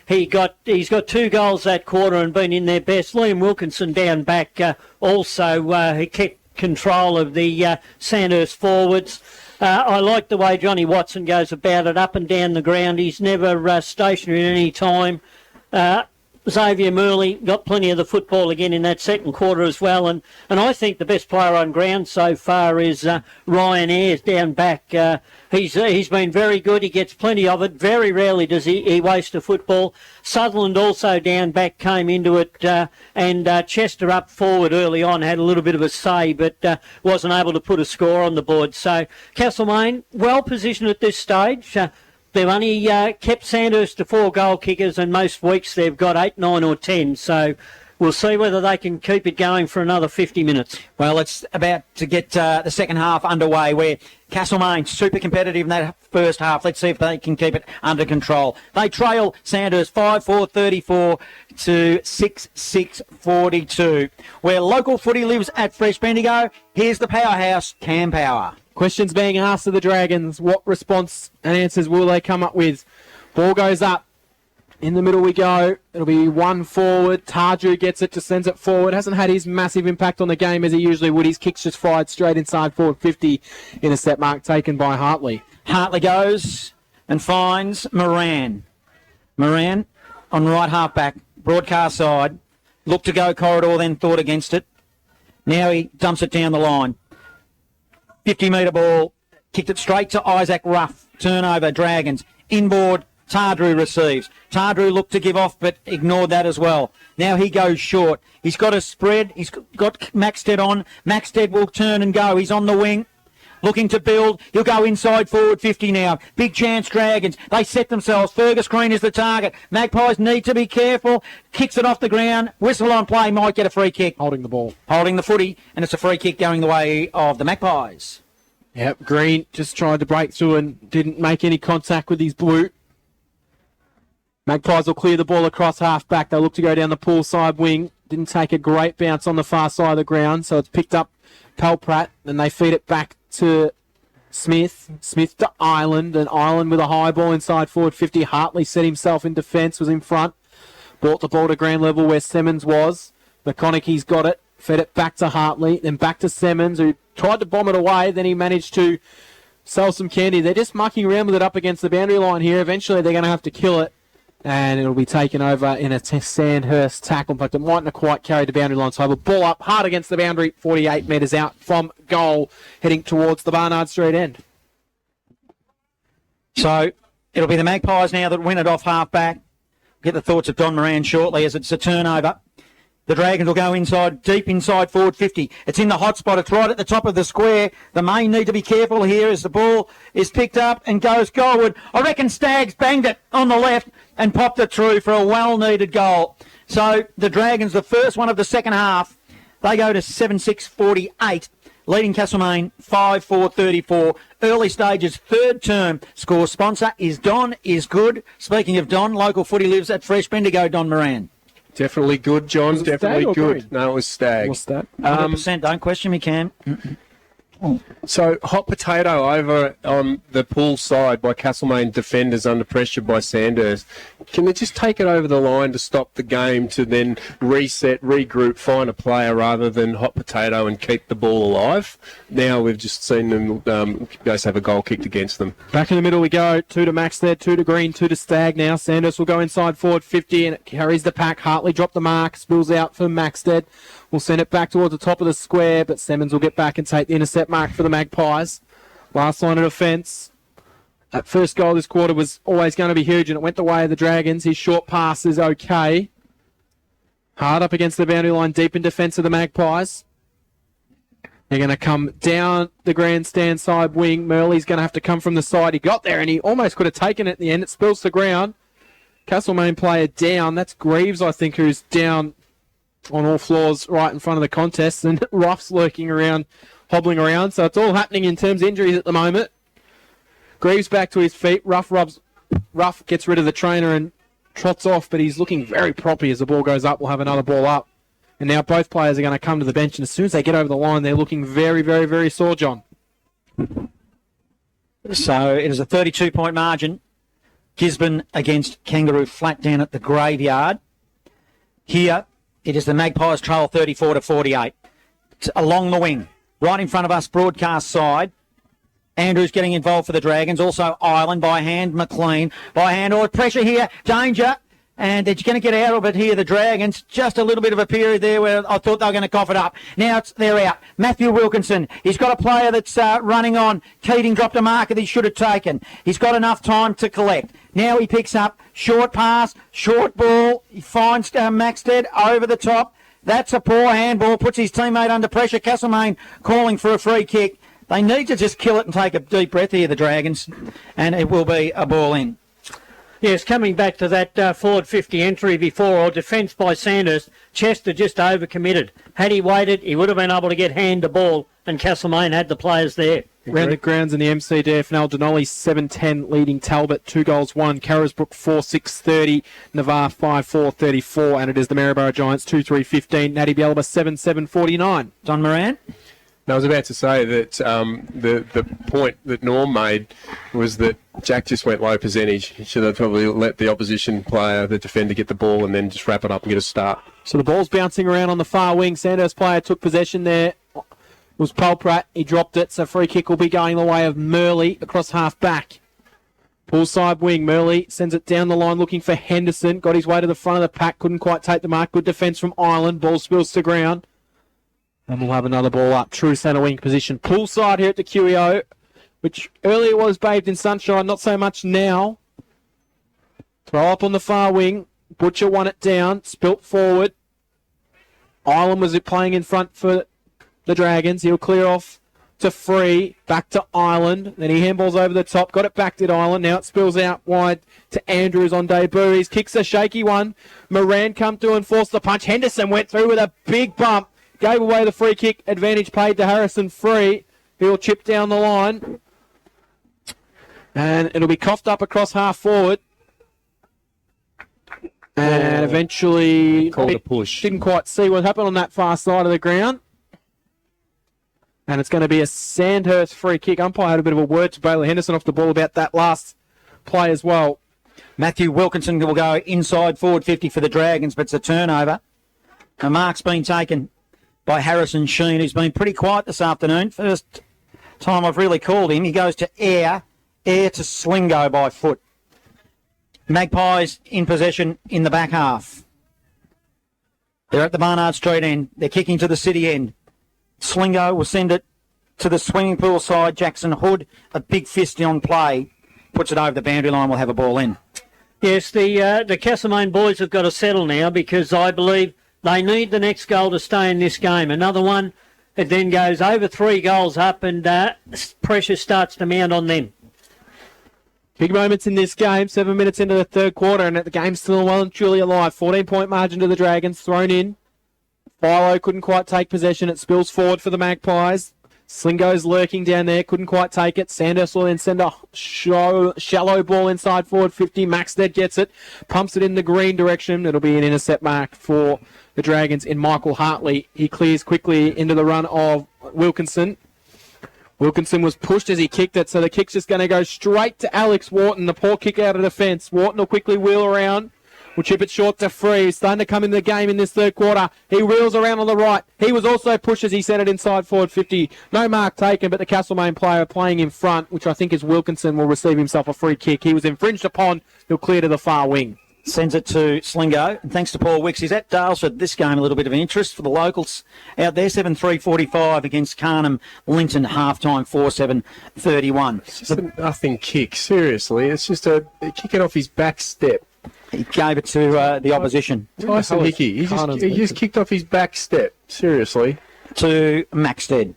Speaker 3: He's got 2 goals that quarter and been in their best. Liam Wilkinson down back also he kept control of the Sandhurst forwards. I like the way Johnny Watson goes about it up and down the ground. He's never stationary at any time. Xavier Murley got plenty of the football again in that second quarter as well, and I think the best player on ground so far is Ryan Ayres down back. He's been very good. He gets plenty of it. Very rarely does he waste a football. Sutherland also down back came into it, and Chester up forward early on had a little bit of a say, but wasn't able to put a score on the board. So Castlemaine well positioned at this stage. They've only kept Sandhurst to 4 goal kickers, and most weeks they've got 8, 9 or 10. So we'll see whether they can keep it going for another 50 minutes.
Speaker 4: Well, it's about to get the second half underway where Castlemaine super competitive in that first half. Let's see if they can keep it under control. They trail Sandhurst 5-4-34 to 6-6-42. Where local footy lives at Fresh Bendigo, here's the powerhouse, Cam Power.
Speaker 1: Questions being asked of the Dragons. What response and answers will they come up with? Ball goes up. In the middle we go. It'll be one forward. Tarju gets it, just sends it forward. Hasn't had his massive impact on the game as he usually would. His kick's just fired straight inside forward 50 in a set mark taken by Hartley.
Speaker 4: Hartley goes and finds Moran. Moran on right half back, broadcast side. Looked to go corridor, then thought against it. Now he dumps it down the line. 50-metre ball. Kicked it straight to Isaac Ruff. Turnover, Dragons. Inboard Tardru receives. Tardru looked to give off, but ignored that as well. Now he goes short. He's got a spread. He's got Maxted on. Maxted will turn and go. He's on the wing. Looking to build. He'll go inside forward 50 now. Big chance, Dragons. They set themselves. Fergus Green is the target. Magpies need to be careful. Kicks it off the ground. Whistle on play. Might get a free kick.
Speaker 1: Holding the ball.
Speaker 4: Holding the footy. And it's a free kick going the way of the Magpies.
Speaker 1: Yep, Green just tried to break through and didn't make any contact with his boot. Magpies will clear the ball across half-back. They'll look to go down the pool side wing. Didn't take a great bounce on the far side of the ground, so it's picked up Palprat, and they feed it back to Smith. Smith to Island, and Island with a high ball inside forward 50. Hartley set himself in defence, was in front. Brought the ball to ground level where Simmons was. McConaughey's got it. Fed it back to Hartley, then back to Simmons, who tried to bomb it away. Then he managed to sell some candy. They're just mucking around with it up against the boundary line here. Eventually, they're going to have to kill it, and it'll be taken over in a Sandhurst tackle. In fact, it mightn't have quite carried the boundary line. So the ball up hard against the boundary, 48 metres out from goal, heading towards the Barnard Street end.
Speaker 4: So it'll be the Magpies now that win it off half-back. Get the thoughts of Don Moran shortly as it's a turnover. The Dragons will go inside, deep inside forward 50. It's in the hot spot. It's right at the top of the square. The main need to be careful here as the ball is picked up and goes goalward. I reckon Staggs banged it on the left and popped it through for a well-needed goal. So the Dragons, the first one of the second half, they go to 7-6-48, leading Castlemaine 5-4-34. Early stages, third term. Score sponsor is Don is Good. Speaking of Don, local footy lives at Fresh Bendigo, Don Moran.
Speaker 5: Definitely good, John. Definitely good. No, it was Stag.
Speaker 1: What's that?
Speaker 4: 100%. Don't question me, Cam.
Speaker 5: So, hot potato over on the pool side by Castlemaine defenders under pressure by Sandhurst. Can they just take it over the line to stop the game to then reset, regroup, find a player rather than hot potato and keep the ball alive? Now we've just seen them just have a goal kicked against them.
Speaker 1: Back in the middle we go. 2 to Max there, 2 to Green, 2 to Stag now. Sandhurst will go inside forward 50 and it carries the pack. Hartley dropped the mark, spills out for Maxted. We'll send it back towards the top of the square, but Simmons will get back and take the intercept mark for the Magpies. Last line of defence. That first goal this quarter was always going to be huge, and it went the way of the Dragons. His short pass is okay. Hard up against the boundary line, deep in defence of the Magpies. They're going to come down the grandstand side wing. Murley's going to have to come from the side. He got there, and he almost could have taken it in the end. It spills to ground. Castlemaine player down. That's Greaves, I think, who's down on all floors right in front of the contest, and Ruff's lurking around, hobbling around. So it's all happening in terms of injuries at the moment. Greaves back to his feet. Ruff gets rid of the trainer and trots off, but he's looking very proppy as the ball goes up. We'll have another ball up. And now both players are going to come to the bench, and as soon as they get over the line, they're looking very, very, very sore, John.
Speaker 4: So it is a 32-point margin. Gisborne against Kangaroo Flat down at the Graveyard. Here, it is the Magpies trail 34-48. It's along the wing, right in front of us, broadcast side. Andrews getting involved for the Dragons. Also Island by hand, McLean by hand. Oh, pressure here, danger. And they're going to get out of it here, the Dragons. Just a little bit of a period there where I thought they were going to cough it up. Now they're out. Matthew Wilkinson, he's got a player that's running on. Keating dropped a marker that he should have taken. He's got enough time to collect. Now he picks up short pass, short ball. He finds Maxted over the top. That's a poor handball, puts his teammate under pressure. Castlemaine calling for a free kick. They need to just kill it and take a deep breath here, the Dragons, and it will be a ball in.
Speaker 3: Yes, coming back to that forward 50 entry before, or defence by Sandhurst, Chester just overcommitted. Had he waited, he would have been able to get hand the ball, and Castlemaine had the players there.
Speaker 1: Round of grounds in the MCD, FNL, Denali 7-10 leading Talbot, 2 goals, 1. Carrisbrook 4-6-30, Navarre 5-4-34, and it is the Maryborough Giants 2-3-15, Natty Bialba 7-7-49.
Speaker 4: Don Moran?
Speaker 5: I was about to say that the point that Norm made was that Jack just went low percentage. He should have probably let the opposition player, the defender, get the ball and then just wrap it up and get a start.
Speaker 1: So the ball's bouncing around on the far wing. Sandhurst player took possession there. It was Palprat. He dropped it, so free kick will be going the way of Murley across half back. Pool side wing. Murley sends it down the line looking for Henderson. Got his way to the front of the pack. Couldn't quite take the mark. Good defence from Island. Ball spills to ground. And we'll have another ball up. True centre wing position. Pool side here at the QEO, which earlier was bathed in sunshine, not so much now. Throw up on the far wing. Butcher won it down. Spilt forward. Island was playing in front for the Dragons. He'll clear off to Free. Back to Island. Then he handballs over the top. Got it back to Island. Now it spills out wide to Andrews on debut. His kick's a shaky one. Moran come through and forced the punch. Henderson went through with a big bump. Gave away the free kick. Advantage paid to Harrison Free. He'll chip down the line. And it'll be coughed up across half forward. And eventually
Speaker 5: Called a push.
Speaker 1: Didn't quite see what happened on that far side of the ground. And it's going to be a Sandhurst free kick. Umpire had a bit of a word to Bailey Henderson off the ball about that last play as well.
Speaker 4: Matthew Wilkinson will go inside forward 50 for the Dragons, but it's a turnover. A mark's been taken by Harrison Sheen, who's been pretty quiet this afternoon. First time I've really called him. He goes to air to Slingo by foot. Magpies in possession in the back half. They're at the Barnard Street end. They're kicking to the city end. Slingo will send it to the swimming pool side. Jackson Hood, a big fist on play, puts it over the boundary line. We'll have a ball in.
Speaker 3: Yes, the Castlemaine boys have got to settle now because I believe they need the next goal to stay in this game. Another one, it then goes over 3 goals up and pressure starts to mount on them.
Speaker 1: Big moments in this game. 7 minutes into the third quarter, and the game's still well and truly alive. 14-point margin to the Dragons. Thrown in. Philo couldn't quite take possession. It spills forward for the Magpies. Slingo's lurking down there. Couldn't quite take it. Sandhurst will then send a shallow ball inside forward 50. Maxted gets it. Pumps it in the green direction. It'll be an intercept mark for the Dragons in Michael Hartley. He clears quickly into the run of Wilkinson. Wilkinson was pushed as he kicked it, so the kick's just going to go straight to Alex Wharton. The poor kick out of defence. Wharton will quickly wheel around. Will chip it short to Free. He's starting to come in the game in this third quarter. He wheels around on the right. He was also pushed as he sent it inside forward 50. No mark taken, but the Castlemaine player playing in front, which I think is Wilkinson, will receive himself a free kick. He was infringed upon. He'll clear to the far wing.
Speaker 4: Sends it to Slingo. And thanks to Paul Wicks. He's at Dalesford. This game a little bit of interest for the locals out there. 7-3-45 against Carnham Linton. Half-time 4-7-31.
Speaker 5: It's just a nothing kick. Seriously. It's just a kicking off his back step.
Speaker 4: He gave it to the opposition.
Speaker 5: Tyson Hickey. He just kicked off his back step. Seriously.
Speaker 4: To Maxted.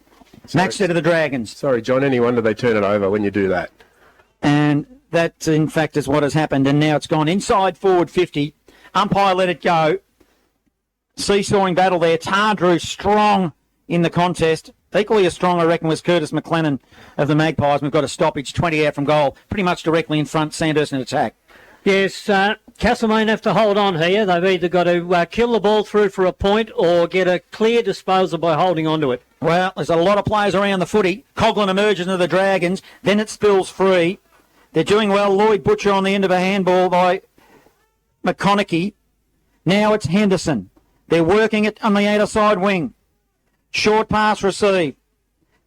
Speaker 4: Maxted of the Dragons.
Speaker 5: Sorry, John. Any wonder they turn it over when you do that.
Speaker 4: And that, in fact, is what has happened. And now it's gone inside forward 50. Umpire let it go. Seesawing battle there. Tardrew strong in the contest. Equally as strong, I reckon, was Curtis McLennan of the Magpies. We've got a stoppage, 20 out from goal. Pretty much directly in front. Sandhurst in attack.
Speaker 3: Yes, Castlemaine have to hold on here. They've either got to kill the ball through for a point or get a clear disposal by holding on to it.
Speaker 4: Well, there's a lot of players around the footy. Coughlin emerges into the Dragons. Then it spills free. They're doing well. Lloyd Butcher on the end of a handball by McConaughey. Now it's Henderson. They're working it on the outer side wing. Short pass received.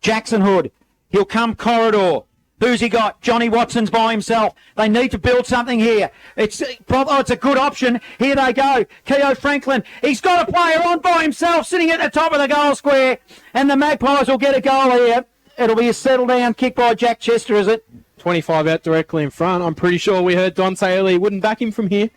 Speaker 4: Jackson Hood. He'll come corridor. Who's he got? Johnny Watson's by himself. They need to build something here. It's a good option. Here they go. Keogh Franklin. He's got a player on by himself sitting at the top of the goal square. And the Magpies will get a goal here. It'll be a settle down kick by Jack Chester, is it?
Speaker 1: 25 out directly in front. I'm pretty sure we heard Don say earlier he wouldn't back him from here.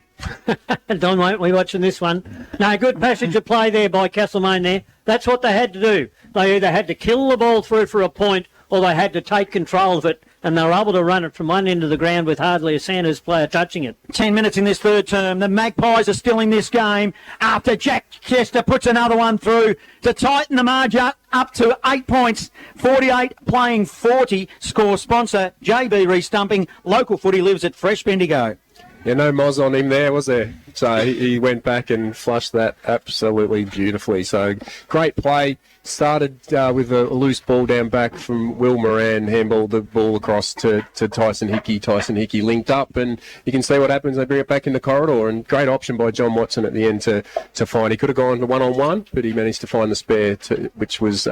Speaker 3: Don won't be watching this one. No, good passage of play there by Castlemaine there. That's what they had to do. They either had to kill the ball through for a point or they had to take control of it, and they were able to run it from one end of the ground with hardly a Sandhurst player touching it.
Speaker 4: 10 minutes in this third term. The Magpies are still in this game after Jack Chester puts another one through to tighten the margin up to 8 points. 48 playing 40. Score sponsor JB Restumping. Local footy lives at Fresh Bendigo.
Speaker 5: Yeah, no moz on him there, was there? So he went back and flushed that absolutely beautifully. So great play. Started with a loose ball down back from Will Moran, handballed the ball across to Tyson Hickey. Tyson Hickey linked up, and you can see what happens. They bring it back in the corridor, and great option by John Watson at the end to find. He could have gone to one-on-one, but he managed to find the spare, which was,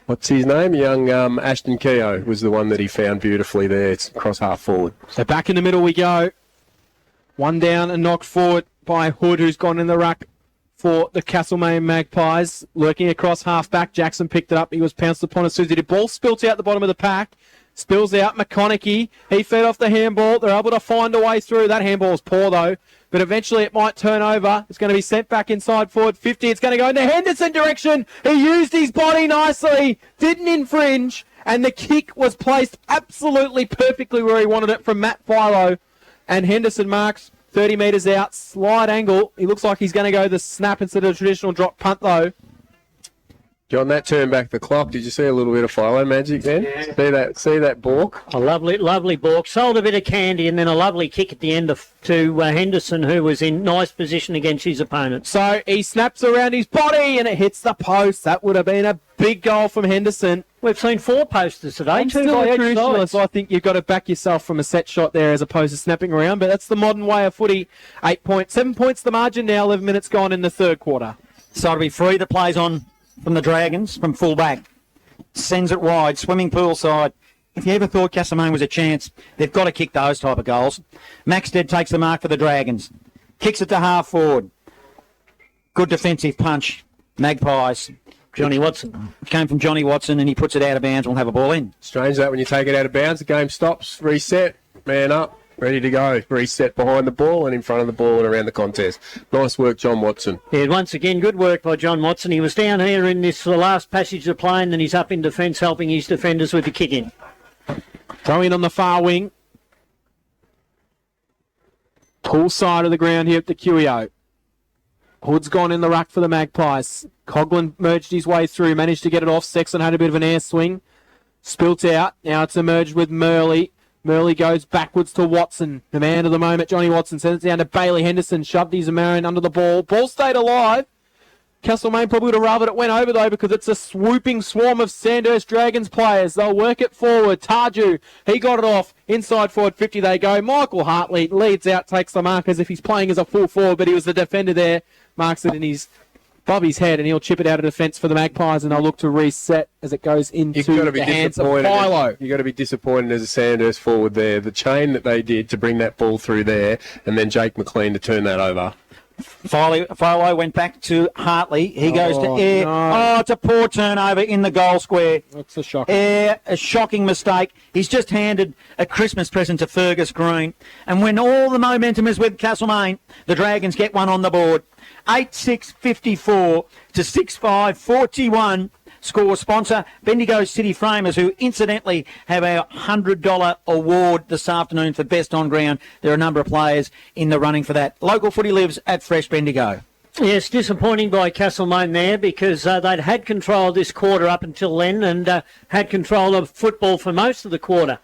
Speaker 5: what's his name? Young Ashton Keogh was the one that he found beautifully there. It's across half forward.
Speaker 1: So back in the middle we go. One down and knocked forward by Hood, who's gone in the ruck for the Castlemaine Magpies. Lurking across half back, Jackson picked it up. He was pounced upon as soon as he did. Ball spilt out the bottom of the pack. Spills out McConaughey. He fed off the handball. They're able to find a way through. That handball is poor, though. But eventually it might turn over. It's going to be sent back inside forward 50. It's going to go in the Henderson direction. He used his body nicely. Didn't infringe. And the kick was placed absolutely perfectly where he wanted it from Matt Philo. And Henderson marks 30 metres out. Slide angle. He looks like he's going to go the snap instead of the traditional drop punt, though.
Speaker 5: John, that turned back the clock. Did you see a little bit of Philo magic then? Yeah. See that balk?
Speaker 3: A lovely balk. Sold a bit of candy and then a lovely kick at the end to Henderson, who was in nice position against his opponent.
Speaker 1: So he snaps around his body and it hits the post. That would have been a big goal from Henderson.
Speaker 3: We've seen 4 posters today.
Speaker 1: I'm
Speaker 3: two
Speaker 1: still
Speaker 3: by
Speaker 1: a
Speaker 3: each
Speaker 1: traditionalist.
Speaker 3: side.
Speaker 1: I think you've got to back yourself from a set shot there as opposed to snapping around. But that's the modern way of footy. 7 points the margin now. 11 minutes gone in the third quarter.
Speaker 4: So it'll be free that plays on from the Dragons, from full-back. Sends it wide, swimming pool side. If you ever thought Castlemaine was a chance, they've got to kick those type of goals. Maxted takes the mark for the Dragons. Kicks it to half forward. Good defensive punch. Magpies.
Speaker 3: Johnny Watson.
Speaker 4: Came from Johnny Watson and he puts it out of bounds. We'll have a ball in.
Speaker 5: Strange that when you take it out of bounds, the game stops, reset, man up, ready to go. Reset behind the ball and in front of the ball and around the contest. Nice work, John Watson.
Speaker 3: Yeah, once again, good work by John Watson. He was down here in this last passage of play and then he's up in defence helping his defenders with the kick in.
Speaker 1: Throw in on the far wing. Pull side of the ground here at the QEO. Hood's gone in the ruck for the Magpies. Coughlin merged his way through, managed to get it off. Sexton had a bit of an air swing. Spilt out. Now it's emerged with Murley. Murley goes backwards to Watson. The man of the moment, Johnny Watson, sends it down to Bailey Henderson. Shoved his American under the ball. Ball stayed alive. Castlemaine probably would have rather it went over, though, because it's a swooping swarm of Sandhurst Dragons players. They'll work it forward. Tarju, he got it off. Inside forward 50 they go. Michael Hartley leads out, takes the mark as if he's playing as a full forward, but he was the defender there. Marks it in his above his head, and he'll chip it out of defence for the Magpies, and they'll look to reset as it goes into the hands of Philo.
Speaker 5: You've got to be disappointed as a Sandhurst forward there. The chain that they did to bring that ball through there, and then Jake McLean to turn that over.
Speaker 4: Philo went back to Hartley. He goes to Air.
Speaker 1: No.
Speaker 4: Oh, it's a poor turnover in the goal square.
Speaker 1: That's a shock.
Speaker 4: Air, a shocking mistake. He's just handed a Christmas present to Fergus Green. And when all the momentum is with Castlemaine, the Dragons get one on the board. 8-6-54 to 6-5-41. Score sponsor, Bendigo City Framers, who incidentally have our $100 award this afternoon for best on ground. There are a number of players in the running for that. Local footy lives at Fresh Bendigo.
Speaker 3: Yes, disappointing by Castlemaine there because they'd had control of this quarter up until then and had control of football for most of the quarter.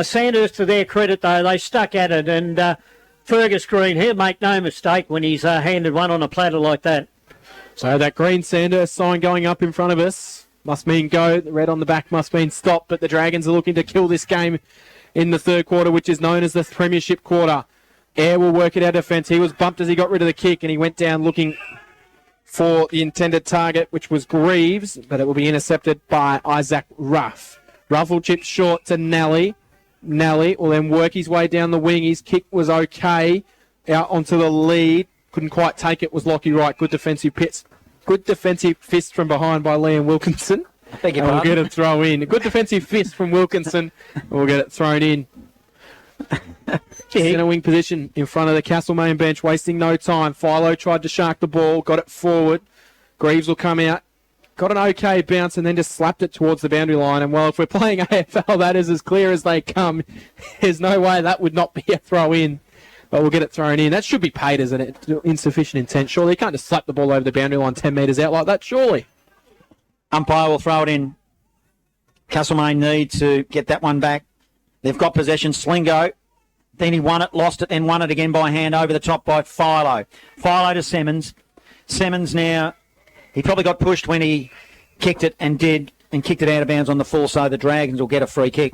Speaker 3: Sandhurst, to their credit, though, they stuck at it, and Fergus Green, he'll make no mistake when he's handed one on a platter like that.
Speaker 1: So that green Sandhurst sign going up in front of us must mean go. The red on the back must mean stop. But the Dragons are looking to kill this game in the third quarter, which is known as the Premiership quarter. Air will work it out defence. He was bumped as he got rid of the kick, and he went down looking for the intended target, which was Greaves, but it will be intercepted by Isaac Ruff. Ruff will chip short to Nally. Nally will then work his way down the wing. His kick was okay. Out onto the lead. Couldn't quite take it, was Lockie Wright. Good defensive fist from behind by Liam Wilkinson.
Speaker 4: Beg your
Speaker 1: We'll
Speaker 4: pardon?
Speaker 1: get it thrown in. A good defensive fist from Wilkinson. We'll get it thrown in. Centre wing position in front of the Castlemaine bench, wasting no time. Philo tried to shark the ball, got it forward. Greaves will come out. Got an okay bounce and then just slapped it towards the boundary line. And, well, if we're playing AFL, that is as clear as they come. There's no way that would not be a throw in. But we'll get it thrown in. That should be paid as an insufficient intent. Surely you can't just slap the ball over the boundary line 10 metres out like that, surely.
Speaker 4: Umpire will throw it in. Castlemaine need to get that one back. They've got possession. Slingo. Then he won it, lost it, then won it again by hand over the top by Philo. Philo to Semmons. Semmons now, he probably got pushed when he kicked it and kicked it out of bounds on the full, so the Dragons will get a free kick.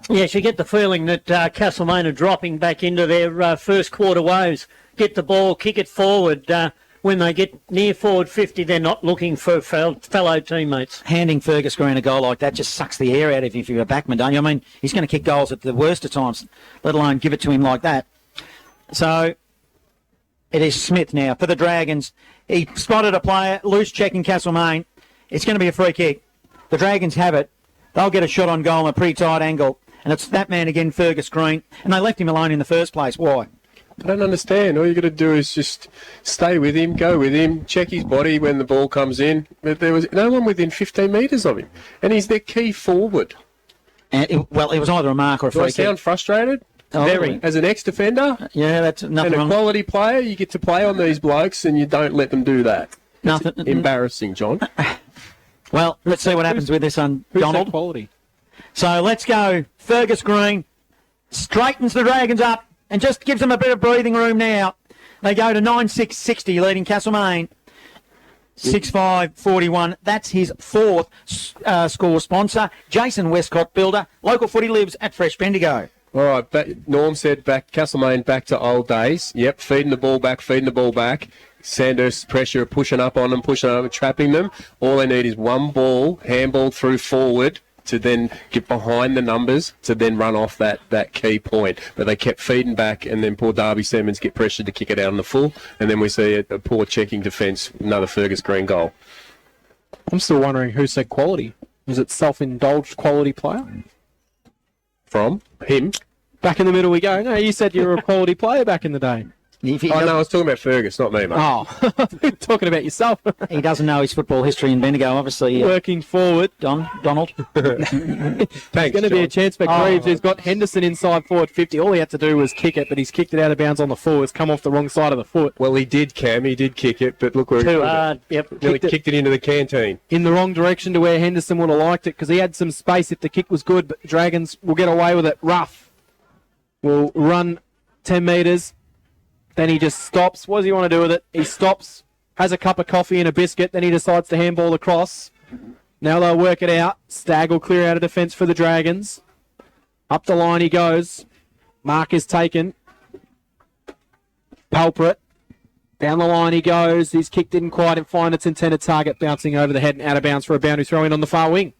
Speaker 3: Yes, you get the feeling that Castlemaine are dropping back into their first quarter woes. Get the ball, kick it forward. When they get near forward 50, they're not looking for fellow teammates.
Speaker 4: Handing Fergus Green a goal like that just sucks the air out of you if you're a backman, don't you? I mean, he's going to kick goals at the worst of times, let alone give it to him like that. So it is Smith now for the Dragons. He spotted a player, loose check in Castlemaine. It's going to be a free kick. The Dragons have it. they'll get a shot on goal on a pretty tight angle. And it's that man again, Fergus Green. And they left him alone in the first place. Why?
Speaker 5: I don't understand. All you got to do is just stay with him, go with him, check his body when the ball comes in. But there was no one within 15 metres of him. And he's their key forward.
Speaker 4: And it was either a mark or a
Speaker 5: Do
Speaker 4: free
Speaker 5: I
Speaker 4: kick.
Speaker 5: sound frustrated?
Speaker 4: Oh,
Speaker 5: Very. As an ex-defender
Speaker 4: Yeah, that's nothing
Speaker 5: and a
Speaker 4: wrong.
Speaker 5: quality player, you get to play on these blokes and you don't let them do that.
Speaker 4: Nothing.
Speaker 5: Embarrassing, John.
Speaker 4: Well, let's see what happens with this one,
Speaker 1: Who's
Speaker 4: Donald.
Speaker 1: that quality?
Speaker 4: So let's go. Fergus Green straightens the Dragons up and just gives them a bit of breathing room now. They go to 9-6-60, leading Castlemaine. 6-5-41. That's his fourth score sponsor. Jason Westcott, builder. Local footy lives at Fresh Bendigo.
Speaker 5: All right, Norm said Castlemaine back to old days. Yep, feeding the ball back. Sandhurst pressure, pushing up on them, trapping them. All they need is one ball, handball through forward to then get behind the numbers to then run off that key point. But they kept feeding back, and then poor Darby Simmons get pressured to kick it out on the full, and then we see a poor checking defence, another Fergus Green goal.
Speaker 1: I'm still wondering who said quality. Was it self-indulged quality player?
Speaker 5: From him?
Speaker 1: Back in the middle we go. No, you said you were a quality player back in the day.
Speaker 5: No, I was talking about Fergus, not me, mate.
Speaker 1: Oh, talking about yourself.
Speaker 4: He doesn't know his football history in Bendigo, obviously.
Speaker 1: Working forward.
Speaker 4: Donald.
Speaker 5: Thanks,
Speaker 1: There's going to be a chance for Greaves. He's got Henderson inside forward 50. All he had to do was kick it, but he's kicked it out of bounds on the full. It's come off the wrong side of the foot.
Speaker 5: Well, he did, Cam. He did kick it, but look where
Speaker 3: Too
Speaker 5: he
Speaker 3: hard. Yep.
Speaker 5: nearly kicked it into the canteen.
Speaker 1: In the wrong direction to where Henderson would have liked it because he had some space if the kick was good, but Dragons will get away with it. Rough will run 10 metres. Then he just stops. What does he want to do with it? He stops, has a cup of coffee and a biscuit. Then he decides to handball across. Now they'll work it out. Stagg will clear out of defence for the Dragons. Up the line he goes. Mark is taken. Palpert. Down the line he goes. His kick didn't quite find its intended target, bouncing over the head and out of bounds for a boundary throw in on the far wing.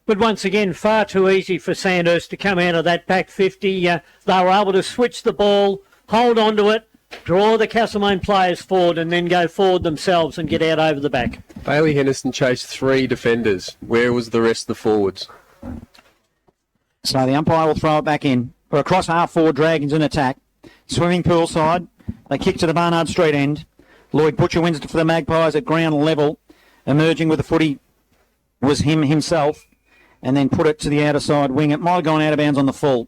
Speaker 3: But once again, far too easy for Sandhurst to come out of that back 50. They were able to switch the ball, hold on to it, draw the Castlemaine players forward and then go forward themselves and get out over the back.
Speaker 5: Bailey Henderson chased 3 defenders. Where was the rest of the forwards?
Speaker 4: So the umpire will throw it back in. We're across half forward, Dragons in attack. Swimming pool side. They kick to the Barnard Street end. Lloyd Butcher wins it for the Magpies at ground level. Emerging with the footy was himself. And then put it to the outer side wing. It might have gone out of bounds on the full.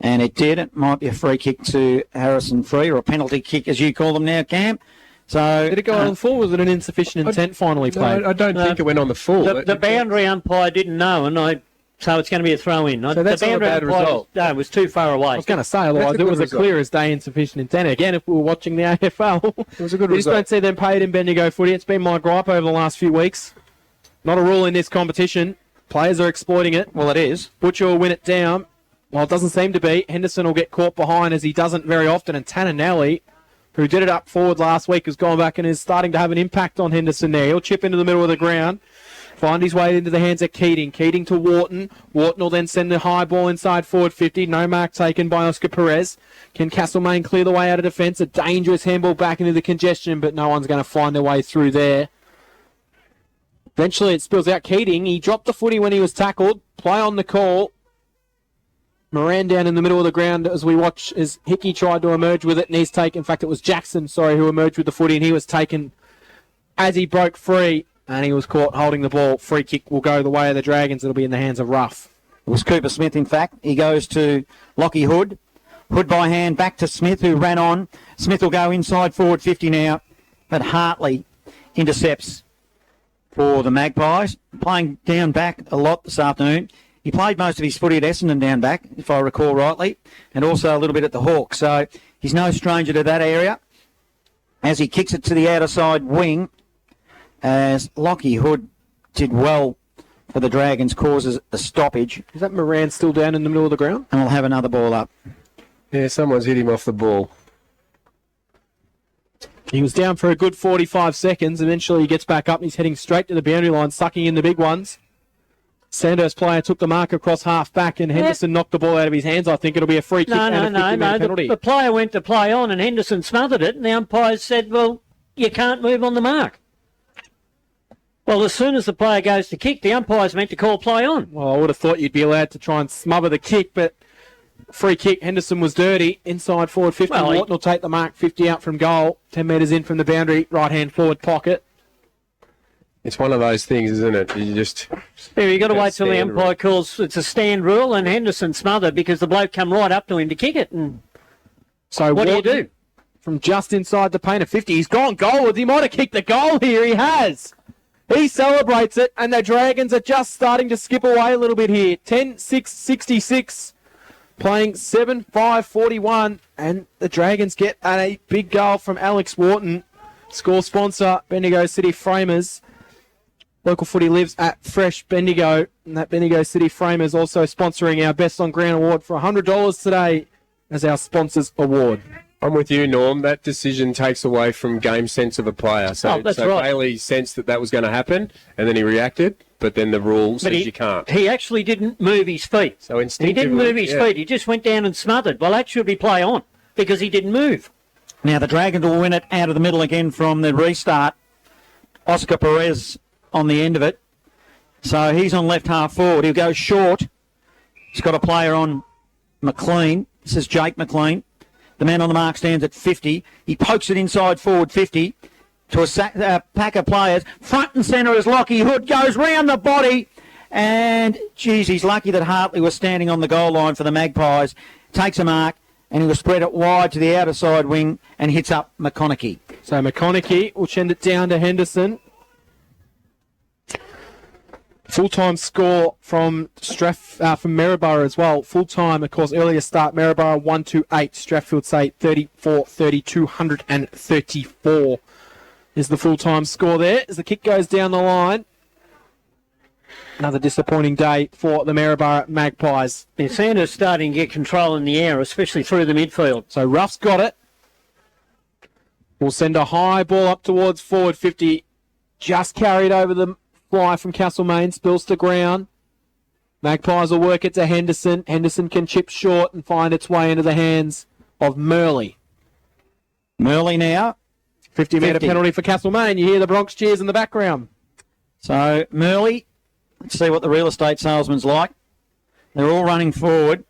Speaker 4: And it did. It might be a free kick to Harrison Free, or a penalty kick, as you call them now, Cam. So
Speaker 1: did it go on the full? Was it an insufficient intent finally played?
Speaker 5: I don't think it went on the full.
Speaker 3: The boundary umpire didn't know, so it's going to be a throw-in.
Speaker 5: So that's not a bad result.
Speaker 3: No, it was too far away.
Speaker 1: I was going to say, otherwise it was a clear as day insufficient intent. Again, if we were watching the AFL,
Speaker 5: it was a good
Speaker 1: we just
Speaker 5: result.
Speaker 1: don't see them paid in Bendigo footy. It's been my gripe over the last few weeks. Not a rule in this competition. Players are exploiting it.
Speaker 4: Well, it is.
Speaker 1: Butcher will win it down. Well, it doesn't seem to be. Henderson will get caught behind, as he doesn't very often. And Tananelli, who did it up forward last week, has gone back and is starting to have an impact on Henderson there. He'll chip into the middle of the ground, find his way into the hands of Keating. Keating to Wharton. Wharton will then send the high ball inside forward 50. No mark taken by Oscar Perez. Can Castlemaine clear the way out of defence? A dangerous handball back into the congestion, but no one's going to find their way through there. Eventually it spills out. Keating, he dropped the footy when he was tackled. Play on the call. Moran down in the middle of the ground as we watch as Hickey tried to emerge with it, and he's taken. In fact, it was Jackson, who emerged with the footy, and he was taken as he broke free, and he was caught holding the ball. Free kick will go the way of the Dragons. It'll be in the hands of Ruff.
Speaker 4: It was Cooper Smith, in fact. He goes to Lockie Hood. Hood by hand back to Smith, who ran on. Smith will go inside forward 50 now, but Hartley intercepts for the Magpies. Playing down back a lot this afternoon. He played most of his footy at Essendon down back, if I recall rightly, and also a little bit at the Hawks. So he's no stranger to that area. As he kicks it to the outer side wing, as Lockie Hood did well for the Dragons, causes a stoppage.
Speaker 1: Is that Moran still down in the middle of the ground?
Speaker 4: And we'll have another ball up.
Speaker 5: Yeah, someone's hit him off the ball.
Speaker 1: He was down for a good 45 seconds. Eventually he gets back up and he's heading straight to the boundary line, sucking in the big ones. Sandhurst player took the mark across half back, and Henderson knocked the ball out of his hands. I think it'll be a free kick and a 50-metre penalty.
Speaker 3: The player went to play on, and Henderson smothered it, and the umpires said, well, you can't move on the mark. Well, as soon as the player goes to kick, the umpire's meant to call play on.
Speaker 1: Well, I would have thought you'd be allowed to try and smother the kick, but free kick, Henderson was dirty. Inside forward 50.
Speaker 3: Well,
Speaker 1: Morton will take the mark, 50 out from goal. 10 metres in from the boundary, right-hand forward pocket.
Speaker 5: It's one of those things, isn't it? You just...
Speaker 3: Yeah, you've got to wait till the
Speaker 5: stand
Speaker 3: umpire calls it's a stand rule, and Henderson smothered because the bloke come right up to him to kick it. And
Speaker 1: so
Speaker 3: what do you
Speaker 1: Morton,
Speaker 3: do?
Speaker 1: From just inside the paint of 50, he's gone goalwards. He might have kicked the goal here. He has. He celebrates it, and the Dragons are just starting to skip away a little bit here. 10-6-66, playing 7-5-41, and the Dragons get a big goal from Alex Wharton. Score sponsor, Bendigo City Framers. Local footy lives at Fresh Bendigo, and that Bendigo City Framers also sponsoring our Best on Ground award for $100 today as our sponsors award.
Speaker 5: I'm with you, Norm. That decision takes away from game sense of a player. So,
Speaker 3: that's right.
Speaker 5: Bailey sensed that was going to happen, and then he reacted, but then the rule says you can't.
Speaker 3: He actually didn't move his feet.
Speaker 5: So
Speaker 3: He
Speaker 5: instinctively...
Speaker 3: didn't move his
Speaker 5: yeah.
Speaker 3: feet. He just went down and smothered. Well, that should be play on because he didn't move.
Speaker 4: Now the Dragons will win it out of the middle again from the restart. Oscar Perez on the end of it. So he's on left half forward. He'll go short. He's got a player on McLean. This is Jake McLean. The man on the mark stands at 50. He pokes it inside forward 50 to a pack of players. Front and centre is Lockie Hood. Goes round the body. And, geez, he's lucky that Hartley was standing on the goal line for the Magpies. Takes a mark, and he will spread it wide to the outer side wing and hits up McConaughey.
Speaker 1: So McConaughey will send it down to Henderson. Full-time score from from Maryborough as well. Full-time, of course, earlier start, Maryborough 1-8. Strathfield say 34-30, 234 is the full-time score there. As the kick goes down the line, another disappointing day for the Maryborough Magpies.
Speaker 3: Yeah, Sanders starting to get control in the air, especially through the midfield.
Speaker 1: So Ruff's got it. We'll send a high ball up towards forward 50. Just carried over the fly from Castlemaine, spills to ground. Magpies will work it to Henderson. Henderson can chip short and find its way into the hands of Murley.
Speaker 4: Murley now.
Speaker 1: 50-metre penalty for Castlemaine. You hear the Bronx cheers in the background.
Speaker 4: So Murley, let's see what the real estate salesman's like. They're all running forward.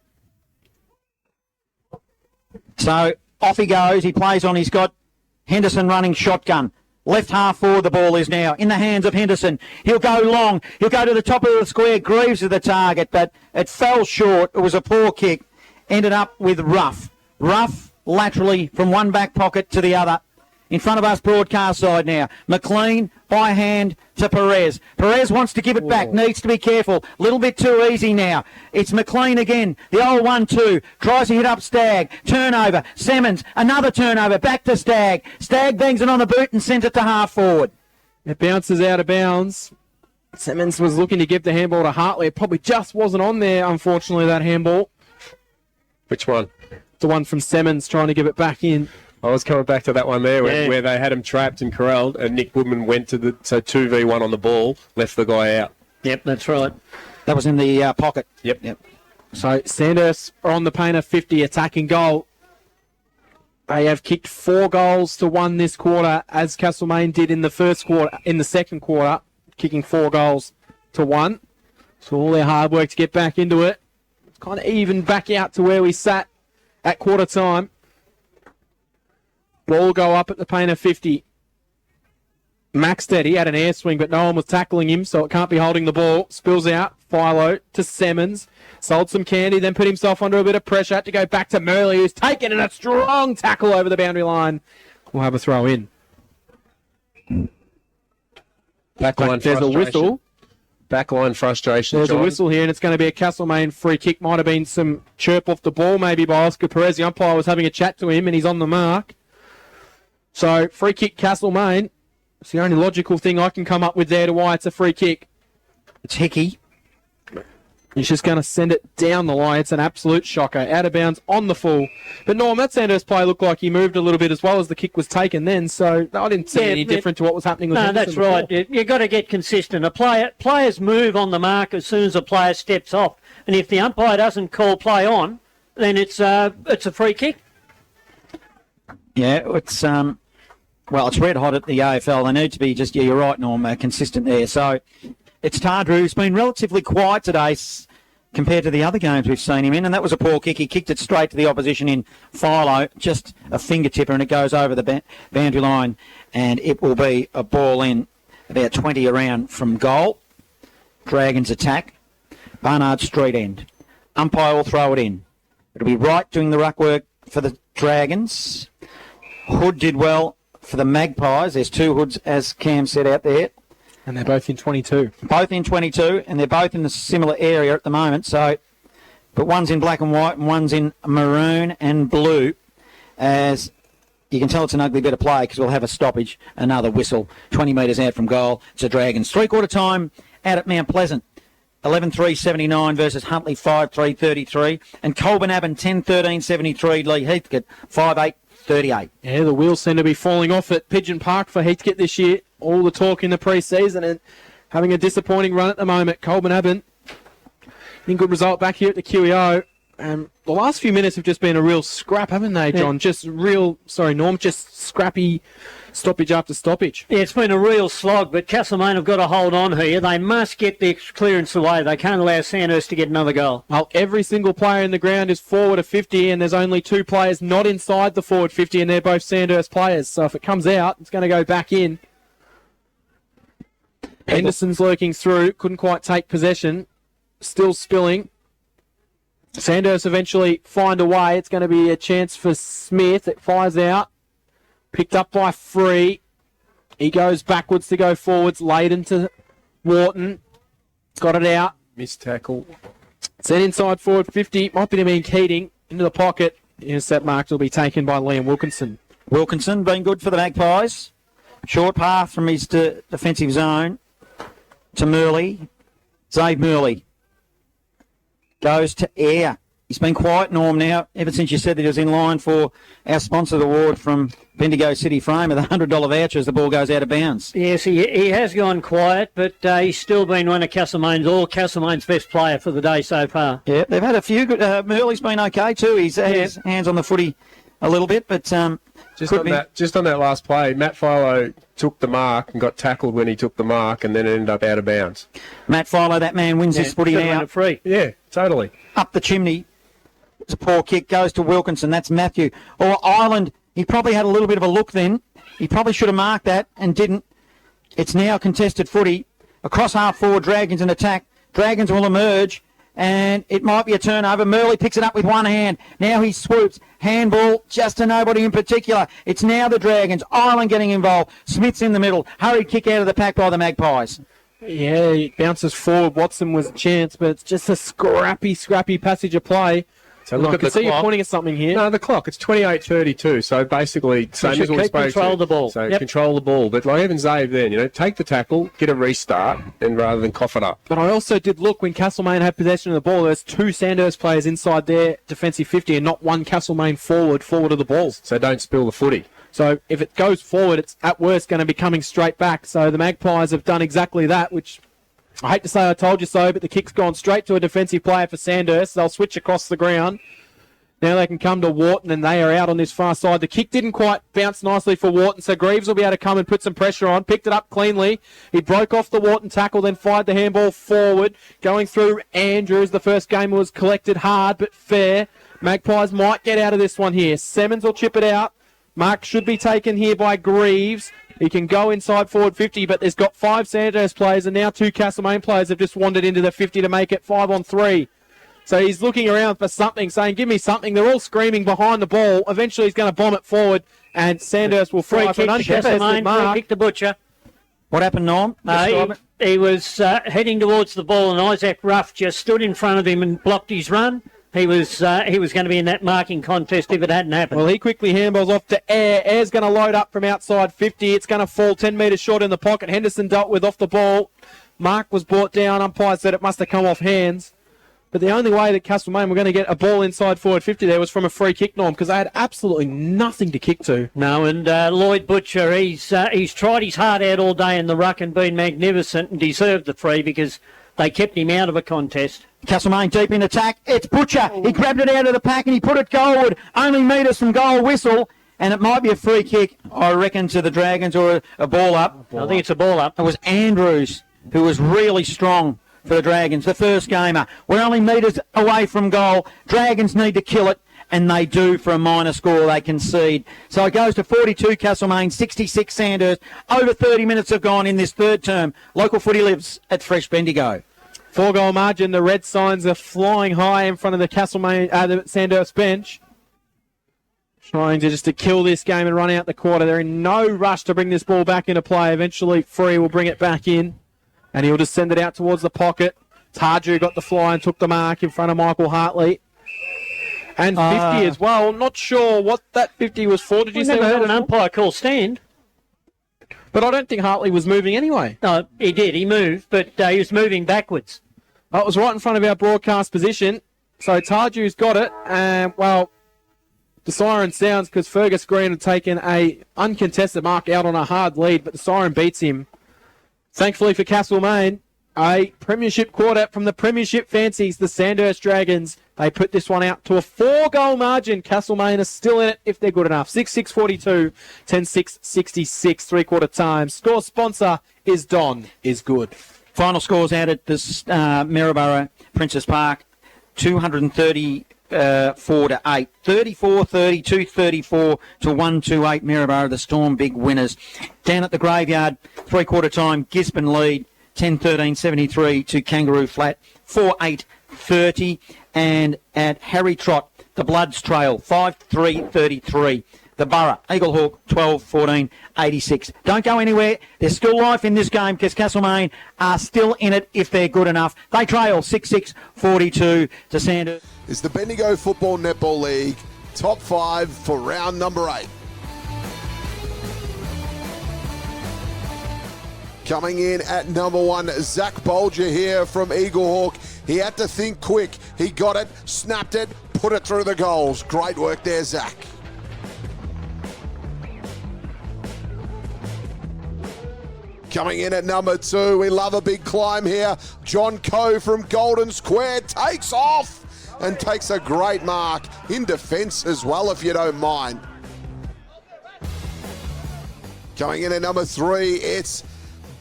Speaker 4: So off he goes. He plays on. He's got Henderson running shotgun. Left half forward the ball is now in the hands of Henderson. He'll go long. He'll go to the top of the square. Greaves to the target, but it fell short. It was a poor kick. Ended up with Ruff. Ruff laterally from one back pocket to the other. In front of us, broadcast side now. McLean by hand to Perez. Perez wants to give it back. Needs to be careful. Little bit too easy now. It's McLean again. The old 1-2. Tries to hit up Stagg. Turnover. Simmons. Another turnover. Back to Stagg. Stagg bangs it on the boot and sends it to half forward.
Speaker 1: It bounces out of bounds. Simmons was looking to give the handball to Hartley. It probably just wasn't on there, unfortunately, that handball.
Speaker 5: Which one?
Speaker 1: The one from Simmons trying to give it back in.
Speaker 5: I was coming back to that one there where they had him trapped and corralled, and Nick Woodman went to the 2v1 on the ball, left the guy out.
Speaker 3: Yep, that's right.
Speaker 4: That was in the pocket.
Speaker 5: Yep.
Speaker 1: So Sandhurst are on the paint of 50, attacking goal. They have kicked 4 goals to 1 this quarter, as Castlemaine did in the second quarter, kicking 4 goals to 1. So all their hard work to get back into it. It's kind of even back out to where we sat at quarter time. Ball go up at the paint of 50. Maxted, he had an air swing, but no one was tackling him, so it can't be holding the ball. Spills out. Philo to Simmons. Sold some candy, then put himself under a bit of pressure. Had to go back to Murley, who's taken in a strong tackle over the boundary line. We'll have a throw in.
Speaker 5: Backline
Speaker 1: There's a whistle.
Speaker 5: Backline frustration.
Speaker 1: There's
Speaker 5: John.
Speaker 1: a whistle here, and it's going to be a Castlemaine free kick. Might have been some chirp off the ball, maybe by Oscar Perez. The umpire was having a chat to him, and he's on the mark. So, free kick Castlemaine. It's the only logical thing I can come up with there to why it's a free kick.
Speaker 4: It's Hickey.
Speaker 1: He's just going to send it down the line. It's an absolute shocker. Out of bounds on the full. But Norm, that Sandhurst play looked like he moved a little bit as well as the kick was taken then. So I didn't see any different to what was happening with Henderson
Speaker 3: that's right. You've got to get consistent. Players move on the mark as soon as a player steps off. And if the umpire doesn't call play on, then it's a free kick.
Speaker 4: Yeah, it's Well, it's red hot at the AFL. They need to be just, you're right, Norm, consistent there. So it's Tardrew, who's been relatively quiet today compared to the other games we've seen him in, and that was a poor kick. He kicked it straight to the opposition in Philo, just a fingertipper, and it goes over the boundary line, and it will be a ball in about 20 around from goal. Dragons attack. Barnard Street end. Umpire will throw it in. It'll be Wright doing the ruck work for the Dragons. Hood did well for the Magpies. There's two Hoods, as Cam said out there.
Speaker 1: And they're both in 22.
Speaker 4: Both in 22, and they're both in a similar area at the moment. So, but one's in black and white, and one's in maroon and blue. As you can tell, it's an ugly bit of play because we'll have a stoppage, another whistle, 20 metres out from goal. It's the Dragons. Three-quarter time out at Mount Pleasant. 11-3-79 versus Huntley 5-3-33. And Colburn Abbon 10-13-73. Lee Heathcote 5-8-38.
Speaker 1: Yeah, the wheels seem to be falling off at Pigeon Park for Heathcote this year. All the talk in the pre-season and having a disappointing run at the moment. Colburn Abbon, in good result back here at the QEO. The last few minutes have just been a real scrap, haven't they, John? Yeah. Norm, just scrappy stoppage after stoppage.
Speaker 3: Yeah, it's been a real slog, but Castlemaine have got to hold on here. They must get the clearance away. They can't allow Sandhurst to get another goal.
Speaker 1: Well, every single player in the ground is forward of 50, and there's only two players not inside the forward 50, and they're both Sandhurst players. So if it comes out, it's going to go back in. Henderson's lurking through, couldn't quite take possession, still spilling. Sandhurst eventually find a way. It's going to be a chance for Smith. It fires out. Picked up by Free. He goes backwards to go forwards. Laden to Wharton. Got it out.
Speaker 5: Missed tackle.
Speaker 1: Sent inside forward 50. Might be to mean Keating. Into the pocket. Intercept mark will be taken by Liam Wilkinson.
Speaker 4: Wilkinson been good for the Magpies. Short path from his defensive zone to Murley. Zave Murley. Goes to Air. He's been quiet, Norm, now, ever since you said that he was in line for our sponsored award from Bendigo City Frame with a $100 voucher as the ball goes out of bounds.
Speaker 3: Yes, he has gone quiet, but he's still been one of Castlemaine's best player for the day so far.
Speaker 4: Yeah, they've had a few good... Murley's been okay too. He's had his hands on the footy a little bit, but...
Speaker 5: Just on that last play, Matt Philo took the mark and got tackled when he took the mark and then ended up out of bounds.
Speaker 4: Matt Philo, that man wins his footy now.
Speaker 3: Free.
Speaker 5: Yeah, totally.
Speaker 4: Up the chimney. It's a poor kick. Goes to Wilkinson. That's Matthew. Or Ireland, he probably had a little bit of a look then. He probably should have marked that and didn't. It's now contested footy. Across half forward, Dragons in attack. Dragons will emerge. And it might be a turnover. Murley picks it up with one hand. Now he swoops. Handball just to nobody in particular. It's now the Dragons. Ireland getting involved. Smith's in the middle. Hurried kick out of the pack by the Magpies.
Speaker 1: Yeah, he bounces forward. Watson was a chance, but it's just a scrappy passage of play.
Speaker 5: So look at the clock.
Speaker 1: You're pointing at something here.
Speaker 5: No, the clock. It's 28:32. So basically, same as what we spoke to.
Speaker 3: Control the ball.
Speaker 5: So control the ball. But like Evan Zave then, take the tackle, get a restart, and rather than cough it up.
Speaker 1: But I also did look when Castlemaine had possession of the ball. There's two Sandhurst players inside their defensive 50 and not one Castlemaine forward of the ball.
Speaker 5: So don't spill the footy.
Speaker 1: So if it goes forward, it's at worst going to be coming straight back. So the Magpies have done exactly that, which I hate to say I told you so, but the kick's gone straight to a defensive player for Sandhurst. They'll switch across the ground. Now they can come to Wharton, and they are out on this far side. The kick didn't quite bounce nicely for Wharton, so Greaves will be able to come and put some pressure on. Picked it up cleanly. He broke off the Wharton tackle, then fired the handball forward. Going through Andrews. The first game was collected hard but fair. Magpies might get out of this one here. Semmons will chip it out. Mark should be taken here by Greaves. He can go inside forward 50, but there's got 5 Sandhurst players, and now 2 Castlemaine players have just wandered into the 50 to make it 5-on-3. So he's looking around for something, saying, give me something. They're all screaming behind the ball. Eventually he's going to bomb it forward, and Sandhurst will fly for an uncontested mark.
Speaker 3: Free kick to Butcher.
Speaker 4: What happened, Norm?
Speaker 3: He was heading towards the ball, and Isaac Ruff just stood in front of him and blocked his run. He was going to be in that marking contest if it hadn't happened.
Speaker 1: Well, he quickly handballs off to Air. Air's going to load up from outside 50. It's going to fall 10 metres short in the pocket. Henderson dealt with off the ball. Mark was brought down. Umpire said it must have come off hands. But the only way that Castlemaine were going to get a ball inside forward 50 there was from a free kick, Norm, because they had absolutely nothing to kick to.
Speaker 3: No, and Lloyd Butcher, he's tried his heart out all day in the ruck and been magnificent and deserved the free because they kept him out of a contest.
Speaker 4: Castlemaine deep in attack. It's Butcher. He grabbed it out of the pack and he put it goalward. Only metres from goal whistle. And it might be a free kick, I reckon, to the Dragons or a ball up.
Speaker 3: I think it's a ball up.
Speaker 4: It was Andrews who was really strong for the Dragons, the first gamer. We're only metres away from goal. Dragons need to kill it, and they do for a minor score. They concede. So it goes to 42 Castlemaine, 66 Sandhurst. Over 30 minutes have gone in this third term. Local footy lives at Fresh Bendigo.
Speaker 1: 4-goal margin. The red signs are flying high in front of the Castlemaine, the Sandhurst bench. Trying to kill this game and run out the quarter. They're in no rush to bring this ball back into play. Eventually, Free will bring it back in, and he'll just send it out towards the pocket. Tarju got the fly and took the mark in front of Michael Hartley. And 50 as well. Not sure what that 50 was for. Did you say?
Speaker 3: Never heard an umpire call stand.
Speaker 1: But I don't think Hartley was moving anyway.
Speaker 3: No, he did. He moved, but he was moving backwards.
Speaker 1: It was right in front of our broadcast position. So Tarju's got it, and well, the siren sounds because Fergus Green had taken a uncontested mark out on a hard lead, but the siren beats him. Thankfully for Castlemaine, a premiership quarter from the premiership fancies, the Sandhurst Dragons. They put this one out to a 4-goal margin. Castlemaine are still in it if they're good enough. 6-6-42, 10-6-66, three-quarter time. Score sponsor is Don is good.
Speaker 4: Final scores out at this Maryborough Princess Park, 234 to 8, 34, 32, 34 to 128 Maryborough, the Storm big winners. Down at the Graveyard, three-quarter time, Gisborne lead, 10-13, 73 to Kangaroo Flat, 4-8, 30. And at Harry Trot, the Bloods Trail, 5-3, 33. The Borough, Eagle Hawk, 12-14, 86. Don't go anywhere. There's still life in this game because Castlemaine are still in it if they're good enough. They trail 6-6, 42 to Sandhurst.
Speaker 6: It's the Bendigo Football Netball League top 5 for round number 8. Coming in at number 1, Zach Bolger here from Eagle Hawk. He had to think quick. He got it, snapped it, put it through the goals. Great work there, Zach. Coming in at number 2, we love a big climb here. John Coe from Golden Square takes off and takes a great mark in defence as well, if you don't mind. Coming in at number 3, it's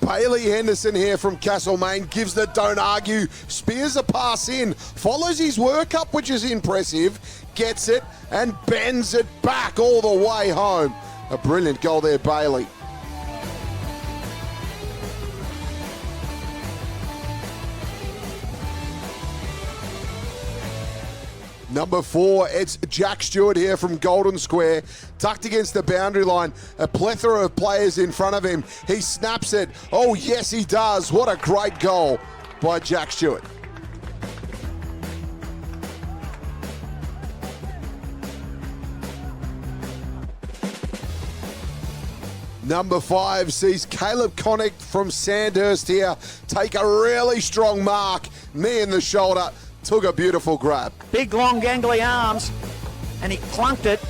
Speaker 6: Bailey Henderson here from Castlemaine. Gives the don't argue. Spears a pass in. Follows his work up, which is impressive. Gets it and bends it back all the way home. A brilliant goal there, Bailey. Number 4, it's Jack Stewart here from Golden Square. Tucked against the boundary line. A plethora of players in front of him. He snaps it. Oh, yes, he does. What a great goal by Jack Stewart. Number 5 sees Caleb Connick from Sandhurst here take a really strong mark. Knee in the shoulder. Took a beautiful grab.
Speaker 4: Big, long, gangly arms, and he clunked it.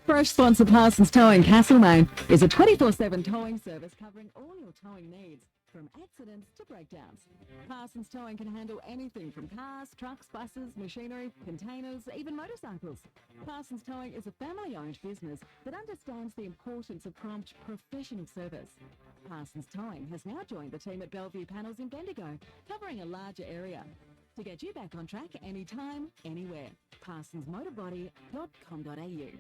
Speaker 7: Fresh sponsor Parsons Towing Castlemaine is a 24/7 towing service covering all your towing needs, from accidents to breakdowns. Parsons Towing can handle anything from cars, trucks, buses, machinery, containers, even motorcycles. Parsons Towing is a family-owned business that understands the importance of prompt, professional service. Parsons Towing has now joined the team at Bellevue Panels in Bendigo, covering a larger area. To get you back on track anytime, anywhere. ParsonsMotorbody.com.au.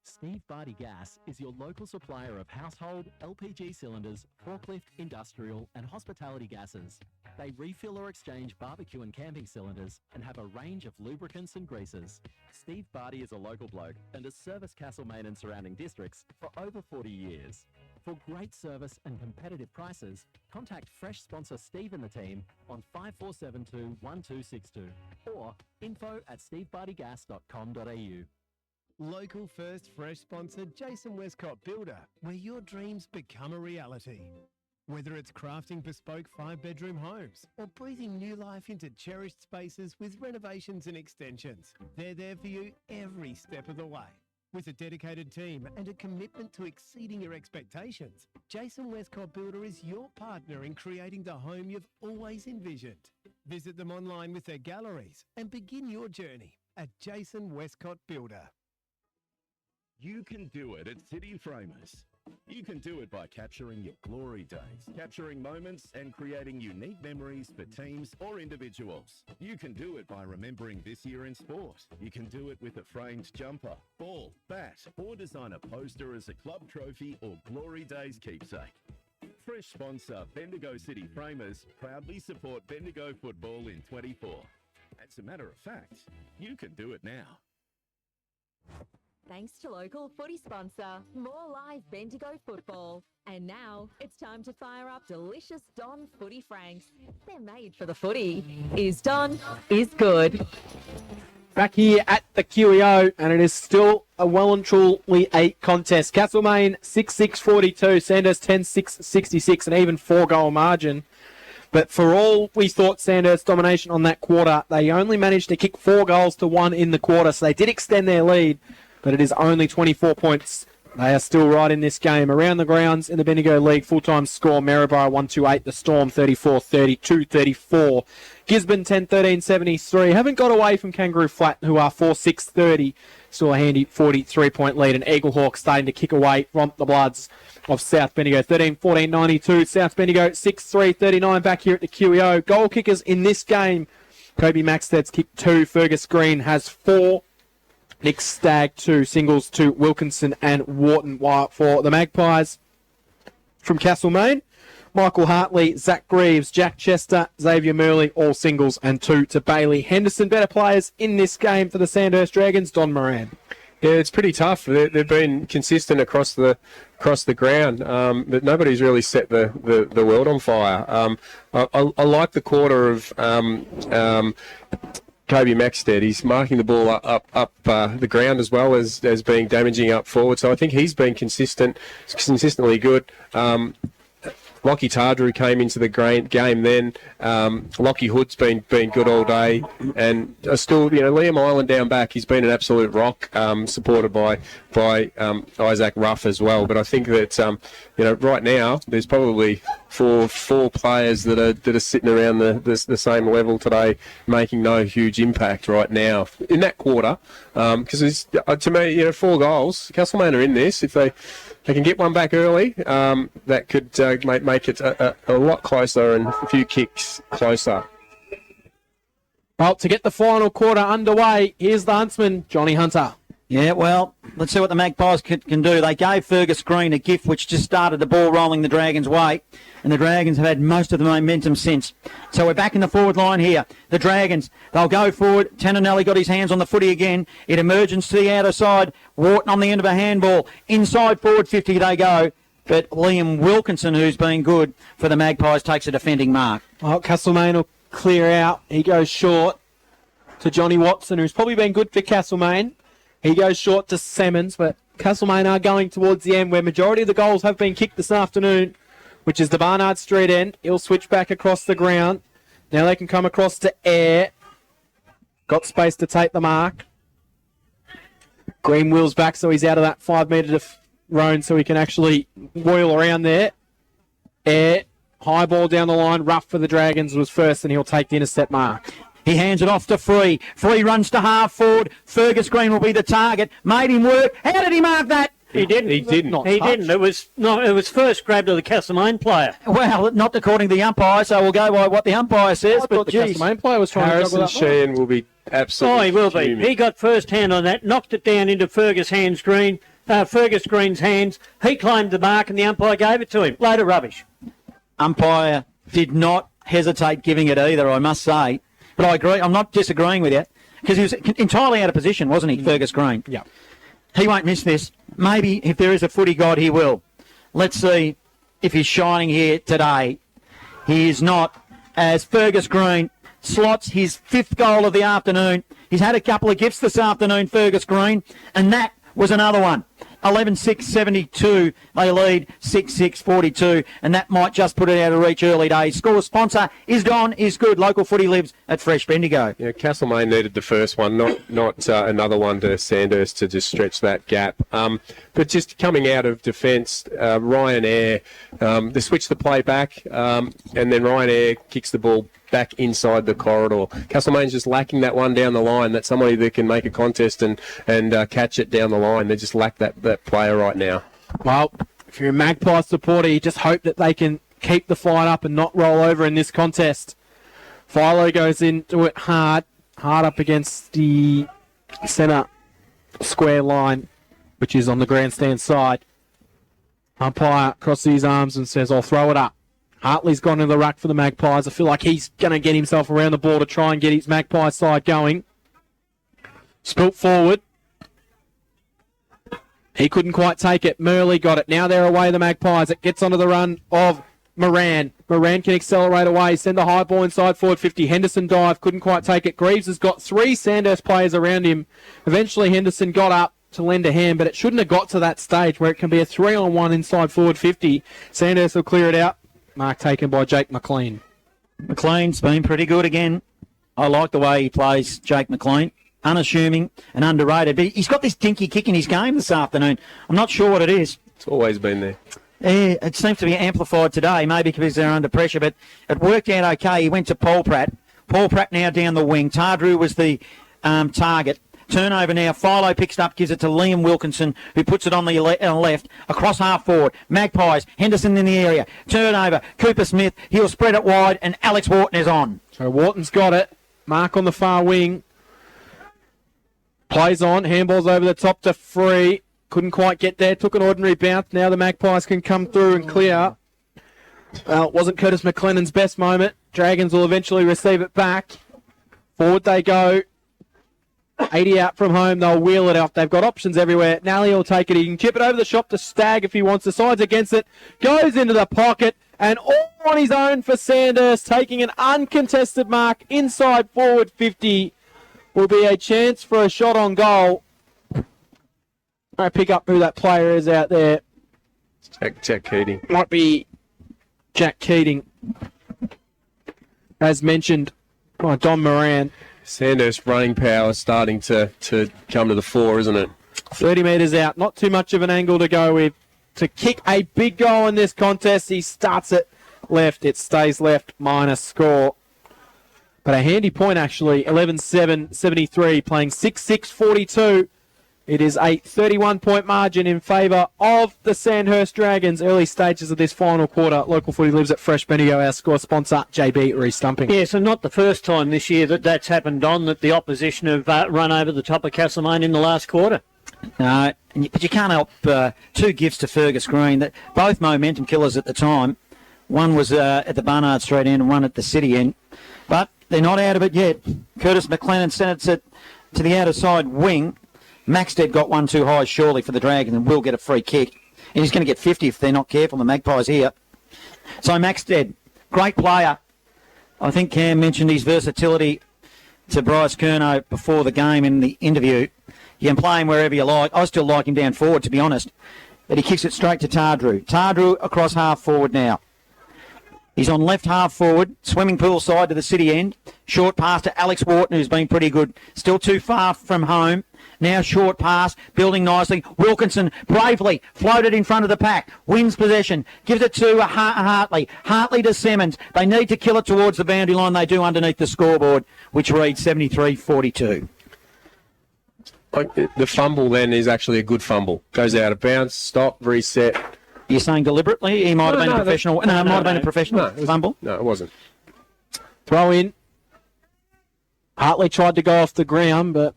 Speaker 15: Steve Barty Gas is your local supplier of household, LPG cylinders, forklift, industrial and hospitality gases. They refill or exchange barbecue and camping cylinders and have a range of lubricants and greases. Steve Barty is a local bloke and has serviced Castlemaine and surrounding districts for over 40 years. For great service and competitive prices, contact Fresh sponsor Steve and the team on 5472 1262 or info@stevebartygas.com.au.
Speaker 8: Local first fresh sponsor Jason Westcott Builder, where your dreams become a reality. Whether it's crafting bespoke 5-bedroom homes or breathing new life into cherished spaces with renovations and extensions, they're there for you every step of the way. With a dedicated team and a commitment to exceeding your expectations, Jason Westcott Builder is your partner in creating the home you've always envisioned. Visit them online with their galleries and begin your journey. at Jason Westcott Builder.
Speaker 9: You can do it at City Framers. You can do it by capturing your glory days, capturing moments and creating unique memories for teams or individuals. You can do it by remembering this year in sport. You can do it with a framed jumper, ball, bat, or design a poster as a club trophy or glory days keepsake. Fresh sponsor Bendigo City Framers proudly support Bendigo football in 24. As a matter of fact, you can do it now.
Speaker 10: Thanks to local footy sponsor, more live Bendigo football. And now it's time to fire up delicious Don Footy Franks. They're made for the footy. Is Don, is good.
Speaker 1: Back here at the QEO, and it is still a well and truly 8 contest. Castlemaine 6-6-42, Sandhurst 10-6-66, an even 4-goal margin. But for all we thought Sandhurst domination on that quarter, they only managed to kick 4 goals to 1 in the quarter, so they did extend their lead, but it is only 24 points. They are still right in this game. Around the grounds in the Bendigo League, full-time score, Maryborough 128, the Storm 34-32-34. Gisborne 10-13-73. Haven't got away from Kangaroo Flat, who are 4-6-30. Still a handy 43-point lead. And Eaglehawk starting to kick away from the Bloods of South Bendigo. 13-14-92. South Bendigo 6-3-39 back here at the QEO. Goal kickers in this game. Kobe Maxted's kicked 2. Fergus Green has 4. Nick Stagg 2. Singles to Wilkinson and Wharton. While for the Magpies from Castlemaine, Michael Hartley, Zach Greaves, Jack Chester, Xavier Murley, all singles, and 2 to Bailey Henderson. Better players in this game for the Sandhurst Dragons, Don Moran.
Speaker 5: Yeah, it's pretty tough. They've been consistent across the ground, but nobody's really set the world on fire. I like the quarter of Kobe Maxted. He's marking the ball up the ground as well as being damaging up forward. So I think he's been consistently good. Lockie Tardrew came into the game then. Lockie Hood's been good all day, and still, Liam Island down back. He's been an absolute rock, supported by Isaac Ruff as well. But I think that right now there's probably four players that are sitting around the same level today, making no huge impact right now in that quarter. Because to me, 4 goals. Castlemaine are in this. If they can get one back early, that could make it a lot closer and a few kicks closer.
Speaker 1: Well, to get the final quarter underway, here's the Huntsman, Johnny Hunter.
Speaker 4: Yeah, well, let's see what the Magpies can do. They gave Fergus Green a gift which just started the ball rolling the Dragons' way, and the Dragons have had most of the momentum since. So we're back in the forward line here. The Dragons, they'll go forward. Tananelli got his hands on the footy again. It emerges to the outer side. Wharton on the end of a handball. Inside forward 50 they go. But Liam Wilkinson, who's been good for the Magpies, takes a defending mark.
Speaker 1: Well, Castlemaine will clear out. He goes short to Johnny Watson, who's probably been good for Castlemaine. He goes short to Simmons, but Castlemaine are going towards the end where majority of the goals have been kicked this afternoon, which is the Barnard Street end. He'll switch back across the ground. Now they can come across to Air. Got space to take the mark. Green wheels back, so he's out of that 5 metre zone, so he can actually wheel around there. Air, high ball down the line. Rough for the Dragons was first, and he'll take the intercept mark.
Speaker 4: He hands it off to Free. Free runs to half forward. Fergus Green will be the target. Made him work. How did he mark that?
Speaker 3: He didn't.
Speaker 5: He didn't.
Speaker 3: He didn't. It was first grabbed to the Castlemaine player.
Speaker 4: Well, not according to the umpire, so we'll go by what the umpire says.
Speaker 1: But the Castlemaine player was trying
Speaker 5: Harrison
Speaker 1: to juggle that
Speaker 5: Sheehan will be absolutely.
Speaker 3: Oh, he will be.
Speaker 5: fuming.
Speaker 3: He got first hand on that, knocked it down into Fergus Green's hands. He claimed the mark, and the umpire gave it to him. Load of rubbish.
Speaker 4: Umpire did not hesitate giving it either, I must say. But I agree. I'm not disagreeing with you because he was entirely out of position, wasn't he, Fergus Green?
Speaker 1: Yeah.
Speaker 4: He won't miss this. Maybe if there is a footy god, he will. Let's see if he's shining here today. He is not, as Fergus Green slots his 5th goal of the afternoon. He's had a couple of gifts this afternoon, Fergus Green, and that was another one. 11-6-72, they lead 6-6-42, and that might just put it out of reach early days. Score sponsor is Don, is good. Local footy lives at Fresh Bendigo.
Speaker 5: Yeah, Castlemaine needed the first one, not another one to Sandhurst to just stretch that gap. But just coming out of defence, Ryan Eyre, they switch the play back, and then Ryan Eyre kicks the ball back inside the corridor. Castlemaine's just lacking that one down the line, that somebody that can make a contest and catch it down the line. They just lack that player right now.
Speaker 1: Well, if you're a Magpie supporter, you just hope that they can keep the fight up and not roll over in this contest. Philo goes into it hard up against the centre square line, which is on the grandstand side. Umpire crosses his arms and says, I'll throw it up. Hartley's gone into the ruck for the Magpies. I feel like he's going to get himself around the ball to try and get his Magpie side going. Spilt forward. He couldn't quite take it. Murley got it. Now they're away, the Magpies. It gets onto the run of Moran. Moran can accelerate away. Send the high ball inside forward 50. Henderson dive. Couldn't quite take it. Greaves has got 3 Sandhurst players around him. Eventually Henderson got up to lend a hand, but it shouldn't have got to that stage where it can be a 3-on-1 inside forward 50. Sandhurst will clear it out. Mark taken by Jake McLean.
Speaker 4: McLean's been pretty good again. I like the way he plays, Jake McLean. Unassuming and underrated. But he's got this dinky kick in his game this afternoon. I'm not sure what it is.
Speaker 5: It's always been there.
Speaker 4: Yeah, it seems to be amplified today, maybe because they're under pressure, but it worked out okay. He went to Paul Pratt. Paul Pratt now down the wing. Tardrew was the target. Turnover now. Philo picks it up, gives it to Liam Wilkinson, who puts it on the left, across half forward. Magpies, Henderson in the area. Turnover, Cooper Smith. He'll spread it wide, and Alex Wharton is on.
Speaker 1: So Wharton's got it. Mark on the far wing. Plays on. Handball's over the top to Free. Couldn't quite get there. Took an ordinary bounce. Now the Magpies can come through and clear. Well, it wasn't Curtis McLennan's best moment. Dragons will eventually receive it back. Forward they go. 80 out from home. They'll wheel it off. They've got options everywhere. Nally will take it. He can chip it over the shop to Stagg if he wants. The side's against it. Goes into the pocket. And all on his own for Sandhurst. Taking an uncontested mark inside forward 50. Will be a chance for a shot on goal. I pick up who that player is out there.
Speaker 5: Jack Keating.
Speaker 1: Might be Jack Keating. As mentioned by Don Moran.
Speaker 5: Sandhurst running power starting to come to the fore, isn't it?
Speaker 1: 30 metres out. Not too much of an angle to go with. To kick a big goal in this contest, he starts it left. It stays left, minus score. But a handy point, actually. 11-7, 73, playing 6-6, 42. It is a 31-point margin in favour of the Sandhurst Dragons. Early stages of this final quarter. Local Footy lives at Fresh Bendigo. Our score sponsor, JB Re-Stumping.
Speaker 3: Yeah, so not the first time this year that's happened, Don, that the opposition have run over the top of Castlemaine in the last quarter.
Speaker 4: No, but you can't help 2 gifts to Fergus Green. That both momentum killers at the time. One was at the Barnard Street end and one at the City end. But they're not out of it yet. Curtis McLennan sends it to the outer side wing. Maxted got one too high surely for the Dragons and will get a free kick. And he's going to get 50 if they're not careful, the Magpies here. So Maxted, great player. I think Cam mentioned his versatility to Bryce Curnow before the game in the interview. You can play him wherever you like. I still like him down forward, to be honest. But he kicks it straight to Tardrew. Tardrew across half forward now. He's on left half forward, swimming pool side to the City end. Short pass to Alex Wharton, who's been pretty good. Still too far from home. Now short pass, building nicely. Wilkinson bravely floated in front of the pack. Wins possession. Gives it to Hartley. Hartley to Simmons. They need to kill it towards the boundary line. They do underneath the scoreboard, which reads 73-42.
Speaker 5: The fumble then is actually a good fumble. Goes out of bounds, stop, reset.
Speaker 4: You're saying deliberately? He might have been a professional. No, it might have been a professional fumble.
Speaker 5: No, it wasn't.
Speaker 1: Throw in. Hartley tried to go off the ground, but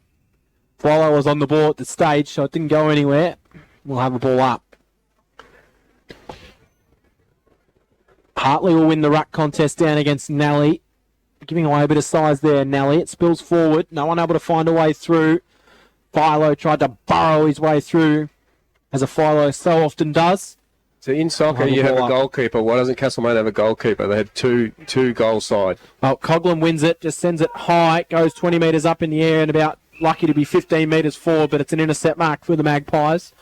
Speaker 1: Philo was on the ball at the stage, so it didn't go anywhere. We'll have a ball up. Hartley will win the ruck contest down against Nally. Giving away a bit of size there, Nally. It spills forward. No one able to find a way through. Philo tried to burrow his way through, as a Philo so often does.
Speaker 5: So in soccer, you have a goalkeeper. Why doesn't Castlemaine have a goalkeeper? They had two goal side.
Speaker 1: Well, Coughlin wins it, just sends it high, goes 20 metres up in the air and about lucky to be 15 metres forward, but it's an intercept mark for the Magpies.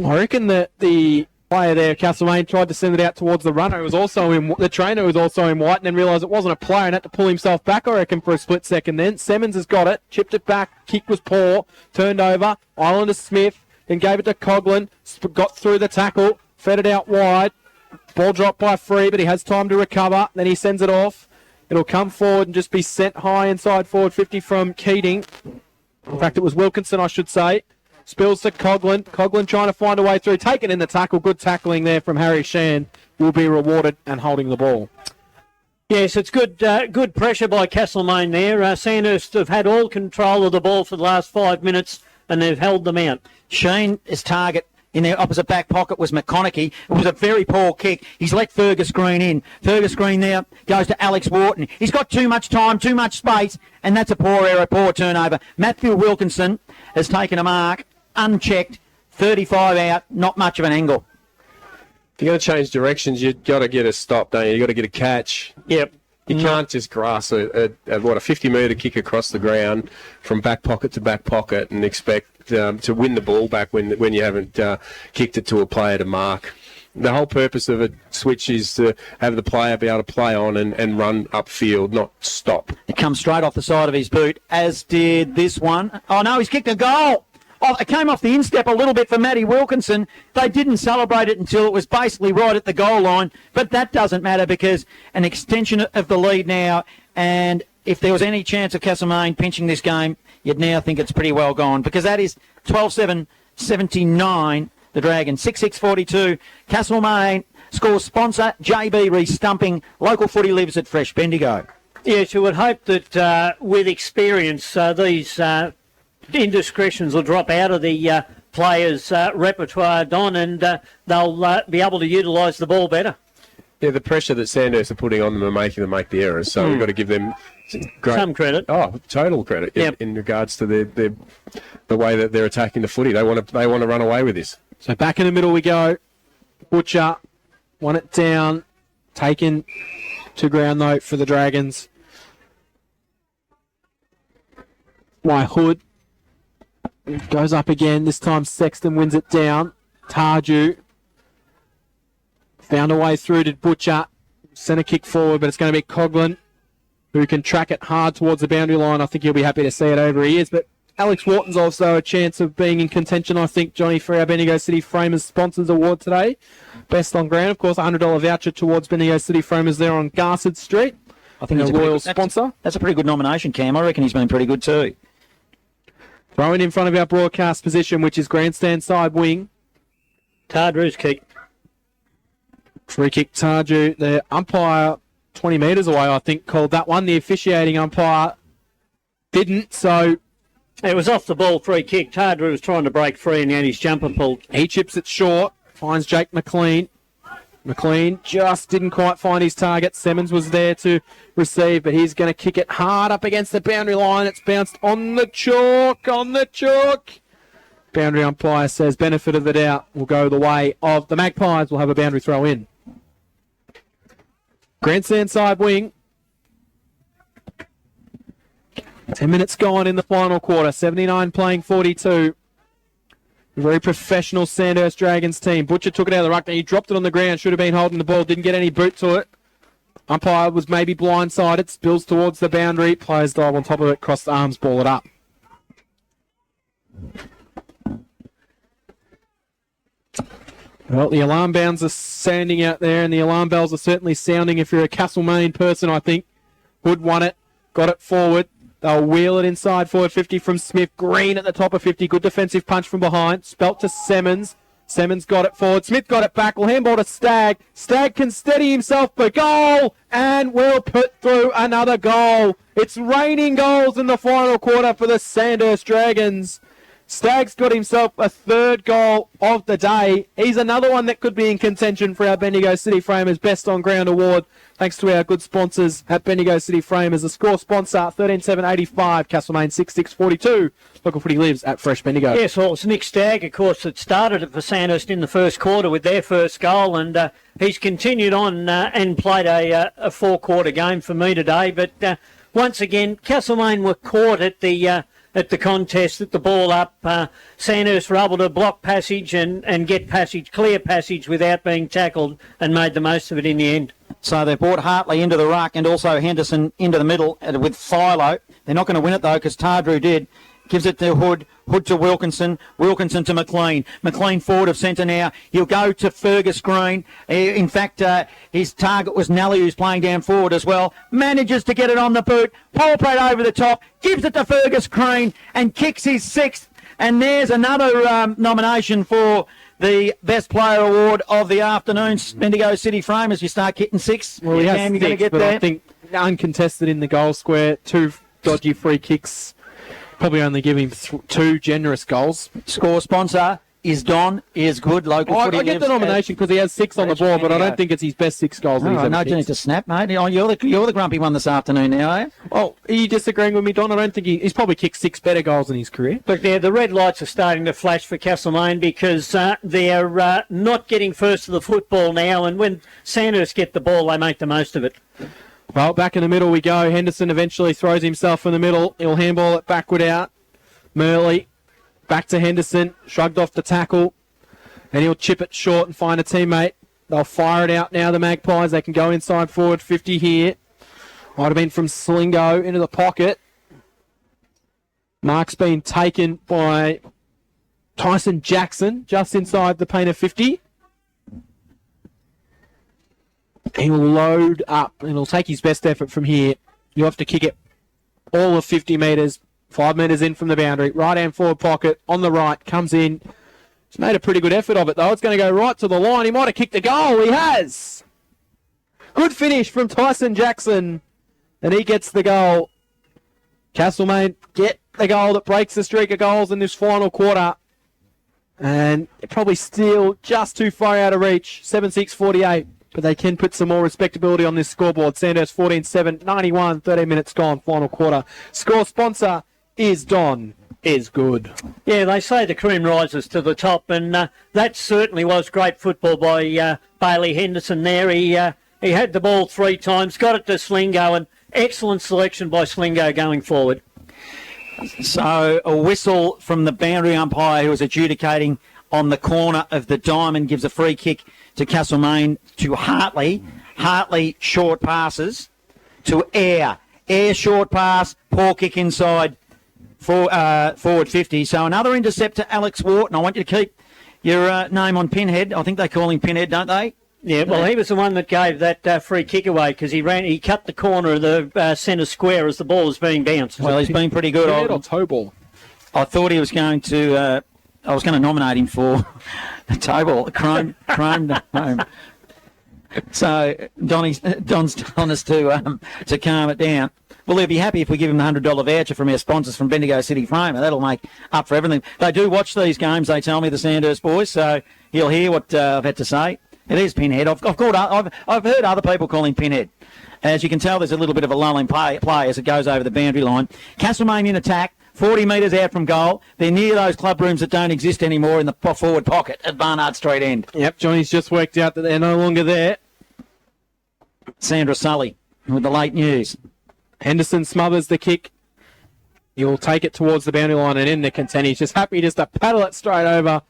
Speaker 1: I reckon that the player there, Castlemaine, tried to send it out towards the runner. It was also in the trainer was also in white, and then realised it wasn't a player and had to pull himself back, I reckon, for a split second then. Simmons has got it, chipped it back, kick was poor, turned over, Islander Smith, then gave it to Coughlin, got through the tackle, fed it out wide. Ball dropped by Free, but he has time to recover. Then he sends it off. It'll come forward and just be sent high inside forward 50 from Keating. In fact, it was Wilkinson, I should say. Spills to Coughlin. Coughlin trying to find a way through. Taken in the tackle. Good tackling there from Harry Shan. Will be rewarded and holding the ball.
Speaker 3: Yes, it's good good pressure by Castlemaine there. Sandhurst have had all control of the ball for the last 5 minutes and they've held them out.
Speaker 4: Sheen's target in their opposite back pocket was McConaughey. It was a very poor kick. He's let Fergus Green in. Fergus Green there goes to Alex Wharton. He's got too much time, too much space, and that's a poor error, poor turnover. Matthew Wilkinson has taken a mark, unchecked, 35 out, not much of an angle.
Speaker 5: If you're going to change directions, you've got to get a stop, don't you? You've got to get a catch.
Speaker 3: Yep.
Speaker 5: You can't just grass a 50-metre kick across the ground from back pocket to back pocket and expect to win the ball back when you haven't kicked it to a player to mark. The whole purpose of a switch is to have the player be able to play on and run upfield, not stop.
Speaker 4: It comes straight off the side of his boot, as did this one. Oh, no, he's kicked a goal. Oh, it came off the instep a little bit for Matty Wilkinson. They didn't celebrate it until it was basically right at the goal line, but that doesn't matter because an extension of the lead now, and if there was any chance of Castlemaine pinching this game, you'd now think it's pretty well gone because that is 12-7-79, the Dragons. 6-6-42, Castlemaine. Score sponsor, JB Restumping. Local footy lives at Fresh Bendigo.
Speaker 3: Yes, you would hope that with experience, these indiscretions will drop out of the players' repertoire, Don, and they'll be able to utilise the ball better.
Speaker 5: Yeah, the pressure that Sandhurst are putting on them are making them make the errors, so we've got to give them
Speaker 3: some credit.
Speaker 5: Oh, total credit in regards to the way that they're attacking the footy. They want to run away with this.
Speaker 1: So back in the middle we go. Butcher won it down, taken to ground though for the Dragons. Hood goes up again. This time Sexton wins it down. Tarju found a way through to Butcher. Centre kick forward, but it's going to be Coughlin who can track it hard towards the boundary line. I think he'll be happy to see it over he is. But Alex Wharton's also a chance of being in contention, I think, Johnny, for our Bendigo City Framers Sponsors Award today. Best on ground, of course, a $100 voucher towards Bendigo City Framers there on Garsard Street.
Speaker 4: I think he's a loyal sponsor. That's a pretty good nomination, Cam. I reckon he's been pretty good too.
Speaker 1: Throwing in front of our broadcast position, which is grandstand side wing.
Speaker 3: Tardru's kick.
Speaker 1: Free kick, Tarju. The umpire, 20 metres away, I think, called that one. The officiating umpire didn't, so...
Speaker 3: It was off the ball, free kick. Tardru was trying to break free and he had his jumper pulled.
Speaker 1: He chips it short, finds Jake McLean. McLean just didn't quite find his target. Simmons was there to receive, but he's going to kick it hard up against the boundary line. It's bounced on the chalk, Boundary umpire says benefit of the doubt will go the way of the Magpies. Will have a boundary throw in. Grandstand side wing. 10 minutes gone in the final quarter. 79 playing 42. A very professional Sandhurst Dragons team. Butcher took it out of the ruck. He dropped it on the ground. Should have been holding the ball. Didn't get any boot to it. Umpire was maybe blindsided. Spills towards the boundary. Players dive on top of it. Cross the arms. Ball it up. Well, the alarm bells are sounding out there, and the alarm bells are certainly sounding if you're a Castlemaine person, I think. Hood won it. Got it forward. They'll wheel it inside forward 50 from Smith. Green at the top of 50. Good defensive punch from behind. Spelt to Simmons. Simmons got it forward. Smith got it back. Will handball to Stagg. Stagg can steady himself for goal and will put through another goal. It's raining goals in the final quarter for the Sandhurst Dragons. Stagg's got himself a third goal of the day. He's another one that could be in contention for our Bendigo City Framers Best on Ground Award, thanks to our good sponsors at Bendigo City Framers. The score sponsor, 13-7-85, Castlemaine 6-6-42. Local footy lives at Fresh Bendigo.
Speaker 3: Yes, well, it's Nick Stagg, of course, that started it for Sandhurst in the first quarter with their first goal, and he's continued on and played a four-quarter game for me today. But once again, Castlemaine were caught at the contest, at the ball up. Sandhurst were able to block passage and get clear passage without being tackled and made the most of it in the end.
Speaker 4: So they've brought Hartley into the ruck and also Henderson into the middle with Philo. They're not going to win it though because Tardru did. gives it to Hood. Hood to Wilkinson. Wilkinson to McLean. McLean forward of centre now. He'll go to Fergus Green. In fact, his target was Nelly, who's playing down forward as well. Manages to get it on the boot. Paul Pratt over the top. Gives it to Fergus Green and kicks his sixth. And there's another nomination for the Best Player Award of the afternoon. Bendigo City Frame as you start getting six.
Speaker 1: Well, he has
Speaker 4: Cam, you're
Speaker 1: six,
Speaker 4: going to get
Speaker 1: but
Speaker 4: there.
Speaker 1: I think uncontested in the goal square, 2 dodgy free kicks, probably only give him 2 generous goals.
Speaker 4: Score sponsor is Don, is good. Local footy
Speaker 1: I get the
Speaker 4: lives
Speaker 1: nomination because he has 6 on the board, but I don't think it's his best 6 goals that he's
Speaker 4: Oh,
Speaker 1: ever
Speaker 4: no, you need
Speaker 1: kicked.
Speaker 4: to snap, mate. Oh, you're the grumpy one this afternoon now, are you?
Speaker 1: Oh, are you disagreeing with me, Don? I don't think he's probably kicked 6 better goals in his career.
Speaker 3: Look there, the red lights are starting to flash for Castlemaine because they're not getting first to the football now, and when Sandhurst get the ball, they make the most of it.
Speaker 1: Well, back in the middle we go. Henderson eventually throws himself in the middle. He'll handball it backward out. Murley back to Henderson. Shrugged off the tackle. And he'll chip it short and find a teammate. They'll fire it out now, the Magpies. They can go inside forward 50 here. Might have been from Slingo into the pocket. Mark's been taken by Tyson Jackson just inside the paint of 50. He will load up and he'll take his best effort from here. You'll have to kick it all of 50 metres, 5 metres in from the boundary. Right hand forward pocket on the right, comes in. He's made a pretty good effort of it though. It's going to go right to the line. He might have kicked the goal. He has. Good finish from Tyson Jackson. And he gets the goal. Castlemaine get the goal that breaks the streak of goals in this final quarter. And probably still just too far out of reach. 7-6-48. But they can put some more respectability on this scoreboard. Sandhurst 14-7, 91, 13 minutes gone, final quarter. Score sponsor is Don. Is good.
Speaker 3: Yeah, they say the cream rises to the top, and that certainly was great football by Bailey Henderson there. He had the ball 3 times, got it to Slingo, and excellent selection by Slingo going forward.
Speaker 4: So a whistle from the boundary umpire who was adjudicating on the corner of the diamond gives a free kick to Castlemaine to Hartley. Hartley short passes to Air. Air short pass, poor kick inside. Forward 50. So another intercept to Alex Wharton. I want you to keep your name on Pinhead. I think they call him Pinhead, don't they?
Speaker 3: Yeah, well, he was the one that gave that free kick away because he cut the corner of the centre square as the ball was being bounced.
Speaker 4: Well, he's been pretty good.
Speaker 1: Pinhead or toe ball?
Speaker 4: I thought he was going to. I was going to nominate him for the toe ball, chrome home. So Don's telling us to calm it down. Well, he'll be happy if we give him the $100 voucher from our sponsors from Bendigo City Frame. That'll make up for everything. They do watch these games, they tell me, the Sandhurst boys, so he'll hear what I've had to say. It is Pinhead. I've heard other people call him Pinhead. As you can tell, there's a little bit of a lull in play as it goes over the boundary line. Castlemaine in attack, 40 metres out from goal. They're near those club rooms that don't exist anymore in the forward pocket at Barnard Street end.
Speaker 1: Yep, Johnny's just worked out that they're no longer there.
Speaker 4: Sandra Sully with the late news.
Speaker 1: Henderson smothers the kick. He'll take it towards the boundary line and in the content. He's just happy just to paddle it straight over.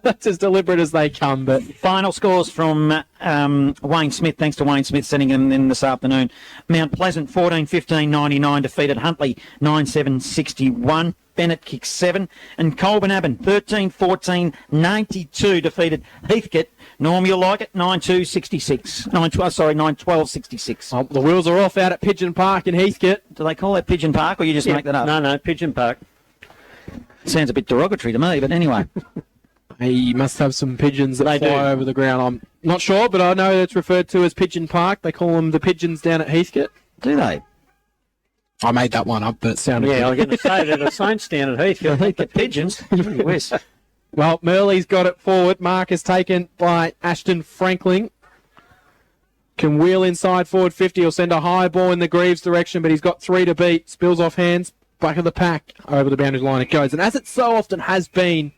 Speaker 1: That's as deliberate as they come. But
Speaker 4: final scores from Wayne Smith. Thanks to Wayne Smith sending them in this afternoon. Mount Pleasant 14-15-99 defeated Huntley 9-7-61. Bennett kicked 7. And Colbinaban 13-14-92 defeated Heathcote. Norm, you'll like it, 9-2-66. 9-12-66.
Speaker 1: Oh, the wheels are off out at Pigeon Park in Heathcote.
Speaker 4: Do they call that Pigeon Park or you just make that up?
Speaker 3: No, Pigeon Park.
Speaker 4: Sounds a bit derogatory to me, but anyway.
Speaker 1: He must have some pigeons that fly over the ground. I'm not sure, but I know it's referred to as Pigeon Park. They call them the pigeons down at Heathcote.
Speaker 4: Do they?
Speaker 1: I made that one up, but it sounded
Speaker 3: Yeah,
Speaker 1: good.
Speaker 3: I was going to say they're the Saints down at Heathcote.
Speaker 4: Heathcote pigeons. Yes.
Speaker 1: Well, Murley's got it forward. Mark is taken by Ashton Franklin. Can wheel inside forward 50. He'll send a high ball in the Greaves direction, but he's got 3 to beat. Spills off hands. Back of the pack. Over the boundary line it goes. And as it so often has been,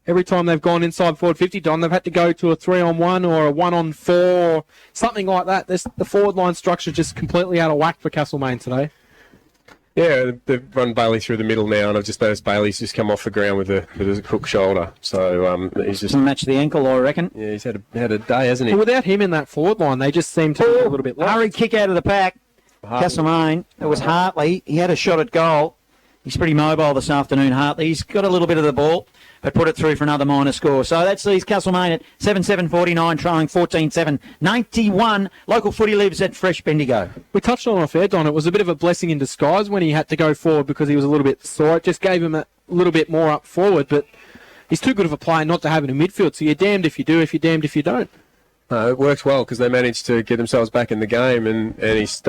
Speaker 1: every time they've gone inside forward 50, Don, they've had to go to a 3-on-1 or a 1-on-4 or something like that. The forward line structure just completely out of whack for Castlemaine today.
Speaker 5: Yeah, they've run Bailey through the middle now, and I've just noticed Bailey's just come off the ground with a hook shoulder. So he's just
Speaker 4: match the ankle, I reckon.
Speaker 5: Yeah, he's had a day, hasn't he?
Speaker 1: Well, without him in that forward line, they just seem to be a little bit lost.
Speaker 4: Hurry kick out of the pack.
Speaker 5: Hartley.
Speaker 4: Castlemaine. It was Hartley. He had a shot at goal. He's pretty mobile this afternoon, Hartley. He's got a little bit of the ball, but put it through for another minor score. So that sees Castlemaine at 7-7-49, trailing 14-7-91. Local footy lives at Fresh Bendigo.
Speaker 1: We touched on it off air, Don. It was a bit of a blessing in disguise when he had to go forward because he was a little bit sore. It just gave him a little bit more up forward, but he's too good of a player not to have it in midfield. So you're damned if you do, if you're damned if you don't.
Speaker 5: No, it worked well because they managed to get themselves back in the game, and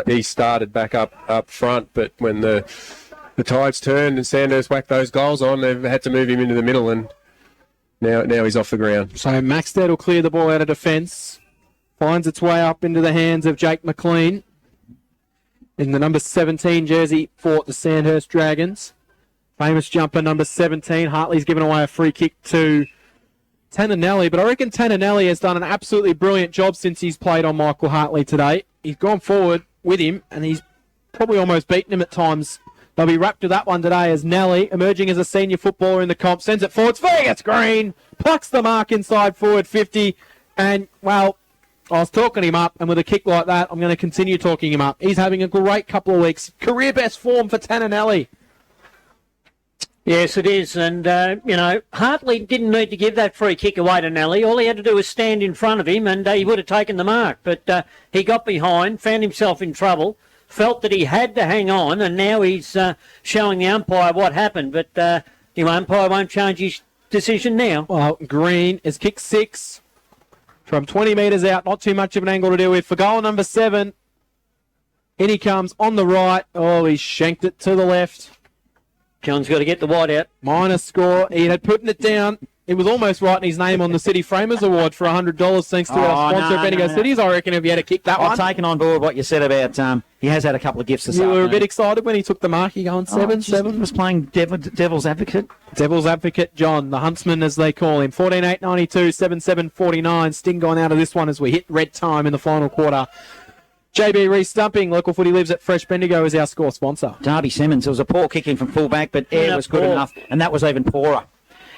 Speaker 5: he started back up front. But when the tides turned and Sandhurst whacked those goals on, they've had to move him into the middle, and now he's off the ground.
Speaker 1: So Maxted will clear the ball out of defence, finds its way up into the hands of Jake McLean in the number 17 jersey for the Sandhurst Dragons. Famous jumper number 17. Hartley's given away a free kick to Tananelli, but I reckon Tananelli has done an absolutely brilliant job since he's played on Michael Hartley today. He's gone forward with him, and he's probably almost beaten him at times. They'll be wrapped with that one today as Nelly, emerging as a senior footballer in the comp, sends it forwards. Vegas Green plucks the mark inside forward 50, and, well, I was talking him up, and with a kick like that, I'm going to continue talking him up. He's having a great couple of weeks. Career best form for Tananelli.
Speaker 3: Yes, it is. And, Hartley didn't need to give that free kick away to Nelly. All he had to do was stand in front of him and he would have taken the mark. But he got behind, found himself in trouble, felt that he had to hang on, and now he's showing the umpire what happened. But the umpire won't change his decision now.
Speaker 1: Well, Green is kicked 6 from 20 metres out. Not too much of an angle to deal with. For goal number 7, in he comes on the right. Oh, he shanked it to the left.
Speaker 3: John's got to get the white out.
Speaker 1: Minor score. He had putting it down. It was almost writing his name on the City Framers Award for $100 thanks to our sponsor, Bendigo Cities. I reckon if he had a kick that one.
Speaker 4: I've taken on board what you said about he has had a couple of gifts this afternoon.
Speaker 1: You were a bit excited when he took the mark. He going 7-7.
Speaker 4: He was playing devil's advocate.
Speaker 1: Devil's advocate, John, the huntsman as they call him. 14-8-92, 7-7-49. Sting gone out of this one as we hit red time in the final quarter. JB Restumping, Local Footy Lives at Fresh Bendigo is our score sponsor.
Speaker 4: Darby Simmons, it was a poor kicking from fullback, but air was good enough, and that was even poorer.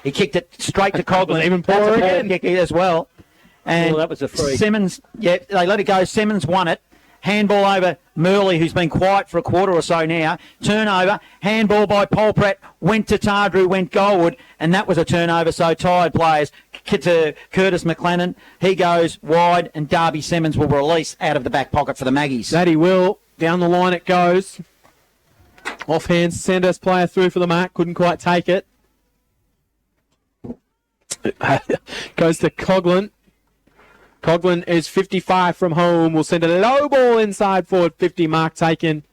Speaker 4: He kicked it straight to Coghlan.
Speaker 1: Even poorer again.
Speaker 4: Kick as well. And
Speaker 3: that was a free.
Speaker 4: Simmons, they let it go. Simmons won it. Handball over Murley, who's been quiet for a quarter or so now. Turnover. Handball by Polpratt. Went to Tardrew, went goalward, and that was a turnover. So tired players to Curtis McLennan. He goes wide, and Darby Simmons will release out of the back pocket for the Maggies.
Speaker 1: That he will. Down the line it goes. Offhand, Sandhurst player through for the mark. Couldn't quite take it. Goes to Coghlan. Coghlan is 55 from home. We'll send a low ball inside forward 50. Mark taken.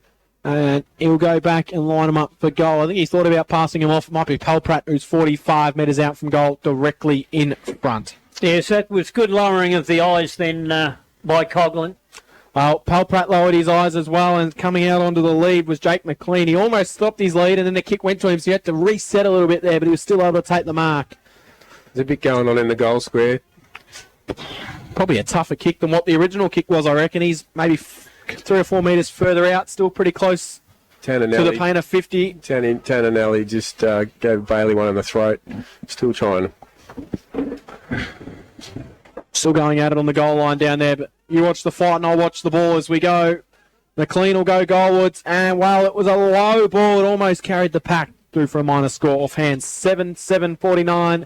Speaker 1: And he'll go back and line him up for goal. I think he thought about passing him off. It might be Pelpratt, who's 45 metres out from goal, directly in front.
Speaker 3: Yes, that was good lowering of the eyes then by Coghlan.
Speaker 1: Well, Pelpratt lowered his eyes as well, and coming out onto the lead was Jake McLean. He almost stopped his lead, and then the kick went to him, so he had to reset a little bit there, but he was still able to take the mark.
Speaker 5: There's a bit going on in the goal square.
Speaker 1: Probably a tougher kick than what the original kick was, I reckon. He's maybe 3 or 4 metres further out, still pretty close to the painter 50.
Speaker 5: Tananelli just gave Bailey one in the throat. Still trying.
Speaker 1: Still going at it on the goal line down there, but you watch the fight and I'll watch the ball as we go. McLean will go goalwards, and well, it was a low ball. It almost carried the pack through for a minor score offhand. 7-7-49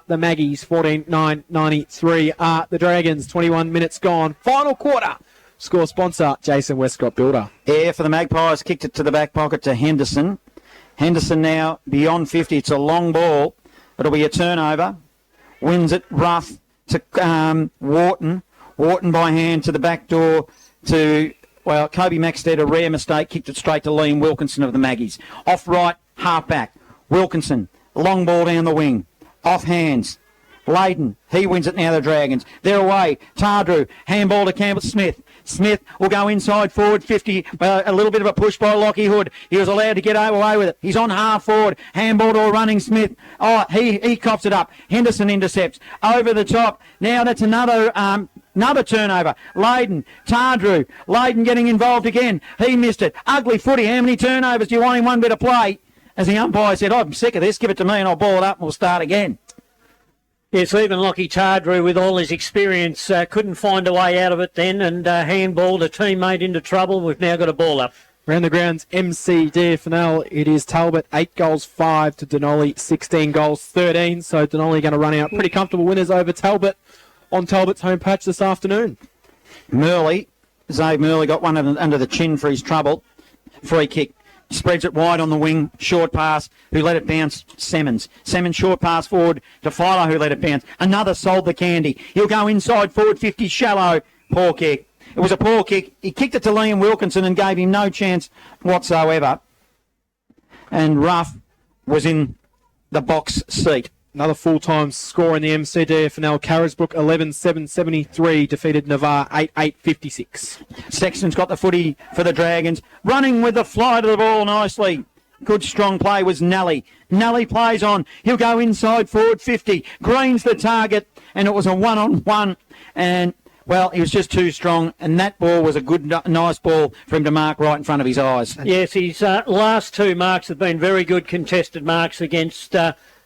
Speaker 1: the Maggies, 14-9-93 the Dragons. 21 minutes gone. Final quarter. Score sponsor, Jason Westcott Builder.
Speaker 4: Air for the Magpies, kicked it to the back pocket to Henderson. Henderson now beyond 50. It's a long ball. It'll be a turnover. Wins it rough to Wharton. Wharton by hand to the back door to, well, Kobe Maxted, a rare mistake, kicked it straight to Liam Wilkinson of the Maggies. Off right, half back. Wilkinson, long ball down the wing. Off hands. Layden, he wins it now, the Dragons. They're away. Tardrew, handball to Campbell Smith. Smith will go inside forward 50. A little bit of a push by Lockie Hood. He was allowed to get away with it. He's on half forward. Handball to a running Smith. Oh, he cops it up. Henderson intercepts. Over the top. Now that's another turnover. Layden, Tardrew. Layden getting involved again. He missed it. Ugly footy. How many turnovers do you want in one bit of play? As the umpire said, I'm sick of this. Give it to me and I'll ball it up and we'll start again.
Speaker 3: Yes, even Lockie Tardrew, with all his experience, couldn't find a way out of it then, and handballed a teammate into trouble. We've now got a ball up.
Speaker 1: Around the grounds, FNL, it is Talbot 8 goals 5 to Denali 16 goals 13. So Denali going to run out pretty comfortable winners over Talbot on Talbot's home patch this afternoon.
Speaker 4: Zave Murley got one under the chin for his trouble. Free kick. Spreads it wide on the wing. Short pass. Who let it bounce? Semmons. Semmons short pass forward to Philo, who let it bounce. Another sold the candy. He'll go inside forward 50 shallow. Poor kick. It was a poor kick. He kicked it to Liam Wilkinson and gave him no chance whatsoever. And Ruff was in the box seat.
Speaker 1: Another full-time score in the MCDFNL. Carisbrook 11-7-73 defeated Navarre 8-8-56.
Speaker 4: Sexton's got the footy for the Dragons. Running with the fly to the ball nicely. Good strong play was Nally. Nally plays on. He'll go inside forward 50. Green's the target. And it was a one-on-one. And... well, he was just too strong, and that ball was a good, nice ball for him to mark right in front of his eyes.
Speaker 3: Yes, his last two marks have been very good contested marks against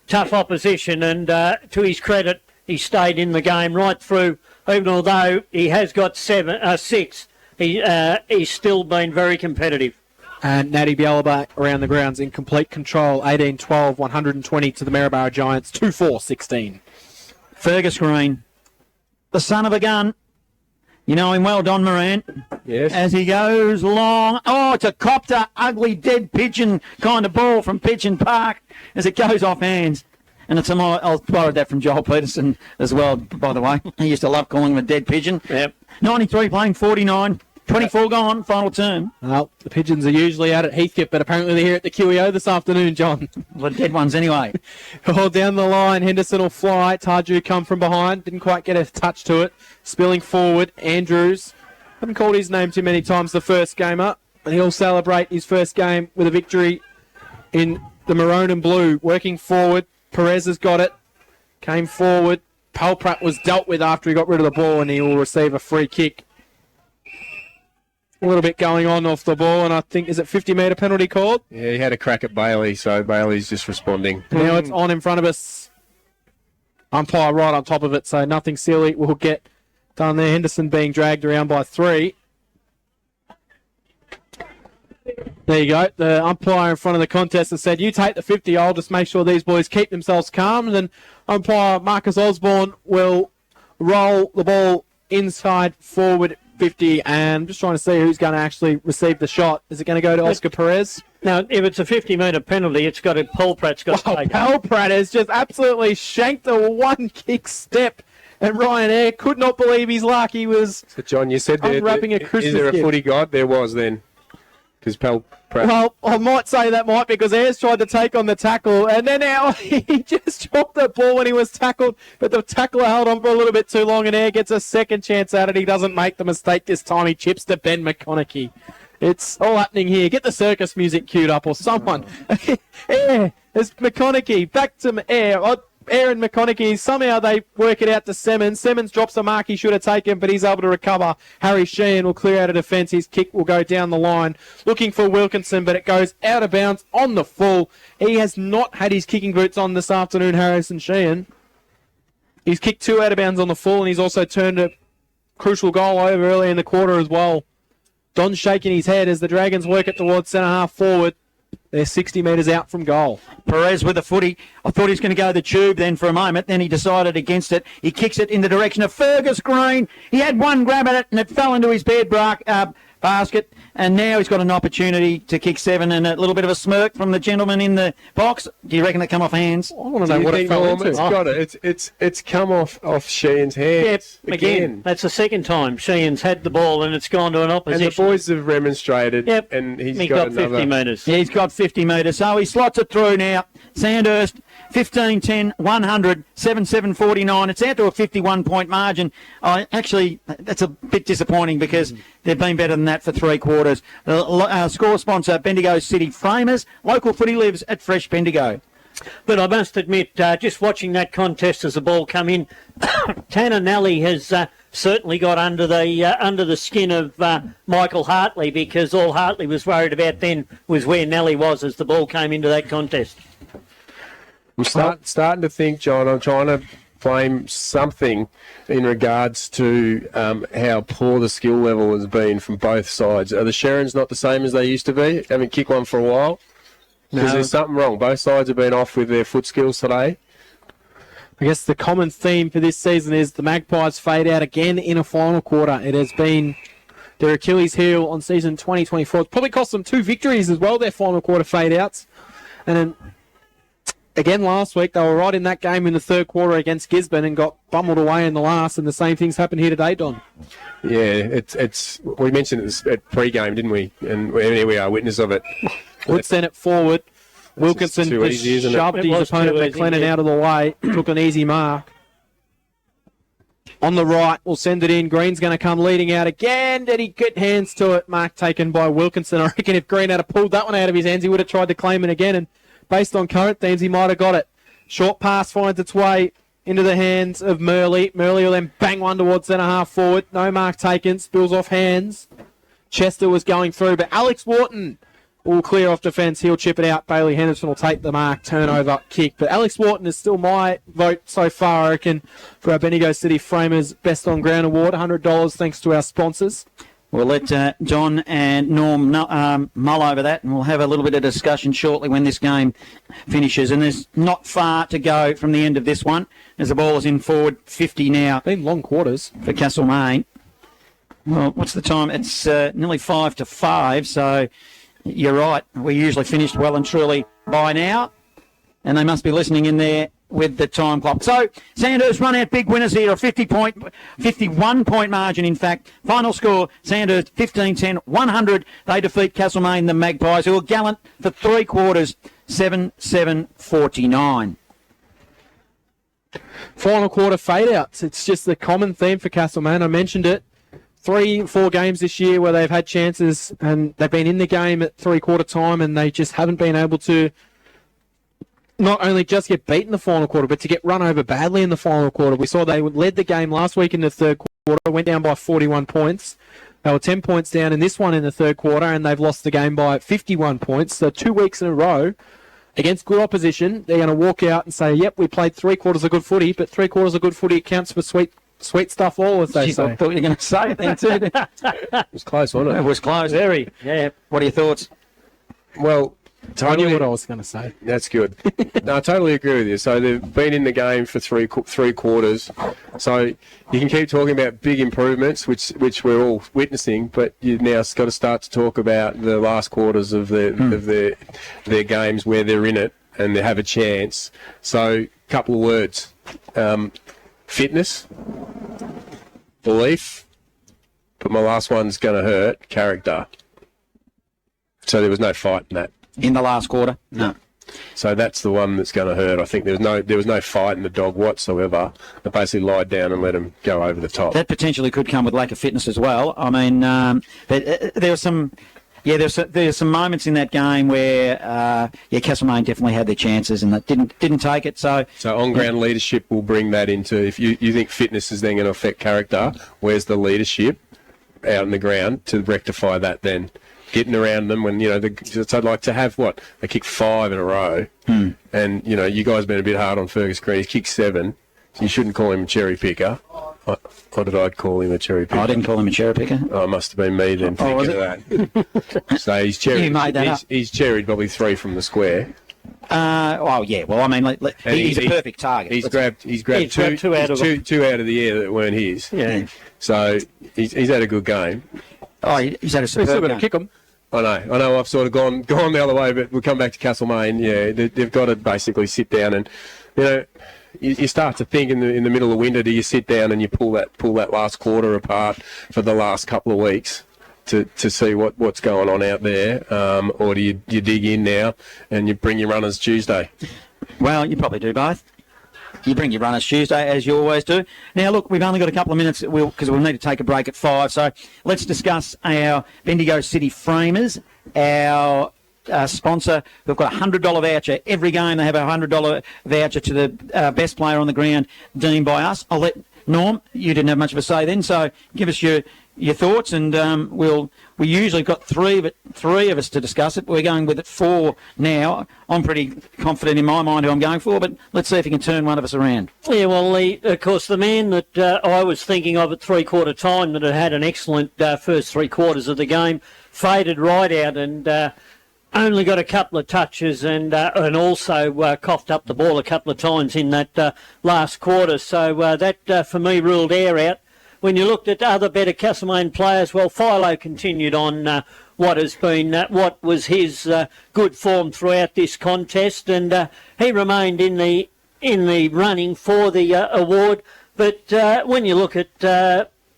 Speaker 3: tough opposition, and to his credit, he stayed in the game right through. Even although he has got 6, he's still been very competitive.
Speaker 1: And Natty Bialaba around the grounds in complete control, 18-12, 120 to the Maryborough Giants, 2-4-16.
Speaker 4: Fergus Green, the son of a gun. You know him well, Don Moran.
Speaker 5: Yes.
Speaker 4: As he goes long. Oh, it's a copter, ugly, dead pigeon kind of ball from Pigeon Park as it goes off hands. And it's I'll borrow that from Joel Peterson as well, by the way. He used to love calling him a dead pigeon.
Speaker 3: Yep.
Speaker 4: 93 playing 49. 24 gone, final term.
Speaker 1: Well, the Pigeons are usually out at Heathcote, but apparently they're here at the QEO this afternoon, John.
Speaker 4: The dead ones anyway.
Speaker 1: Oh, down the line, Henderson will fly. Tarju come from behind. Didn't quite get a touch to it. Spilling forward, Andrews. Haven't called his name too many times the first game up, but he'll celebrate his first game with a victory in the maroon and blue. Working forward, Perez has got it. Came forward. Palprat was dealt with after he got rid of the ball, and he will receive a free kick. A little bit going on off the ball, and I think, is it 50-metre penalty called?
Speaker 5: Yeah, he had a crack at Bailey, so Bailey's just responding.
Speaker 1: Now it's on in front of us. Umpire right on top of it, so nothing silly will get done there. Henderson being dragged around by 3. There you go. The umpire in front of the contest has said, you take the 50, I'll just make sure these boys keep themselves calm. And then umpire Marcus Osborne will roll the ball inside forward 50, and I'm just trying to see who's going to actually receive the shot. Is it going to go to Oscar Perez?
Speaker 3: Now, if it's a 50-metre penalty, it's got to, Polprat's got to take it.
Speaker 1: Polprat has just absolutely shanked a one-kick step, and Ryan Eyre could not believe his luck. He was
Speaker 5: So, John, you said there,
Speaker 1: unwrapping a Christmas
Speaker 5: is there a
Speaker 1: gift.
Speaker 5: footy god? There was then. Because Palprat...
Speaker 1: Well, I might say that might because Ayres tried to take on the tackle, and then now he just dropped the ball when he was tackled, but the tackler held on for a little bit too long, and Ayres gets a second chance at it. He doesn't make the mistake this time. He chips to Ben McConaughey. It's all happening here. Get the circus music queued up or someone. Ayres, it's McConaughey. Back to Ayres. Ayres and McConaughey, somehow they work it out to Semmons. Semmons drops a mark he should have taken, but he's able to recover. Harry Sheehan will clear out of defence. His kick will go down the line. Looking for Wilkinson, but it goes out of bounds on the full. He has not had his kicking boots on this afternoon, Harrison Sheehan. He's kicked 2 out of bounds on the full, and he's also turned a crucial goal over early in the quarter as well. Don's shaking his head as the Dragons work it towards centre-half forward. They're 60 metres out from goal.
Speaker 4: Perez with the footy. I thought he was going to go the tube then for a moment. Then he decided against it. He kicks it in the direction of Fergus Green. He had one grab at it and it fell into his bed basket. And now he's got an opportunity to kick 7 and a little bit of a smirk from the gentleman in the box. Do you reckon that come off hands?
Speaker 1: I want to know what it fell into.
Speaker 5: It's got it. It's come off Sheehan's hands.
Speaker 3: Yep, again. That's the second time Sheehan's had the ball and it's gone to an opposition.
Speaker 5: And the boys have remonstrated.
Speaker 3: Yep.
Speaker 5: And
Speaker 3: he
Speaker 5: got
Speaker 3: got 50 metres.
Speaker 4: Yeah, he's got 50 metres. So he slots it through now. Sandhurst, 15-10, 100, 7-7-49. It's out to a 51-point margin. Actually, that's a bit disappointing because they've been better than that for 3 quarters. The score sponsor, Bendigo City Framers. Local footy lives at Fresh Bendigo.
Speaker 3: But I must admit, just watching that contest as the ball come in, Tanner Nally has certainly got under the skin of Michael Hartley, because all Hartley was worried about then was where Nally was as the ball came into that contest.
Speaker 5: I'm starting to think, John, I'm trying to blame something in regards to how poor the skill level has been from both sides. Are the Sherrans not the same as they used to be? Haven't kicked one for a while? Because there's something wrong. Both sides have been off with their foot skills today.
Speaker 1: I guess the common theme for this season is the Magpies fade out again in a final quarter. It has been their Achilles heel on season 2024. It's probably cost them 2 victories as well, their final quarter fade outs. And then again last week, they were right in that game in the third quarter against Gisborne and got bumbled away in the last, and the same things happened here today, Don.
Speaker 5: Yeah, it's we mentioned it at pre-game, didn't we? And here we are, witness of it.
Speaker 1: Wood sent it forward. Wilkinson just shoved his opponent McLennan out of the way, took an easy mark. On the right, we'll send it in. Green's going to come leading out again. Did he get hands to it? Mark taken by Wilkinson. I reckon if Green had pulled that one out of his hands, he would have tried to claim it again. And based on current themes, he might have got it. Short pass finds its way into the hands of Murley. Murley will then bang one towards centre half forward. No mark taken. Spills off hands. Chester was going through, but Alex Wharton will clear off defence. He'll chip it out. Bailey Henderson will take the mark. Turnover kick. But Alex Wharton is still my vote so far, I reckon, for our Bendigo City Framers Best on Ground Award. $100 thanks to our sponsors.
Speaker 4: We'll let John and Norm mull over that, and we'll have a little bit of discussion shortly when this game finishes. And there's not far to go from the end of this one, as the ball is in forward 50 now.
Speaker 1: Been long quarters
Speaker 4: for Castlemaine. Well, what's the time? It's nearly 5 to 5, so you're right. We usually finished well and truly by now, and they must be listening in there with the time clock. So Sandhurst run out big winners here, a 51-point margin, in fact. Final score, Sandhurst 15-10, 100. They defeat Castlemaine, the Magpies, who are gallant for 3 quarters, 7-7-49.
Speaker 1: Final quarter fade-outs. It's just the common theme for Castlemaine. I mentioned it. 3-4 games this year where they've had chances and they've been in the game at 3-quarter time and they just haven't been able to not only just get beaten in the final quarter, but to get run over badly in the final quarter. We saw they led the game last week in the third quarter, went down by 41 points. They were 10 points down in this one in the third quarter, and they've lost the game by 51 points. So 2 weeks in a row against good opposition, they're going to walk out and say, yep, we played 3 quarters of good footy, but 3 quarters of good footy counts for sweet stuff all, as they say.
Speaker 4: I thought you were going to say it then too.
Speaker 5: It was close, wasn't it?
Speaker 4: It was close. Very. Yeah. What are your thoughts?
Speaker 5: Well, totally.
Speaker 1: I knew what I was going to say.
Speaker 5: That's good. No, I totally agree with you. So they've been in the game for three quarters. So you can keep talking about big improvements, which we're all witnessing, but you've now got to start to talk about the last quarters of their games where they're in it and they have a chance. So a couple of words. Fitness, belief, but my last one's going to hurt, character. So there was no fight in that.
Speaker 4: In the last quarter? No.
Speaker 5: So that's the one that's going to hurt. I think there was no fight in the dog whatsoever. They basically lied down and let him go over the top.
Speaker 4: That potentially could come with lack of fitness as well. I mean, there was some... Yeah, there's some moments in that game where, Castlemaine definitely had their chances and that didn't take it. So
Speaker 5: on-ground leadership will bring that into, if you think fitness is then going to affect character, where's the leadership out on the ground to rectify that then? Getting around them when, so I'd like to have they kicked 5 in a row. And, you guys have been a bit hard on Fergus Green. He's kicked 7. So you shouldn't call him a cherry picker. What did I call him, a cherry picker?
Speaker 4: I didn't call him a cherry picker.
Speaker 5: Oh, it must have been me then thinking of that. So he's cherried.
Speaker 4: You made that up.
Speaker 5: He's cherried probably 3 from the square.
Speaker 4: Yeah. Well, I mean, he's a perfect target.
Speaker 5: He's grabbed two out of the air that weren't his.
Speaker 4: Yeah.
Speaker 5: So he's had a good game.
Speaker 4: Oh, he's had a superb
Speaker 1: He's still got
Speaker 4: game.
Speaker 1: to kick him.
Speaker 5: I know. I've sort of gone the other way, but we'll come back to Castlemaine. Yeah, they've got to basically sit down and, you start to think in the middle of winter, do you sit down and you pull that last quarter apart for the last couple of weeks to see what's going on out there, or do you dig in now and you bring your runners Tuesday?
Speaker 4: Well, you probably do both. You bring your runners Tuesday, as you always do. Now, look, we've only got a couple of minutes because we'll need to take a break at 5. So let's discuss our Bendigo City Framers, our sponsor. We've got a $100 voucher. Every game they have a $100 voucher to the best player on the ground deemed by us. I'll let Norm, you didn't have much of a say then, so give us your thoughts, and we usually got three of us to discuss it. We're going with it 4 now. I'm pretty confident in my mind who I'm going for, but let's see if you can turn one of us around.
Speaker 3: Yeah, well, of course, the man that I was thinking of at three-quarter time that had an excellent first 3 quarters of the game faded right out and only got a couple of touches and also coughed up the ball a couple of times in that last quarter. So that, for me, ruled air out. When you looked at other better Castlemaine players, well, Philo continued on what was his good form throughout this contest, and he remained in the running for the award. But when you look at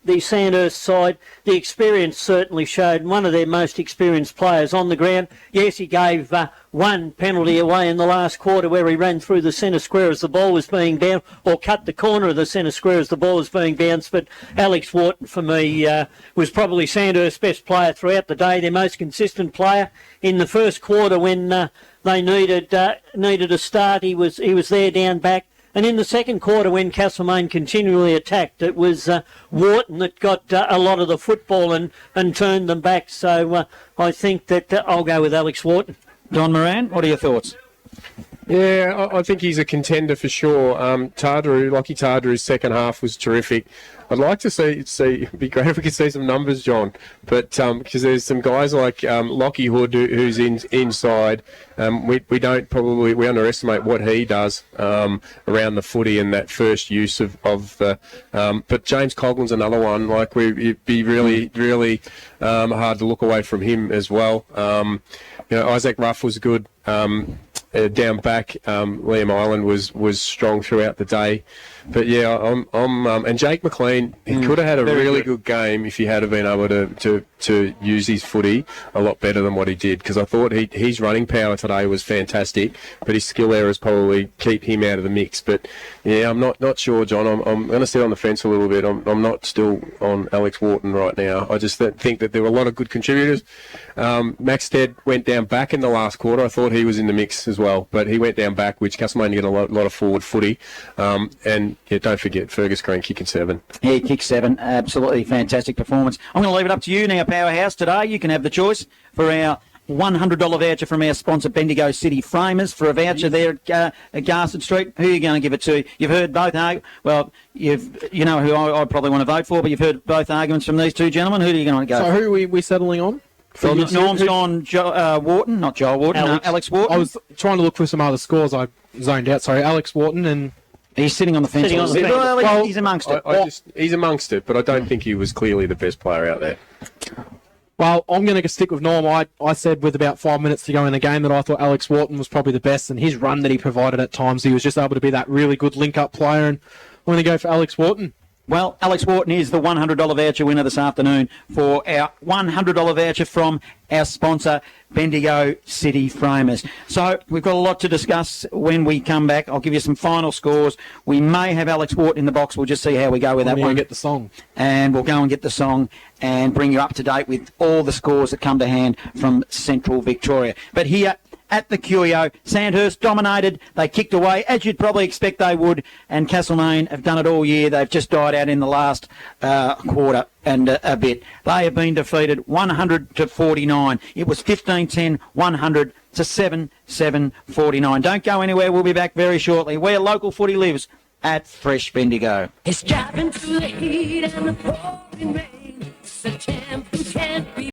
Speaker 3: the Sandhurst side, the experience certainly showed. One of their most experienced players on the ground. Yes, he gave one penalty away in the last quarter where he ran through the centre square as the ball was being bounced, or cut the corner of the centre square as the ball was being bounced. But Alex Wharton, for me, was probably Sandhurst's best player throughout the day, their most consistent player. In the first quarter when they needed a start, he was there down back. And in the second quarter, when Castlemaine continually attacked, it was Wharton that got a lot of the football and turned them back. So I think that I'll go with Alex Wharton.
Speaker 4: Don Moran, what are your thoughts?
Speaker 5: Yeah, I think he's a contender for sure. Lockie Tardaru's second half was terrific. I'd like to see. It'd be great if we could see some numbers, John. But because there's some guys like Lockie Hood who's inside. We underestimate what he does around the footy and that first use of the. But James Coglin's another one. Like it'd be really hard to look away from him as well. Isaac Ruff was good. Down back, Liam Island was strong throughout the day, but yeah, and Jake McLean, he could have had a really good game if he had been able to use his footy a lot better than what he did. Because I thought his running power today was fantastic, but his skill errors probably keep him out of the mix. But yeah, I'm not sure, John. I'm going to sit on the fence a little bit. I'm not still on Alex Wharton right now. I just think that there were a lot of good contributors. Max Stead went down back in the last quarter. I thought he was in the mix as well, but he went down back, which Castlemaine get a lot of forward footy. And yeah, don't forget Fergus Green kicking 7.
Speaker 4: He kicked 7. Absolutely fantastic performance. I'm going to leave it up to you now, Powerhouse. Today you can have the choice for our $100 voucher from our sponsor Bendigo City Framers for a voucher there at Garston Street. Who are you going to give it to? You've heard both. Well, you know who I probably want to vote for, but you've heard both arguments from these two gentlemen. Who are you going to go?
Speaker 1: So who are we settling on?
Speaker 4: Well, Norm's gone Wharton, not Joel Wharton. Alex Wharton.
Speaker 1: I was trying to look for some other scores. I zoned out. Sorry, Alex Wharton, and
Speaker 4: he's sitting on the fence. Well, he's amongst it.
Speaker 5: He's amongst it, but I don't think he was clearly the best player out there.
Speaker 1: Well, I'm going to stick with Norm. I said with about 5 minutes to go in the game that I thought Alex Wharton was probably the best, and his run that he provided at times, he was just able to be that really good link-up player, and I'm going to go for Alex Wharton.
Speaker 4: Well, Alex Wharton is the $100 voucher winner this afternoon for our $100 voucher from our sponsor, Bendigo City Framers. So we've got a lot to discuss when we come back. I'll give you some final scores. We may have Alex Wharton in the box. We'll just see how we go with that one.
Speaker 1: Get the song.
Speaker 4: And we'll go and get the song and bring you up to date with all the scores that come to hand from Central Victoria. But here at the QEO, Sandhurst dominated. They kicked away, as you'd probably expect they would, and Castlemaine have done it all year. They've just died out in the last quarter and a bit. They have been defeated 100-49. It was 15-10, 100 to 7-7-49. Don't go anywhere. We'll be back very shortly. Where local footy lives at Fresh Bendigo.
Speaker 14: It's driving through the heat and the pouring rain. The tempo can't be